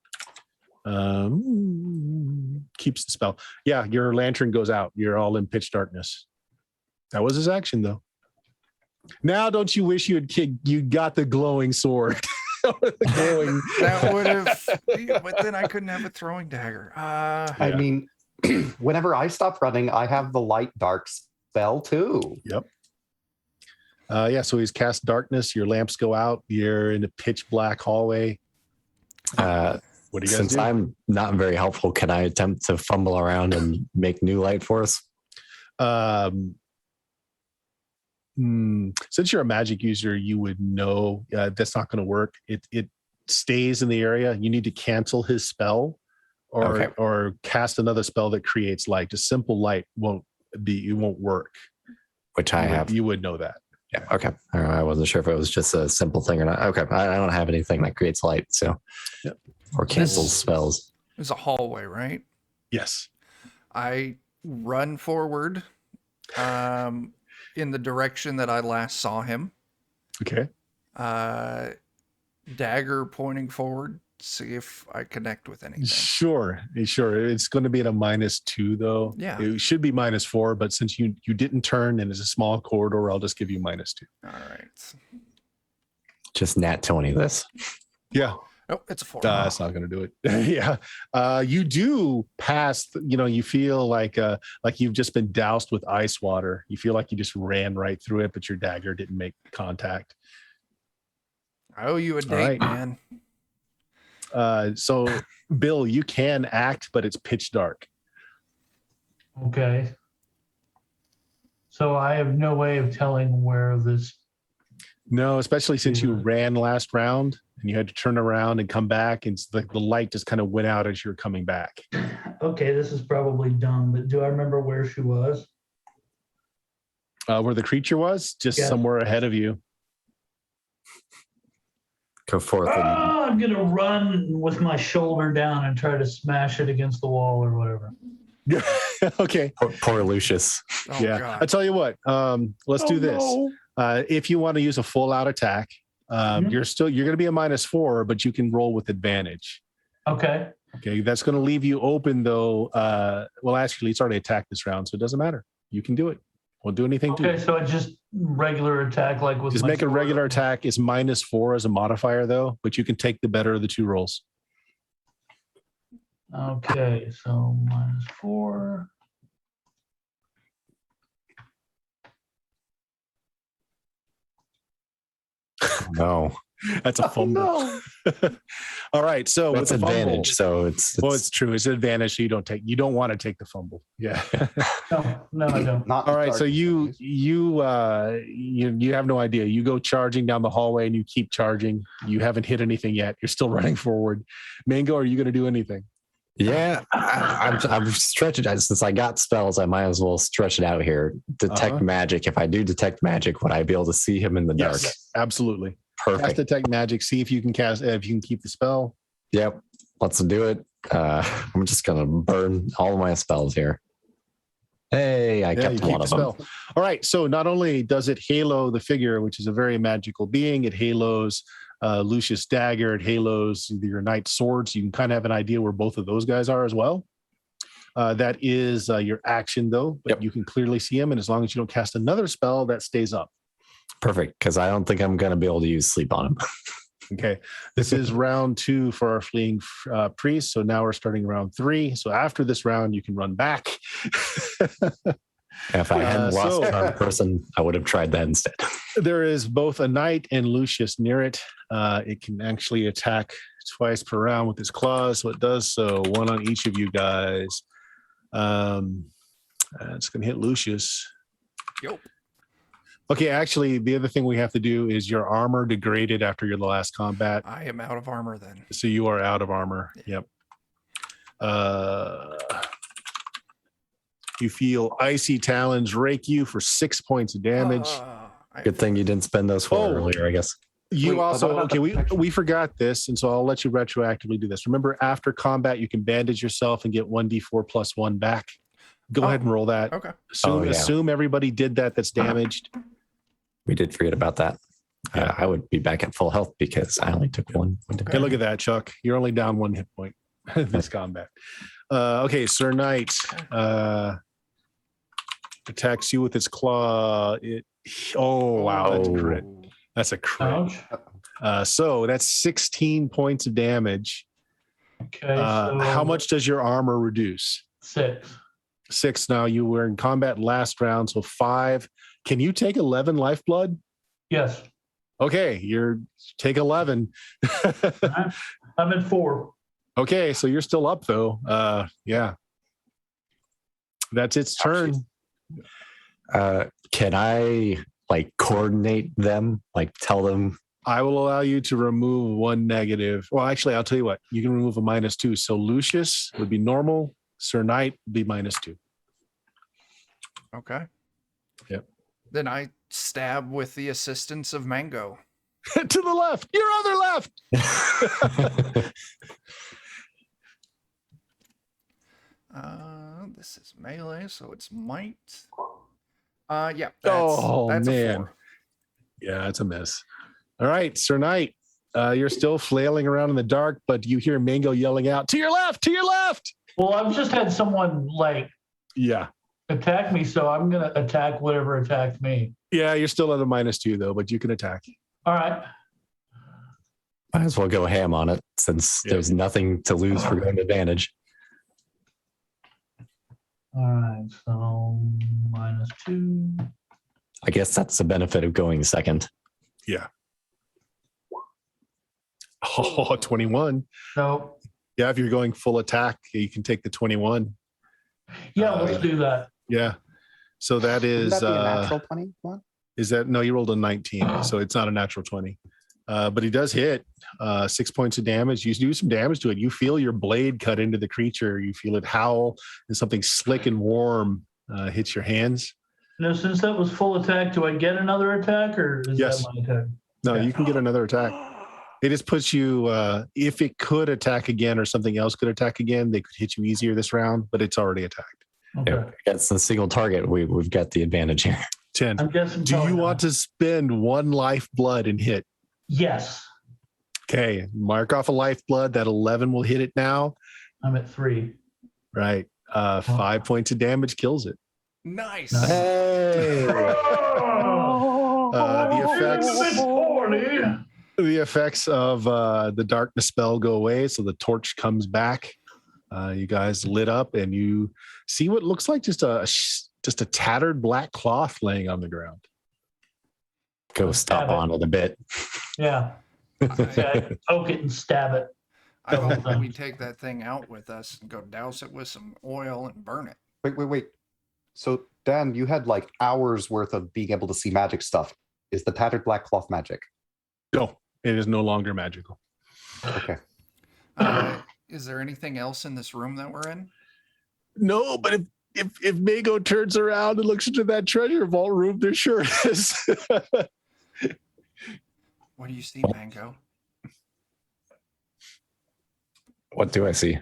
Keeps the spell. Yeah, your lantern goes out. You're all in pitch darkness. That was his action, though. Now, don't you wish you got the glowing sword? The glowing. That would have, but then I couldn't have a throwing dagger. I mean, whenever I stop running, I have the light dark spell too. Yep. So he's cast darkness. Your lamps go out. You're in a pitch black hallway. What do you guys Since do? I'm not very helpful, can I attempt to fumble around and make new light for us? Since you're a magic user, you would know that's not going to work. It stays in the area. You need to cancel his spell, or cast another spell that creates light. Just simple light won't work. Which I have. You would know that. Yeah. Okay. I wasn't sure if it was just a simple thing or not. Okay. I don't have anything that creates light, so Yep. or cancels spells. It's a hallway, right? Yes. I run forward in the direction that I last saw him. Okay. Dagger pointing forward. See if I connect with anything. Sure. It's going to be at a -2 though. Yeah. It should be -4, but since you didn't turn and it's a small corridor, I'll just give you -2. All right. Just nat 20 this. Yeah. Oh, it's a 4. That's not going to do it. Yeah. You do pass, you feel like you've just been doused with ice water. You feel like you just ran right through it, but your dagger didn't make contact. I owe you a date, right. man. So Bill, you can act, but it's pitch dark. Okay. So I have no way of telling where this No, especially since you Yeah. ran last round and you had to turn around and come back, and it's like the light just kind of went out as you were coming back. Okay, this is probably dumb, but do I remember where she was? Where the creature was, just Yeah. somewhere ahead of you. Go forth. And, I'm gonna run with my shoulder down and try to smash it against the wall or whatever. Okay. poor Lucius. Oh Yeah. God. I'll tell you what. Let's do this. No. If you want to use a full out attack, Mhm. you're going to be a -4, but you can roll with advantage. Okay. Okay, that's going to leave you open though. Well, actually, it's already attacked this round, so it doesn't matter. You can do it. Won't do anything to Okay, it. so it's just regular attack, like with Just my make a sword. regular attack. Is -4 as a modifier though, but you can take the better of the two rolls. Okay, so -4. No, That's a fumble. no. All right, so that's with the fumble, advantage. So it's well, it's true. It's an advantage. So you don't want to take the fumble. Yeah. No, I don't. Not All right, so dark you days. you have no idea. You go charging down the hallway and you keep charging. You haven't hit anything yet. You're still running forward. Mango, are you going to do anything? yeah. I'm stretching it since I got spells. I might as well stretch it out here. Detect magic. If I do detect magic, would I be able to see him in the dark? Yes, absolutely. Cast Perfect. detect magic. See if you can keep the spell. Yep. Let's do it. I'm just gonna burn all of my spells here. Hey, I Yeah, you kept keep one the of them. spell. All right. So not only does it halo the figure, which is a very magical being, it halos Lucius dagger, it halos your knight sword. So you can kind of have an idea where both of those guys are as well. That is your action though, but Yep. you can clearly see him, and as long as you don't cast another spell, that stays up. Perfect, because I don't think I'm gonna be able to use sleep on him. Okay, this is round 2 for our fleeing priest. So now we're starting round 3. So after this round, you can run back. If I hadn't lost so- one person, I would have tried that instead. There is both a knight and Lucius near it. It can actually attack twice per round with its claws. So it does so, one on each of you guys. It's going to hit Lucius. Yo. Okay, actually, the other thing we have to do is your armor degraded after your last combat. I am out of armor then. So you are out of armor. Yep. You feel icy talons rake you for 6 points of damage. Good thing you didn't spend those 4 Oh. earlier, I guess. You Wait, also, what about okay, the we protection? forgot this, and so I'll let you retroactively do this. Remember, after combat, you can bandage yourself and get 1d4 plus 1 back. Go Oh. ahead and roll that. Okay. Oh, yeah. Assume everybody did that that's damaged. We did forget about that. Yeah. I would be back at full health because I only took one. Hey, look at that, Chuck. You're only down 1 hit point this combat. Okay, Sir Knight attacks you with its claw. Wow, that's a crit. That's a crit. Ouch. So that's 16 points of damage. Okay. How much does your armor reduce? 6. 6 now. You were in combat last round, so 5. Can you take 11 lifeblood? Yes. Okay, take 11. I'm at 4. Okay, so you're still up though. Yeah. That's its turn. Can I coordinate them? Tell them? I will allow you to remove 1 negative. Well, actually, I'll tell you what. You can remove a -2. So Lucius would be normal. Sir Knight would be -2. Okay. Yep. Then I stab with the assistance of Mango. To the left. Your other left. This is melee, so it's might. Yeah. That's, Oh, that's man. a 4. Yeah, it's a miss. All right, Sir Knight. You're still flailing around in the dark, but you hear Mango yelling out, "To your left! To your left!" Well, I've just had someone Yeah. attack me, so I'm gonna attack whatever attacked me. Yeah, you're still at a -2 though, but you can attack. All right. Might as well go ham on it since there's nothing to lose for going to advantage. All right. So -2. I guess that's the benefit of going second. Yeah. Oh, 21. No. Yeah, if you're going full attack, you can take the 21. Yeah, let's do that. Yeah. So that Wouldn't is that be a natural 21? Is that no? You rolled a 19, so it's not a natural 20. But he does hit 6 points of damage. You do some damage to it. You feel your blade cut into the creature. You feel it howl, and something slick and warm hits your hands. Now, since that was full attack, do I get another attack, or is Yes. that my attack? No, Okay. you can get another attack. It just puts you, if it could attack again or something else could attack again, they could hit you easier this round, but it's already attacked. Okay. Yeah, against the single target, we've got the advantage here. 10. I'm guessing. Do probably you not. want to spend 1 lifeblood and hit? Yes. Okay, mark off a lifeblood. That 11 will hit it now. I'm at 3. Right. 5 points of damage kills it. Nice. Hey! The effects of the darkness spell go away, so the torch comes back. You guys lit up, and you see what looks like just a tattered black cloth laying on the ground. Go stomp on it a bit. Yeah. Okay. Poke it and stab it. I hope that we take that thing out with us and go douse it with some oil and burn it. Wait. So, Dan, you had like hours worth of being able to see magic stuff. Is the tattered black cloth magic? No, it is no longer magical. Okay. Is there anything else in this room that we're in? No, but if Mago turns around and looks into that treasure vault room, there sure is. What do you see, Mango? What do I see?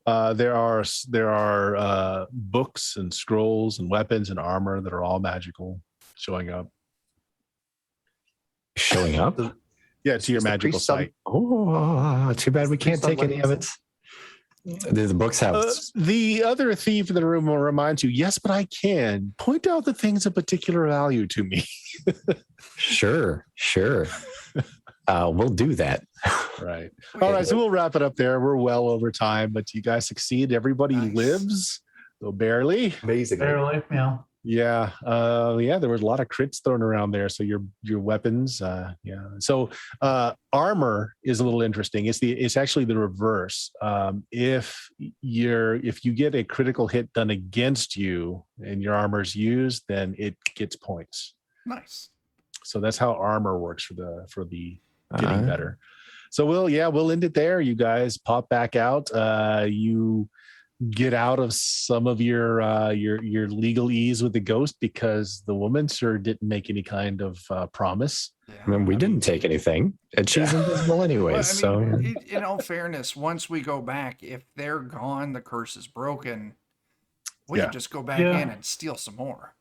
There are books and scrolls and weapons and armor that are all magical showing up. Showing up? Yeah, to your Is the magical priest done? site. Oh, too bad we can't Priest take done any of it. Do the books have? The other thief in the room will remind you, yes, but I can point out the things of particular value to me. Sure. We'll do that. Right. All right, so we'll wrap it up there. We're well over time, but you guys succeed. Everybody Nice. lives, though barely. Amazing. Barely. Yeah. Yeah. There was a lot of crits thrown around there. So your weapons, yeah. So armor is a little interesting. It's actually the reverse. If you get a critical hit done against you and your armor's used, then it gets points. Nice. So that's how armor works for the getting better. So we'll end it there. You guys pop back out. You get out of some of your legalese with the ghost because the woman sure didn't make any kind of promise. Yeah. I mean, we didn't take anything, and she's invisible anyways. Well, I mean, in all fairness, once we go back, if they're gone, the curse is broken. We can just go back in and steal some more.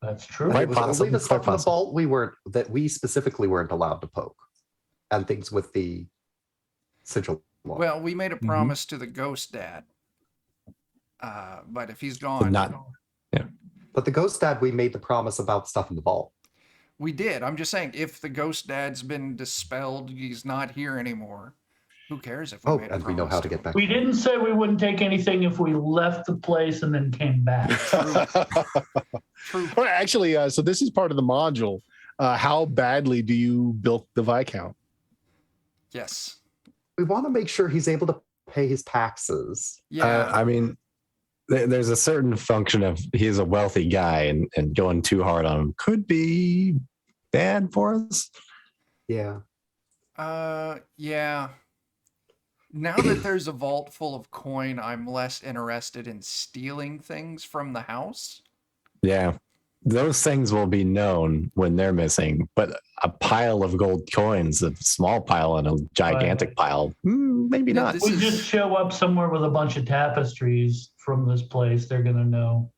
That's true. Quite It was only possible, the stuff quite in the vault we specifically weren't allowed to poke, and things with the sigil. Well, we made a promise to the ghost dad. But if he's gone, But the ghost dad, we made the promise about stuff in the vault. we did. I'm just saying, if the ghost dad's been dispelled, he's not here anymore. Who cares if we made a and we know promise how to get back. We didn't say we wouldn't take anything if we left the place and then came back. True. Well, actually, so this is part of the module. How badly do you bilk the Viscount? Yes. We want to make sure he's able to pay his taxes. Yeah. I mean, there's a certain function of he's a wealthy guy, and going too hard on him could be bad for us. Yeah. Yeah. Now that there's a vault full of coin, I'm less interested in stealing things from the house. Yeah. Those things will be known when they're missing, but a pile of gold coins, a small pile and a gigantic pile, maybe Yeah, not. this We is- just show up somewhere with a bunch of tapestries from this place. They're going to know,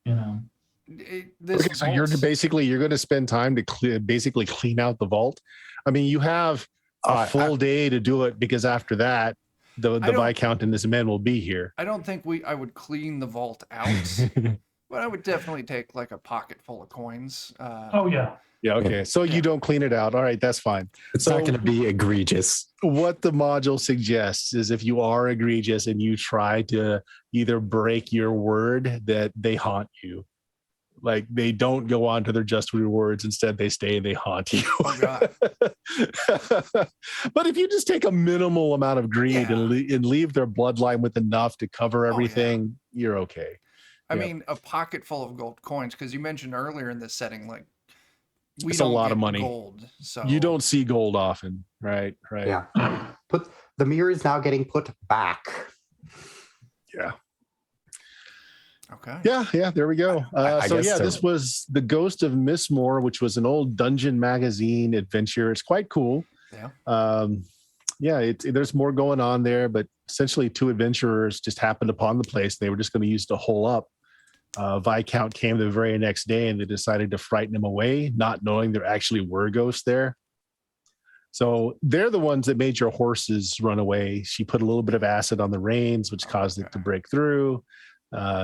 This Okay, so you're vault's- going to spend time to basically clean out the vault. I mean, you have a full day to do it because after that, the don't- Viscount and this man will be here. I don't think I would clean the vault out, but I would definitely take like a pocket full of coins. Oh, yeah. Yeah, okay. So Yeah. you don't clean it out. All right, that's fine. It's So- not going to be egregious. What the module suggests is if you are egregious and you try to either break your word, that they haunt you. Like they don't go on to their just rewards. Instead, they stay and they haunt you. Oh God. But if you just take a minimal amount of greed Yeah. and leave their bloodline with enough to cover Oh, yeah. everything, you're okay. I Yep. mean, a pocket full of gold coins, because you mentioned earlier in this setting, like, we It's a don't lot get of money. gold. So You don't see gold often, right? Right. Yeah. The mirror is now getting put back. Yeah. Okay. Yeah. There we go. I So guess yeah, so. this was the Ghost of Mistmoor, which was an old dungeon magazine adventure. It's quite cool. Yeah. There's more going on there, but essentially 2 adventurers just happened upon the place. They were just going to use to hole up. Viscount came the very next day and they decided to frighten him away, not knowing there actually were ghosts there. So they're the ones that made your horses run away. She put a little bit of acid on the reins, which caused it to break through.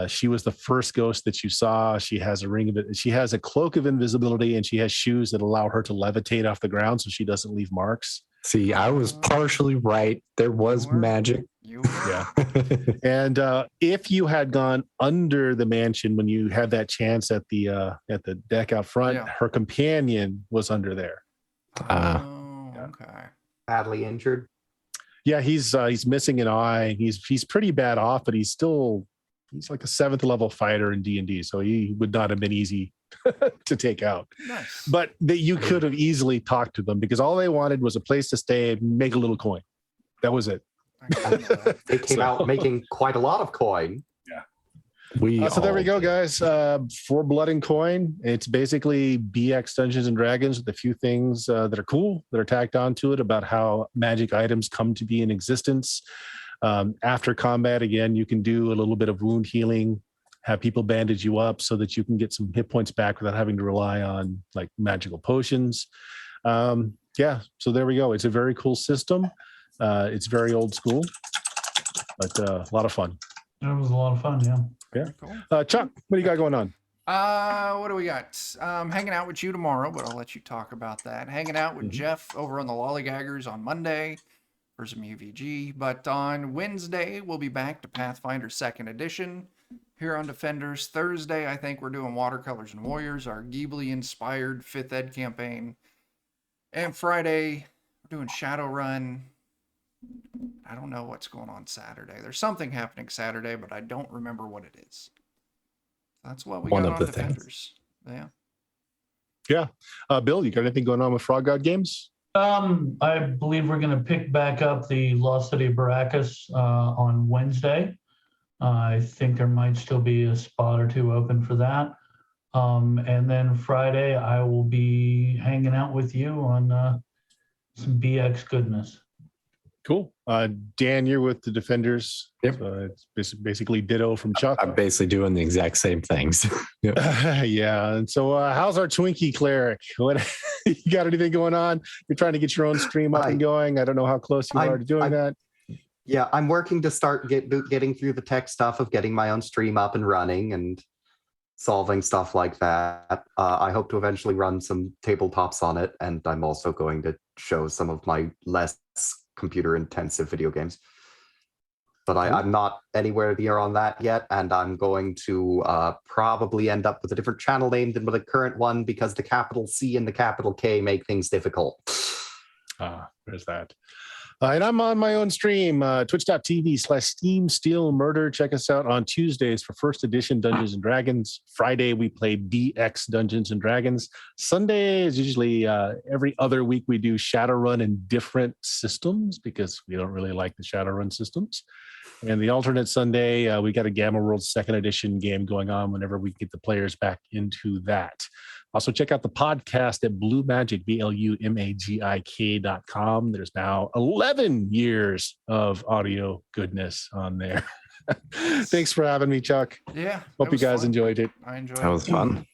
She was the first ghost that you saw. She has she has a cloak of invisibility, and she has shoes that allow her to levitate off the ground so she doesn't leave marks. See, I was partially right. There was You were. magic. You were. Yeah. And if you had gone under the mansion when you had that chance at the deck out front, Yeah. her companion was under there. Okay. Badly injured. Yeah, he's missing an eye. He's pretty bad off, but he's like a 7th level fighter in D&D, so he would not have been easy to take out. Nice. But that you could have easily talked to them because all they wanted was a place to stay and make a little coin. That was it. I can handle that. They came out making quite a lot of coin. So there we go, guys. For Blood and Coin, it's basically BX Dungeons and Dragons with a few things that are cool that are tacked onto it about how magic items come to be in existence. After combat, again, you can do a little bit of wound healing, have people bandage you up so that you can get some hit points back without having to rely on like magical potions. So there we go. It's a very cool system. It's very old school, but a lot of fun. It was a lot of fun, yeah. Yeah. Cool. Chuck, what do you got going on? What do we got? Hanging out with you tomorrow, but I'll let you talk about that. Hanging out with Jeff over on the Lollygaggers on Monday for some UVG. But on Wednesday, we'll be back to Pathfinder 2nd Edition here on Defenders. Thursday, I think we're doing Watercolors and Warriors, our Ghibli-inspired 5th Ed campaign. And Friday, we're doing Shadowrun. I don't know what's going on Saturday. There's something happening Saturday, but I don't remember what it is. That's what we One got of on the things. Defenders. Yeah. Yeah. Bill, you got anything going on with Frog God Games? I believe we're going to pick back up the Lost City of Baracus on Wednesday. I think there might still be a spot or 2 open for that. And then Friday, I will be hanging out with you on some BX goodness. Cool. Dan, you're with the Defenders. Yep. So it's basically ditto from Chuck. I'm basically doing the exact same things. Yep. Yeah. And so how's our Twinkie cleric? What you got anything going on? You're trying to get your own stream up and going. I don't know how close you are to doing that. Yeah, I'm working to start getting through the tech stuff of getting my own stream up and running and solving stuff like that. I hope to eventually run some tabletops on it, and I'm also going to show some of my less computer-intensive video games. But I'm not anywhere near on that yet, and I'm going to probably end up with a different channel name than the current one because the capital C and the capital K make things difficult. There's that. And I'm on my own stream, twitch.tv/SteamSteelMurder. Check us out on Tuesdays for 1st edition Dungeons and Dragons. Friday, we play BX Dungeons and Dragons. Sunday is usually every other week we do Shadowrun in different systems because we don't really like the Shadowrun systems. And the alternate Sunday, we got a Gamma World 2nd edition game going on whenever we get the players back into that. Also, check out the podcast at Blue Magic, BLUMAGIK.com. There's now 11 years of audio goodness on there. Thanks for having me, Chuck. Yeah. Hope you guys enjoyed it. I enjoyed it. That was fun.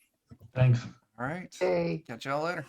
Thanks. All right. Hey. Catch y'all later.